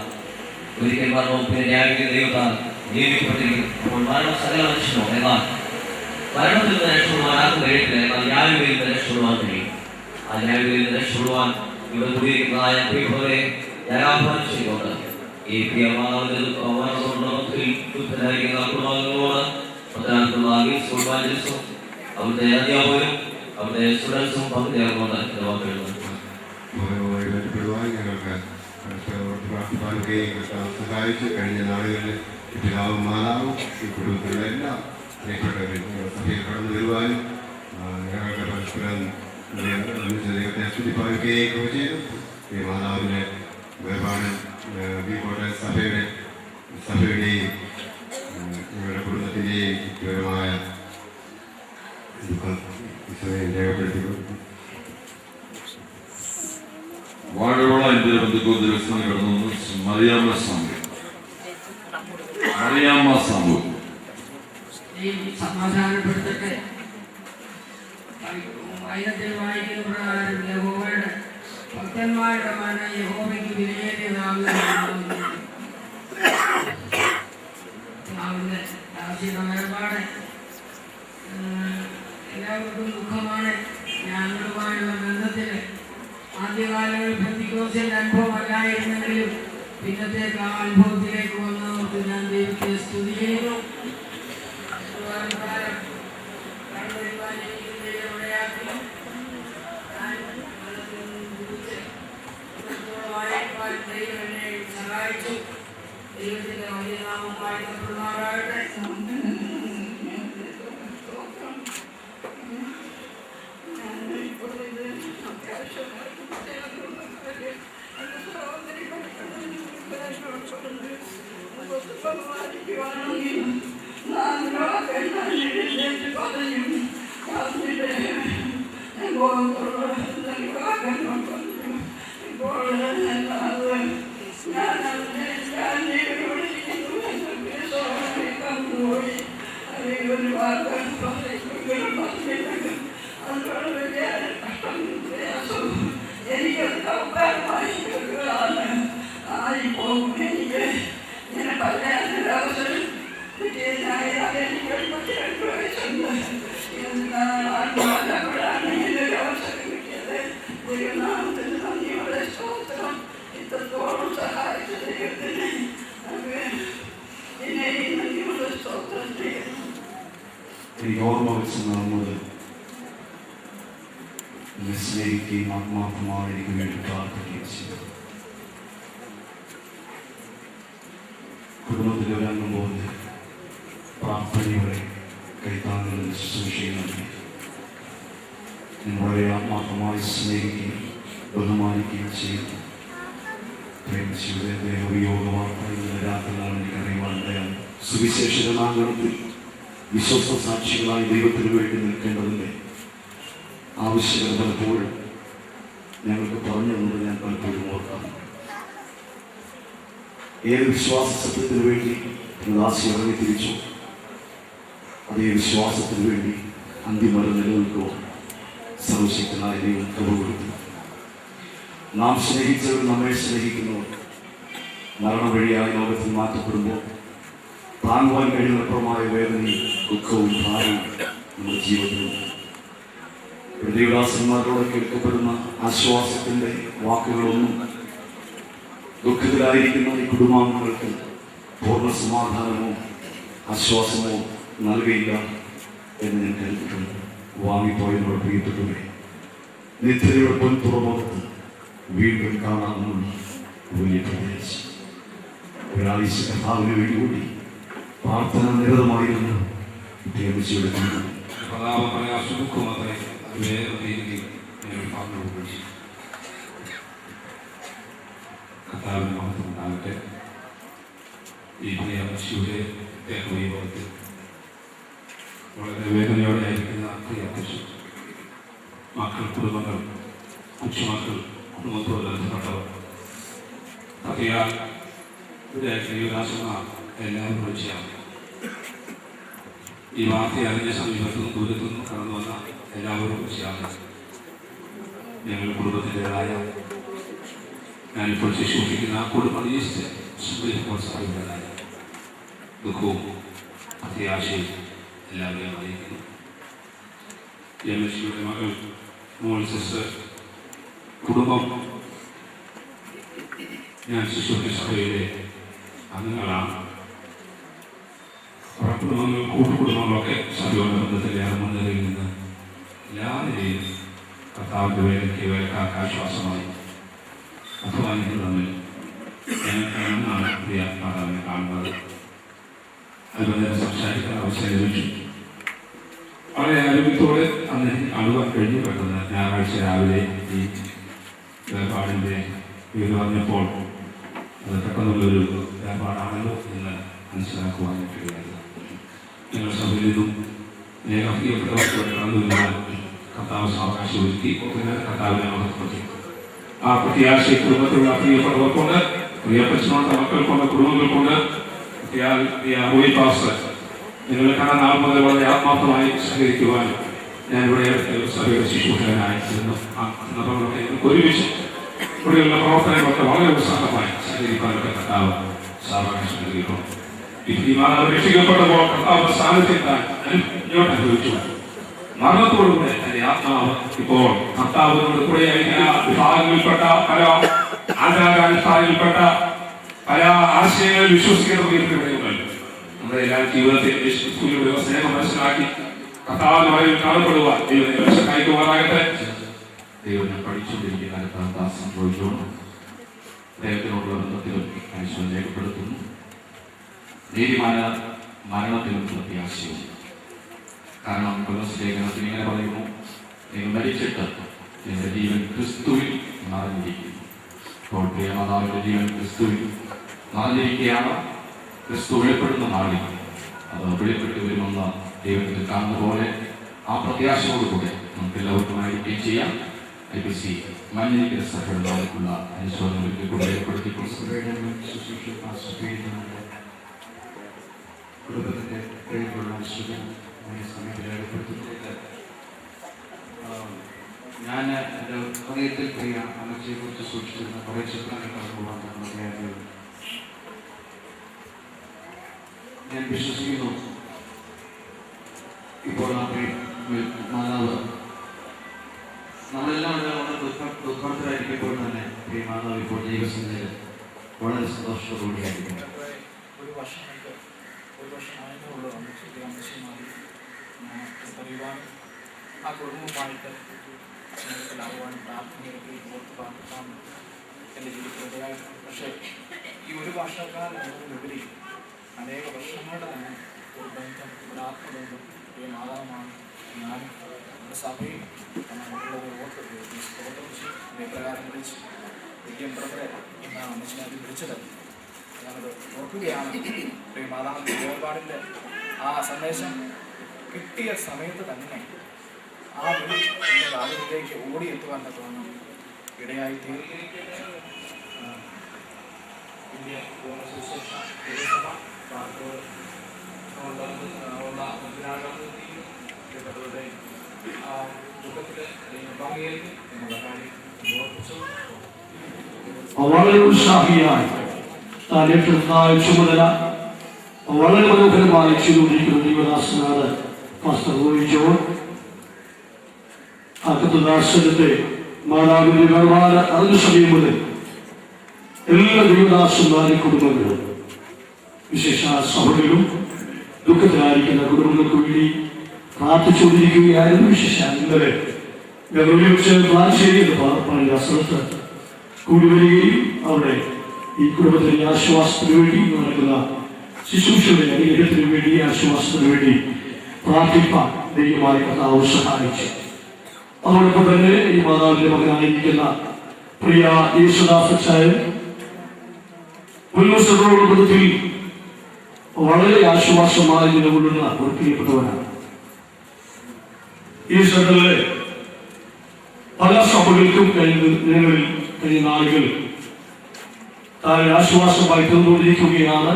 ഒരിക്കൽ മരണവും പിന്നെ ന്യായവിധി ദൈവത്താൽ നിയമിക്കപ്പെട്ടിരിക്കുന്നു. അപ്പോൾ മരണം സകല മനുഷ്യനോ, എന്നാൽ മരണത്തിൽ നിന്ന് രക്ഷപ്പെടുവാൻ ആർക്കും കഴിയത്തില്ല. എന്നാൽ ന്യായവിധിയിൽ നിന്ന് രക്ഷപ്പെടുവാൻ കഴിയും. ആ ന്യായവിധിയിൽ നിന്ന് രക്ഷപ്പെടുവാൻ ഇവിടെ കൂടിയിരിക്കുന്നതായ പ്രിയപ്പെട്ടവരെ ഞാൻ ആഹ്വാനം ചെയ്തുകൊണ്ട് ഈ പ്രിയ മാതാവിന്റെ ദുഃഖത്തിലായിരിക്കുന്ന കുടുംബാംഗങ്ങളോട് അവിടുത്തെ അധ്യാപകരും അവിടുത്തെ സ്റ്റുഡൻസും പങ്കുചേർന്നുകൊണ്ട് സഹായിച്ച് കഴിഞ്ഞ നാളുകളിൽ പിതാവും മാതാവും ഈ കുടുംബത്തിലുള്ള എല്ലാ പ്രിയപ്പെട്ടവരും സഭയിൽ കടന്നു വരുവാനും ഞങ്ങളുടെ പരസ്പരം ദൈവത്തെ സ്തുതിപ്പാക്കുകയൊക്കെ ചെയ്തു. ഈ മാതാവിൻ്റെ വേർപാട് ബീക്കോട്ടെ സഭയുടെയും ഞങ്ങളുടെ കുടുംബത്തിൻ്റെയും വ്യക്തിപരമായ ദുഃഖം രേഖപ്പെടുത്തിക്കൊടുത്തു. വാഴവള ഇന്ത്യ ബന്ധുക്കോ ദിവസം കടന്നു മറിയാമ്മ സാമ്പു സമാധാനപ്പെടുത്തട്ടെ. വൈദ്യത്തിൽ വായിക്കുന്ന പ്രകാരം യഹോവയുടെ ഭക്തന്മാരുടെ മന യഹോവയ്ക്ക് വിലയേറിയതാകുന്ന വേർപാട് എല്ലാവർക്കും ദുഃഖമാണ്. ഞങ്ങളുമായുള്ള ബന്ധത്തിൽ ആദ്യകാലങ്ങളിൽ പെന്തിക്കോസ്തിന്റെ അനുഭവം അല്ലായിരുന്നെങ്കിലും പിന്നത്തേക്ക് ആ അനുഭവത്തിലേക്ക് വന്നവർക്ക് ഞാൻ ദൈവത്തെ സ്തുതി ചെയ്യുന്നു. സഹായിച്ചു. ദൈവത്തിന്റെ വലിയ നാമം വാഴ്ത്തപ്പെടുമാറാകട്ടെ. ഓർമ്മ വെച്ച് നമ്മൾ സ്നേഹിക്കുകയും ആത്മാർത്ഥമായി എനിക്ക് വേണ്ടി പ്രാർത്ഥിക്കുകയും ചെയ്തു. കുടുംബത്തിലെ ഒരംഗം പോലെ പ്രാർത്ഥനയോടെ കൈത്താങ്ങുന്ന ശുശ്രൂഷയും നൽകി നിങ്ങളെ ആത്മാർത്ഥമായി സ്നേഹിക്കുകയും ബഹുമാനിക്കുകയും ചെയ്തു. പ്രേമിച്ചിയുടെ ദേഹവിയോഗ വാർത്തയുടെ രാത്രികളാണ് എനിക്കറിയുവാൻ സുവിശേഷ നാഗണത്തിൽ വിശ്വസ്ത സാക്ഷികളായി ദൈവത്തിന് വേണ്ടി നിൽക്കേണ്ടതിൻ്റെ ആവശ്യകത പലപ്പോഴും ഞങ്ങൾക്ക് പറഞ്ഞു തന്നത് ഞാൻ പലപ്പോഴും ഓർക്കാറുണ്ട്. ഏത് വിശ്വാസ സത്യത്തിന് വേണ്ടി ദാസി ഇറങ്ങി തിരിച്ചു, അതേ വിശ്വാസത്തിന് വേണ്ടി അന്തിമരം നിലനിൽക്കുക സർവശക്തനായ ദൈവം കൃപ കൊടുത്തു. നാം സ്നേഹിച്ചവർ നമ്മെ സ്നേഹിക്കുന്നവർ മരണ വഴിയായ ലോകത്തിൽ മാറ്റപ്പെടുമ്പോൾ താങ്ങുവാൻ കഴിയുന്നപ്രമായ വേദനയും ദുഃഖവും ഭാരവും നമ്മുടെ ജീവിതത്തിലുണ്ട്. ദൈവദാസന്മാരോട് കേൾക്കപ്പെടുന്ന ആശ്വാസത്തിൻ്റെ വാക്കുകളൊന്നും ദുഃഖത്തിലായിരിക്കുന്ന ഈ കുടുംബാംഗങ്ങൾക്ക് പൂർണ്ണ സമാധാനമോ ആശ്വാസമോ നൽകിയില്ല എന്ന് ഞാൻ കരുതിയിട്ടുണ്ട്. വാങ്ങിപ്പോയതിനോട് പ്രിയപ്പെട്ടവരെ, നിത്യതയുടെ പൊൻതുറമുഖത്ത് വീണ്ടും കാണാമെന്നുള്ള വലിയ പ്രദേശം ഒരാഴ്ച കർത്താവിന് വേണ്ടി കൂടി പ്രാർത്ഥന നിരതമായിരുന്നു. ദേവശിയുടെ കർത്താവിന് മഹത്വം ഉണ്ടാകട്ടെ. ഈ പ്രിയശിയുടെ ദേഹവൈഭവത്തിൽ വളരെ വേദനയോടെ ആയിരിക്കുന്ന പ്രിയ മക്കൾ കുടുംബങ്ങൾ കൊച്ചുമക്കൾ, കുടുംബത്തോട് ബന്ധപ്പെട്ടവർ, പതിയാൽ ദൈവദാസന്മാർ എല്ലാവരും വിളിച്ചാണ്. ഈ വാർത്ത അറിഞ്ഞ സമീപത്തുനിന്നും ദൂരത്തുനിന്നും കടന്നു വന്ന എല്ലാവരും വിളിച്ചാണ്. ഞങ്ങൾ കുടുംബത്തിൻ്റെതായ ഞാനിപ്പോൾ ശുശ്രൂഷിക്കുന്ന ആ കുടുംബം സാഹിബിൻ്റെതായ ദുഃഖവും അത്യാശയും എല്ലാവരെയും അറിയിക്കുന്നു. ജയമശിയുടെ മകൾ മോൾ സിസ്റ്റർ കുടുംബം ഞാൻ ശുശ്രൂഷ സഭയിലെ അംഗങ്ങളാണ്. കുടുംബങ്ങൾ കൂട്ടുകുടുംബങ്ങളൊക്കെ സഭയുടെ ബന്ധത്തിലേറെ മുൻനിരയിൽ നിന്ന് എല്ലാവരെയും കർത്താവിൻ്റെ വേലക്കാർക്ക് ആശ്വാസമായി അധ്വാനിക്കുന്നതിൽ ഞങ്ങൾക്കാണെന്നാണ് പ്രിയ മാതാവിനെ കാണുന്നത്. അതുപോലെ സംസാരിക്കാൻ അവസരം ലഭിച്ചു. വളരെ ആരോഗ്യത്തോടെ അന്ന് കാണുവാൻ കഴിഞ്ഞു. പെട്ടെന്ന് ഞായറാഴ്ച രാവിലെ ഈ വേർപാടിൻ്റെ പേര് പറഞ്ഞപ്പോൾ അത് പെട്ടെന്നുള്ളൊരു വേർപാടാണല്ലോ എന്ന് മനസ്സിലാക്കുവാൻ കഴിയുകയാണ്. ഞങ്ങൾ സഭയിൽ നിന്നും പ്രിയപ്പെട്ടവർക്ക് കടന്നു വരുവാൻ കർത്താവ് അവകാശം ഒരുക്കി കർത്താവിനെ അവതരിപ്പിച്ചു. ആ പ്രത്യാശ കുടുംബത്തിലുള്ള പ്രിയപ്പെട്ടവർക്കൊണ്ട്, പ്രിയപ്പച്ചനോട് മക്കൾക്കൊണ്ട്, കുടുംബങ്ങൾക്കൊണ്ട് നിങ്ങളെ കാണാൻ നാൾ മുതൽ വളരെ ആത്മാർത്ഥമായി സഹകരിക്കുവാൻ ഞാനിവിടെ സഭയുടെ ശുശ്രൂഷകനായിരുന്നു. ഒരുമിച്ച് ഇവിടെയുള്ള പ്രവർത്തനങ്ങളൊക്കെ വളരെ ഉത്സാഹമായി സഹകരിക്കാനൊക്കെ കർത്താവ് സാവകാശം നൽകിയിട്ടുണ്ട്. ഈ മാതാവ് രക്ഷിക്കപ്പെട്ടപ്പോൾ കർത്താവ് സാന്നിധ്യത്താൻ അനുഭവിച്ചു. മരണത്തോടുകൂടെ തന്റെ ആത്മാവ് ഇപ്പോൾ കർത്താവിനോട് കൂടെ വിഭാഗങ്ങളിൽപ്പെട്ട പല ആചാരാനുഷ്ഠാനങ്ങളിൽപ്പെട്ട പല ആശയങ്ങളിൽ വിശ്വസിക്കുന്ന നമ്മുടെ എല്ലാ ജീവിതത്തിൽ സ്നേഹം മനസ്സിലാക്കി കർത്താവിന്റെ വരവിൽ കാണപ്പെടുവാൻ ദൈവം സഹായിക്കുവാനാകട്ടെ. ദൈവം പഠിച്ചുകൊണ്ടിരിക്കുന്ന സംഭവിച്ചോളും ദൈവത്തിനോടുള്ള ബന്ധത്തിലും മനുഷ്യൻ രേഖപ്പെടുത്തുന്നു. നീതിമാന മരണത്തിലും പ്രത്യാശയും. കാരണം ലേഖനത്തിൽ ഇങ്ങനെ പറയുന്നു, നിങ്ങൾ മരിച്ചിട്ട് നിന്റെ ജീവൻ ക്രിസ്തുവിൽ നിറഞ്ഞിരിക്കുന്നു. അപ്പോൾ പ്രിയ മാതാവിന്റെ ജീവൻ ക്രിസ്തുവിൽ നിറഞ്ഞിരിക്കുകയാണ്. ക്രിസ്തു വെളിപ്പെടുന്ന നാളിൽ അത് വെളിപ്പെട്ട് വരുമെന്ന ദൈവത്തിൽ കാണുന്ന പോലെ ആ പ്രത്യാശയോടുകൂടെ നമുക്ക് എല്ലാവർക്കും ആയിരിക്കുകയും ചെയ്യാം. IPC മഞ്ഞിരിക്കുന്ന സഭയുടെ നാളിലുള്ള അനുശോചനങ്ങൾക്ക് കൂടെ ഏർപ്പെടുത്തിക്കൊണ്ട് കുടുംബത്തിന്റെ കഴിവുള്ള സമയത്ത് ഏർപ്പെടുത്തുന്നത് ഞാൻ എൻ്റെ ഹൃദയത്തിൽ പ്രിയ അമ്മച്ചയെ കുറിച്ച് സൂക്ഷിച്ചിരുന്ന കുറേ ചിത്രങ്ങൾ കടന്നുപോകാൻ തന്നത് ഞാൻ വിശ്വസിക്കുന്നു. ഇപ്പോൾ ആ മാതാവ് നമ്മളെല്ലാം വളരെ ദുഃഖത്തിലായിരിക്കുമ്പോൾ തന്നെ പ്രിയ മാതാവ് ഇപ്പോൾ ദൈവസന്നിധിയിൽ വളരെ സന്തോഷത്തോടുകൂടിയായിരിക്കും. ഒരു വർഷമായതുള്ളൂ അമ്മച്ചിമാരി പറയുവാനും ആ കുടുംബമായിട്ട് മനസ്സിലാവുവാനും പ്രാർത്ഥനയൊക്കെ ഓർത്ത് പ്രാർത്ഥിക്കാനും എൻ്റെ ജീവിതത്തിൽ ഇടയായിട്ടുണ്ട്. പക്ഷേ ഈ ഒരു വർഷക്കാലം എന്നതിലുപരി അനേക വർഷങ്ങളുടെ തന്നെ ഒരു ബന്ധം, ഒരു ആത്മബന്ധം ഒരു മാതാവുമാണ് ഞാനും നമ്മുടെ സഭയും ഉള്ളത് ഓർത്ത് സ്തോത്രം ചെയ്യും. പ്രകാരം വിളിച്ച് വലിയ ബ്രദറെ എന്നാണ് അമ്മച്ചിനെ അത് വിളിച്ചത്. ഞാനത് ഓർക്കുകയാണ്. പ്രിയ മാതാവിൻ്റെ വേർപാടിൻ്റെ ആ സന്ദേശം കിട്ടിയ സമയത്ത് തന്നെ ആ വിളി എൻ്റെ കാര്യത്തിലേക്ക് ഓടിയെത്തുവാൻ തോന്നുന്നു ഇടയായി തീർന്നു. ഇന്ത്യ ശുശ്രൂഷ ദേവസഭ വളരെ ഉത്സാഹിയായി താൻ ഏറ്റെടുത്തായ ചുമതല വളരെ മനോഹരമായി ചെയ്തുകൊണ്ടിരിക്കുന്ന ദൈവദാസനാണ് പാസ്റ്റർ റോയി ജോൺ. ആ കർത്തദാസനത്തെ മാതാവിന്റെ വേർപാട് അറിഞ്ഞ സമയം മുതൽ എല്ലാ ദൈവദാസന്മാരുടെ കുടുംബങ്ങളും വിശേഷ സഭകളിലും ദുഃഖത്തിലായിരിക്കുന്ന കുടുംബങ്ങൾക്ക് വേണ്ടി പ്രാർത്ഥിച്ചുകൊണ്ടിരിക്കുകയായിരുന്നു. വിശേഷ ഇന്നലെ ഞങ്ങൾ ഒരുമിച്ച് പ്ലാൻ ചെയ്ത് പറഞ്ഞ സ്ഥലത്ത് കൂടി വരികയും അവിടെ ഈ കുടുംബത്തിന്റെ ആശ്വാസത്തിന് വേണ്ടി നടക്കുന്ന ശുശ്രൂഷയുടെ അനുഗ്രഹത്തിന് വേണ്ടി ആശ്വാസത്തിന് വേണ്ടി പ്രാർത്ഥിപ്പാൻ ദൈവമായ കർത്താവ് സഹായിച്ചു. അതോടൊപ്പം തന്നെ ഈ മാതാവിന്റെ മകനായിരിക്കുന്ന പ്രിയ യേശുദാസച്ചായൻ ബന്ധത്തിൽ വളരെ ആശ്വാസമായി നിലകൊള്ളുന്ന ഒരു പ്രിയപ്പെട്ടവനാണ്. ഈ സ്ഥലത്തിലെ പല സഭകൾക്കും കഴിഞ്ഞ നാളുകളിൽ താഴെ ആശ്വാസമായി തീർന്നുകൊണ്ടിരിക്കുകയാണ്.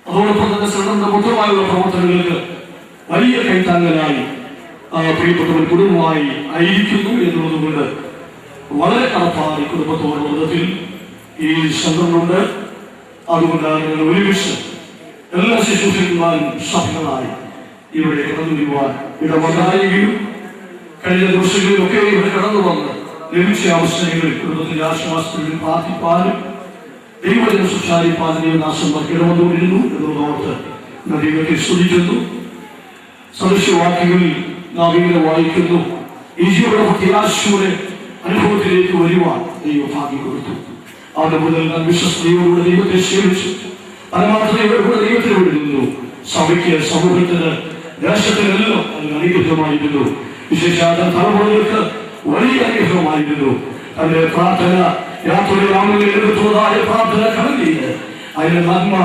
അതോടൊപ്പം തന്നെ സ്വതന്ത്ര മൊത്തമായുള്ള പ്രവർത്തനങ്ങൾക്ക് വലിയ കൈത്താങ്ങലായി പ്രിയപ്പെട്ടവർ കുടുംബമായി ആയിരിക്കുന്നു എന്നുള്ളതുകൊണ്ട് വളരെ കടപ്പാട് കുടുംബത്തോട് ബന്ധത്തിൽ ഈ സംഘങ്ങളുണ്ട്. അതുകൊണ്ടാണ് ഞങ്ങൾ ഒരുമിച്ച് എല്ലാ ശുശ്രൂഷകന്മാരും സഭകളായി ഇവിടെ കടന്നു വരുവാൻ ഇടവന്നായെങ്കിലും കഴിഞ്ഞ ദിവസങ്ങളിലൊക്കെ ഇവിടെ കടന്നു വന്ന് ലഭിച്ച അവസരങ്ങളിൽ കുടുംബത്തിന്റെ ആശ്വാസത്തിൽ പ്രാർത്ഥിപ്പാനും ദൈവത്തിന് സംസാരിപ്പാനും നാശം ഇടവന്നുകൊണ്ടിരുന്നു എന്നുള്ളതോർത്ത് ദൈവത്തെ സ്തുതിക്കുന്നു. സദൃശവാക്യങ്ങളിൽ നാം ഇങ്ങനെ വായിക്കുന്നു, ഈശോയുടെ പ്രത്യാശയുടെ അനുഭവത്തിലേക്ക് വരുവാൻ ദൈവം ഭാഗ്യം കൊടുത്തു. അവിടെ മുതൽ ഞാൻ വിശ്വസ്തയോടുകൂടെ ദൈവത്തെ സേവിച്ചു, പരമാർത്ഥതയോടുകൂടെ ദൈവത്തിനോട് നിന്നു. സഭയ്ക്ക്, സമൂഹത്തിന്, ദേശത്തിനെല്ലാം അതിന് അനുഗ്രഹമായിരുന്നു. വിശേഷാൽ തലമുറകൾക്ക് വലിയ അനുഗ്രഹമായിരുന്നു. അതിന്റെ പ്രാർത്ഥന യാത്രയിൽ എടുത്തുള്ളതായ പ്രാർത്ഥന കടന്നില്ല. അതിന്റെ നന്മ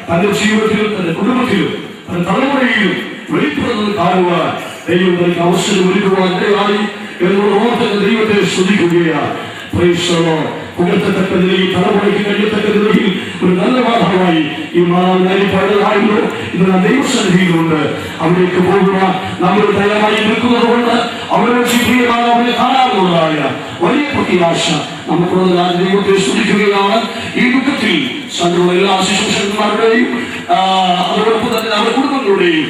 തന്റെ ജീവിതത്തിലും തന്റെ കുടുംബത്തിലും തന്റെ തലമുറയിലും വെളിപ്പെടുന്നത് കാണുവാൻ ദൈവം തനിക്ക് അവസരം ഒരുക്കുവാൻ ഇടയായി എന്നുള്ള ഓർത്തന്നെ ദൈവത്തെ സ്തുതിക്കുകയാണ്. പുകഴ്ത്തത്തക്ക നിലയിൽ തലമുറയ്ക്ക് കഴിയത്തക്ക നിലയിൽ ഒരു നല്ല മാധവമായി ഈ മാതാവിനായിരുന്നു. ഇന്ന് നാം ദൈവസന്നിധിയിലുണ്ട്. അവിടേക്ക് പോകുവാൻ നമ്മൾ തയ്യാറായി നിൽക്കുന്നത് കൊണ്ട് അവരുടെ പ്രിയമാതാവിനെ കാണാവുന്നതായ വലിയ പ്രത്യാശ നമുക്കുള്ളതായ ദൈവത്തെ സ്തുതിക്കുകയാണ്. ഈ ദുഃഖത്തിൽ സകല എല്ലാ ശുശ്രൂഷകന്മാരുടെയും അതോടൊപ്പം തന്നെ നമ്മുടെ കുടുംബങ്ങളുടെയും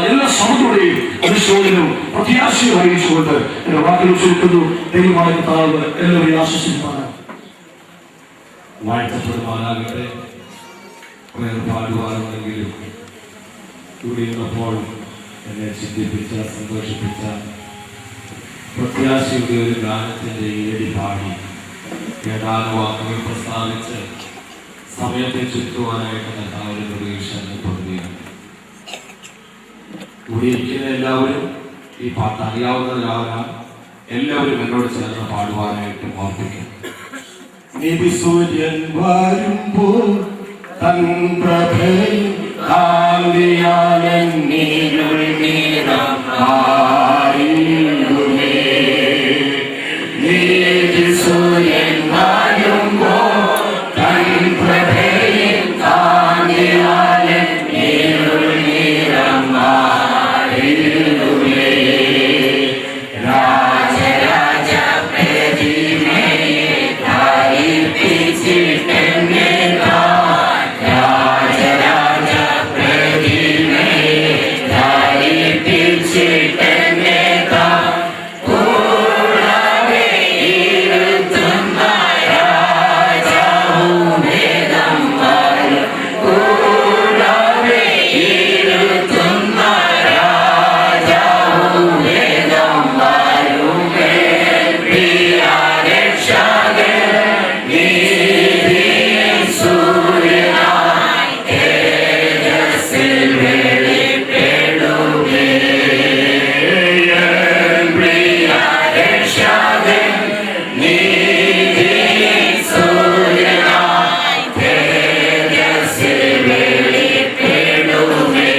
എല്ലാ സഭകളുടെയും അനുശോചനവും പ്രത്യാശയും അറിയിച്ചുകൊണ്ട് എന്റെ വാക്കുകൾ ചുരുക്കുന്നു. ദൈവമായ കർത്താവ് എല്ലാവരെയും ആശ്വസിപ്പാണ്. വാഴ്ത്തപ്പെടുവാനാകട്ടെ. പാടുവാനുണ്ടെങ്കിലും ഇവിടെ ഇരുന്നപ്പോൾ എന്നെ ചിന്തിപ്പിച്ച, സന്തോഷിപ്പിച്ച പ്രത്യാശയുടെ ഒരു ഗാനത്തിന്റെ ഈരടി പാടി ഏതാനും വാക്കുകൾ പ്രസ്താവിച്ച് സമയത്തെ ചുറ്റുവാനായിട്ട് കർത്താവിന്റെ പ്രതീക്ഷ അനുഭവപ്പെടുകയാണ്. ഇവിടെ ഇരിക്കുന്ന എല്ലാവരും ഈ പാട്ട് അറിയാവുന്നവരാകാം. എല്ലാവരും എന്നോട് ചേർന്ന് പാടുവാനായിട്ട് ഓർപ്പിക്കും. നിബിസൂര്യൻ വരുമ്പോൾ തൻ പ്രഭയിൽ കാന്തിയാലൻ നീരുൾ നീളം മാറിയിടുമേ. നിബിസൂര്യൻ വരുമ്പോൾ തൻ പ്രഭയിൽ കാന്തിയാലൻ നീരുൾ നീളം മാറിയിടുമേ. രാജരാജ പ്രതിമയെ ധരിപ്പിച്ചിട്ടെന്നെ രാജരാജ പ്രതിമയെ ധരിപ്പിച്ചിട്ടെന്നെ കൂടാതെ ഇരുത്തുന്ന രാജാവും വേദം വരും. കൂടാതെ ഇരുത്തുന്ന രാജാവും വേദം വരും. പ്രിയ രക്ഷകൻ നീതിയിൻ സൂര്യനായി തേജസ്സിൽ വെളിപ്പെടുകേ. പ്രിയ രക്ഷകൻ നീതിയിൻ സൂര്യനായി തേജസ്സിൽ വെളിപ്പെടുകേ.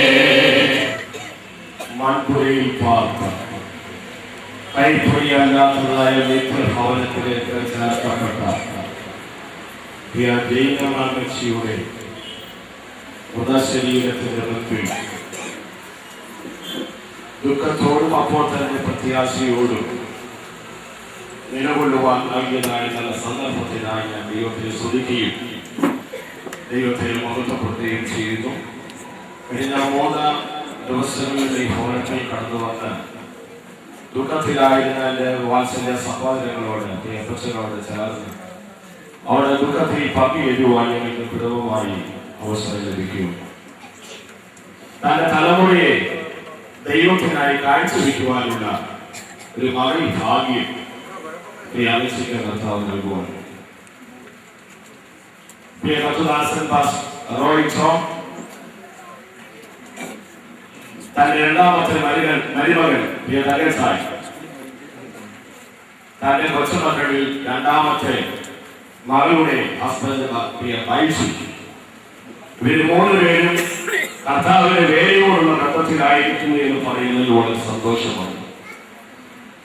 മൺപുരയിൽ പാർത്ത കൈപ്പൊഴിയല്ലാത്തതായ നിത്യഭവനത്തിലേക്ക് ചേർക്കപ്പെട്ട ജൈനമച്ചിയുടെ മൃതശരീരത്തിന്റെ മുൻപിൽ ദുഃഖത്തോടും അപ്പോൾ തന്നെ പ്രത്യാശയോടും നിലകൊള്ളുവാൻ നൽകിയതായ നല്ല സന്ദർഭത്തിനായി ഞാൻ ദൈവത്തെ സ്തുതിക്കുകയും ദൈവത്തെ മഹത്വപ്പെടുത്തുകയും ചെയ്യുന്നു. കഴിഞ്ഞ 3 ദിവസങ്ങളിൽ ഈ ഭവനത്തിൽ കടന്നു വന്ന് ദുഃഖത്തിലായിരുന്ന എൻ്റെ വാത്സല്യ സഹോദരങ്ങളോട്, അപ്പച്ചനോട് ചേർന്ന് അവരുടെ ദുഃഖത്തിൽ പങ്കുചേരുവാൻ ഞങ്ങൾക്ക് കുടുംബമായി അവസരം ലഭിക്കും. തന്റെ തലമുറയെ ദൈവത്തിനായി കാഴ്ചവെക്കുവാനുള്ള ഒരു മകൾ ഭാഗ്യം ഈ ആലോചിക്കാൻ കർത്താവ് നൽകുവാൻ കത്തുദാസൻ റോയ് ടോം തന്റെ 2ാമത്തെ മരുമകൻ തകസായി തന്റെ കൊച്ചുമക്കളിൽ 2ാമത്തെ മകളുടെ ഹസ്ബൻഡ് ബൈസി. ഇവർ 3 പേരും കർത്താവിന്റെ വേലയോടുള്ള ബന്ധത്തിലായിരിക്കുന്നു എന്ന് പറയുന്നതിൽ വളരെ സന്തോഷമാണ്.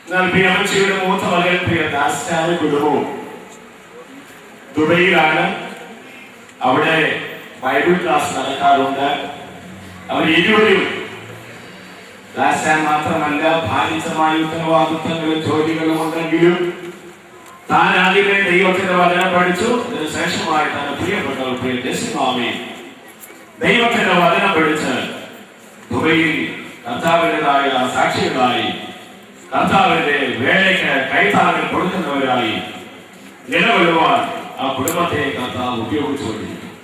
എന്നാൽ പ്രിയ അമ്മച്ചിയുടെ മൂത്ത മകൻ പ്രിയ ദാസ്റ്റായ കുടുംബവും ദുബൈയിലാണ്. അവിടെ ബൈബിൾ ക്ലാസ് നടക്കാറുണ്ട്. അവർ ഇരുവരും ദാസ്റ്റാൻ മാത്രമല്ല ഭാരിച്ചമായ ഉത്തരവാദിത്തങ്ങളും ജോലികളും ഉണ്ടെങ്കിലും താൻ ആദ്യമേ ദൈവത്തിന്റെ വചനം പഠിച്ചു. അതിനുശേഷമായിട്ടാണ് പ്രിയപ്പെട്ടവർ പ്രിയ ജസ്മാമി ദൈവത്തിന്റെ വചനം പഠിച്ച് ദുബൈയിൽ കർത്താവിൻ്റെതായ സാക്ഷികളായി കർത്താവിന്റെ വേലയ്ക്ക് കൈത്താങ്ങൽ കൊടുക്കുന്നവരായി നിലകൊള്ളുവാൻ ആ കുടുംബത്തെ കർത്താവ് ഉപയോഗിച്ചുകൊണ്ടിരിക്കും.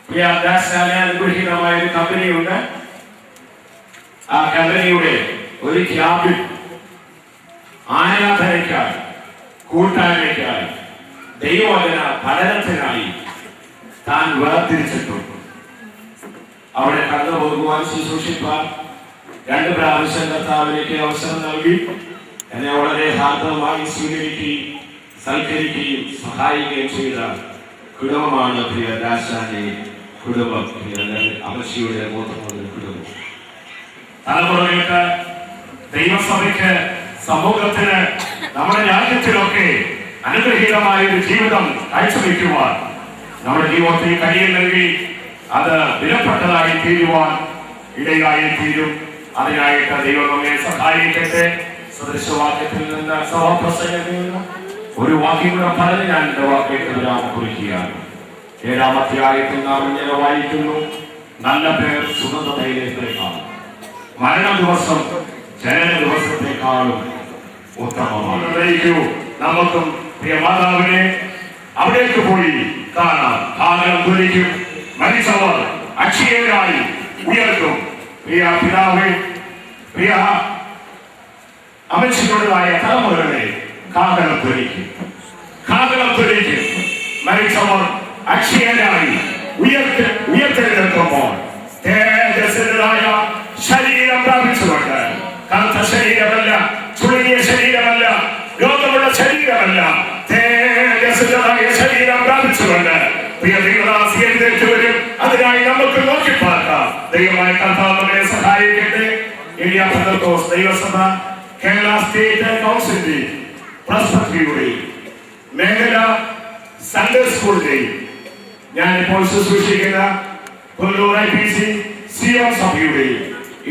പ്രിയ ദാസ്റ്റാനെ അനുഗ്രഹീതമായ ഒരു കമ്പനിയുണ്ട്. ആ കമ്പനിയുടെ ഒരു ക്യാബിൻ ആരാധനയ്ക്കായി, കൂട്ടായ്മയ്ക്കായി, ദൈവവചന പഠനത്തിനായി താൻ വേർതിരിച്ചിട്ടുണ്ട്. അവിടെ കടന്നു പോകുവാൻ, ശുശ്രൂഷിപ്പാൻ 2 പ്രാവശ്യം കർത്താവിലേക്ക് അവസരം നൽകി എന്നെ വളരെ ഹാർദവമായി സ്വീകരിക്കുകയും സൽക്കരിക്കുകയും സഹായിക്കുകയും ചെയ്ത കുടുംബമാണ് പ്രിയ ദാസാന്റെ കുടുംബം. അമർഷിയുടെ മൂത്തമോന്റെ കുടുംബം തലമുറകൾക്ക്, ദൈവസഭയ്ക്ക്, സമൂഹത്തിന്, നമ്മുടെ രാജ്യത്തിലൊക്കെ അനുഗ്രഹീതമായ ഒരു ജീവിതം കാഴ്ചവെക്കുവാൻ നമ്മുടെ ജീവിതത്തിൽ കഴിയുന്നെങ്കിൽ അത് വിലപ്പെട്ടതായി തീരുവാൻ ഇടയായി തീരും. അതിനായിട്ട് ദൈവം നമ്മെ സഹായിക്കട്ടെ. സദൃശവാക്യത്തിൽ നിന്ന് സഭാപ്രസംഗത്തിൽ നിന്ന് ഒരു വാക്യം കൂടെ പറഞ്ഞ് ഞാൻ എന്റെ വാക്യത്തിൽ വിരാമം കുറിക്കുകയാണ്. 7-ാം അധ്യായത്തിൽ നാം ഇങ്ങനെ വായിക്കുന്നു: നല്ല പേർ സുഗന്ധതൈലത്തേക്കാളും മരണ ദിവസം ജനന ദിവസത്തെക്കാളും ഉത്തമമാണ്. നമുക്കും പ്രിയ മാതാവിനെ അവിടേക്ക് പോയി കാണാം. കാലം ധരിക്കും, മരിച്ചവർ അക്ഷയരായി ഉയർത്തും. പ്രിയ പിതാവേ, പ്രിയ അമർഷികളുടേതായ തലമുറകളെ കാതലം ധരിക്കും, മരിച്ചവർ അക്ഷയരായി ഉയർത്തെഴുന്നേൽക്കുമ്പോൾ തേജസ്സിൻ്റെതായ ശരീരം പ്രാപിച്ചുകൊണ്ട്, കറുത്ത ശരീരമല്ല, ചുളുങ്ങിയ ശരീരമല്ല, രോഗമുള്ള ശരീരമല്ല, തേജസ്സിൻ്റെതായ ശരീരം പ്രാപിച്ചുകൊണ്ട് പ്രിയ ദൈവദാസി എഴുന്നേറ്റ് വരും. അതിനായി നമുക്ക് നോക്കിപ്പാർക്കാം. ദൈവമായ കർത്താവ് നമ്മെ സഹായിക്കട്ടെ. ഏരിയ പെന്തക്കോസ്ത് ദൈവസഭ കേരള സ്റ്റേറ്റ് കൗൺസിലിന്റെ പ്രസ്ബിറ്ററിയുടെയും മേഖല സൺഡേ സ്കൂളിന്റെയും ഞാനിപ്പോൾ ശുശ്രൂഷിക്കുന്ന പുല്ലൂർ IPC സിയോൺ സഭയുടെയും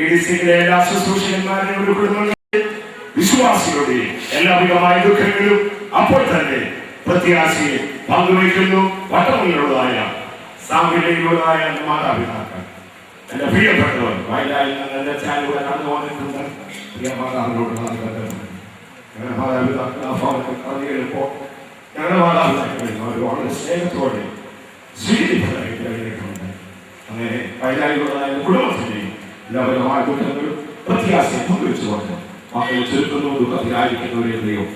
EDCയിലെ എല്ലാ ശുശ്രൂഷകന്മാരെയും ഒരു കുടുംബങ്ങളുടെയും വിശ്വാസികളുടെയും എല്ലാവിധമായ ദുഃഖങ്ങളും അപ്പോൾ തന്നെ പ്രത്യാശയെ പങ്കുവയ്ക്കുന്നു. വട്ടമുള്ളതായ സാങ്കേതികമായ മാതാപിതാക്കൾ, എന്റെ പ്രിയപ്പെട്ടവർ, വയലായിൽ നിന്ന് എന്റെ ചാനലിലൂടെ കടന്നു വന്നിട്ടുണ്ട്. പ്രിയ മാതാവിനോട് ഞങ്ങളുടെ മാതാപിതാക്കൾ ഞങ്ങളുടെ മാതാപിതാക്കളിൽ ഒരുപാട് സ്നേഹത്തോടെ സ്വീകരിപ്പതായി കഴിഞ്ഞിട്ടുണ്ട്. അങ്ങനെ വയലായിലുള്ളതായ കുടുംബത്തിന്റെയും എല്ലാവിധമായ ദുഃഖങ്ങളും പ്രത്യാശയെ പങ്കുവെച്ചുകൊണ്ട് മക്കൾ ചെറുക്കുന്നു ദുഃഖത്തിലായിരിക്കുന്നവരെയും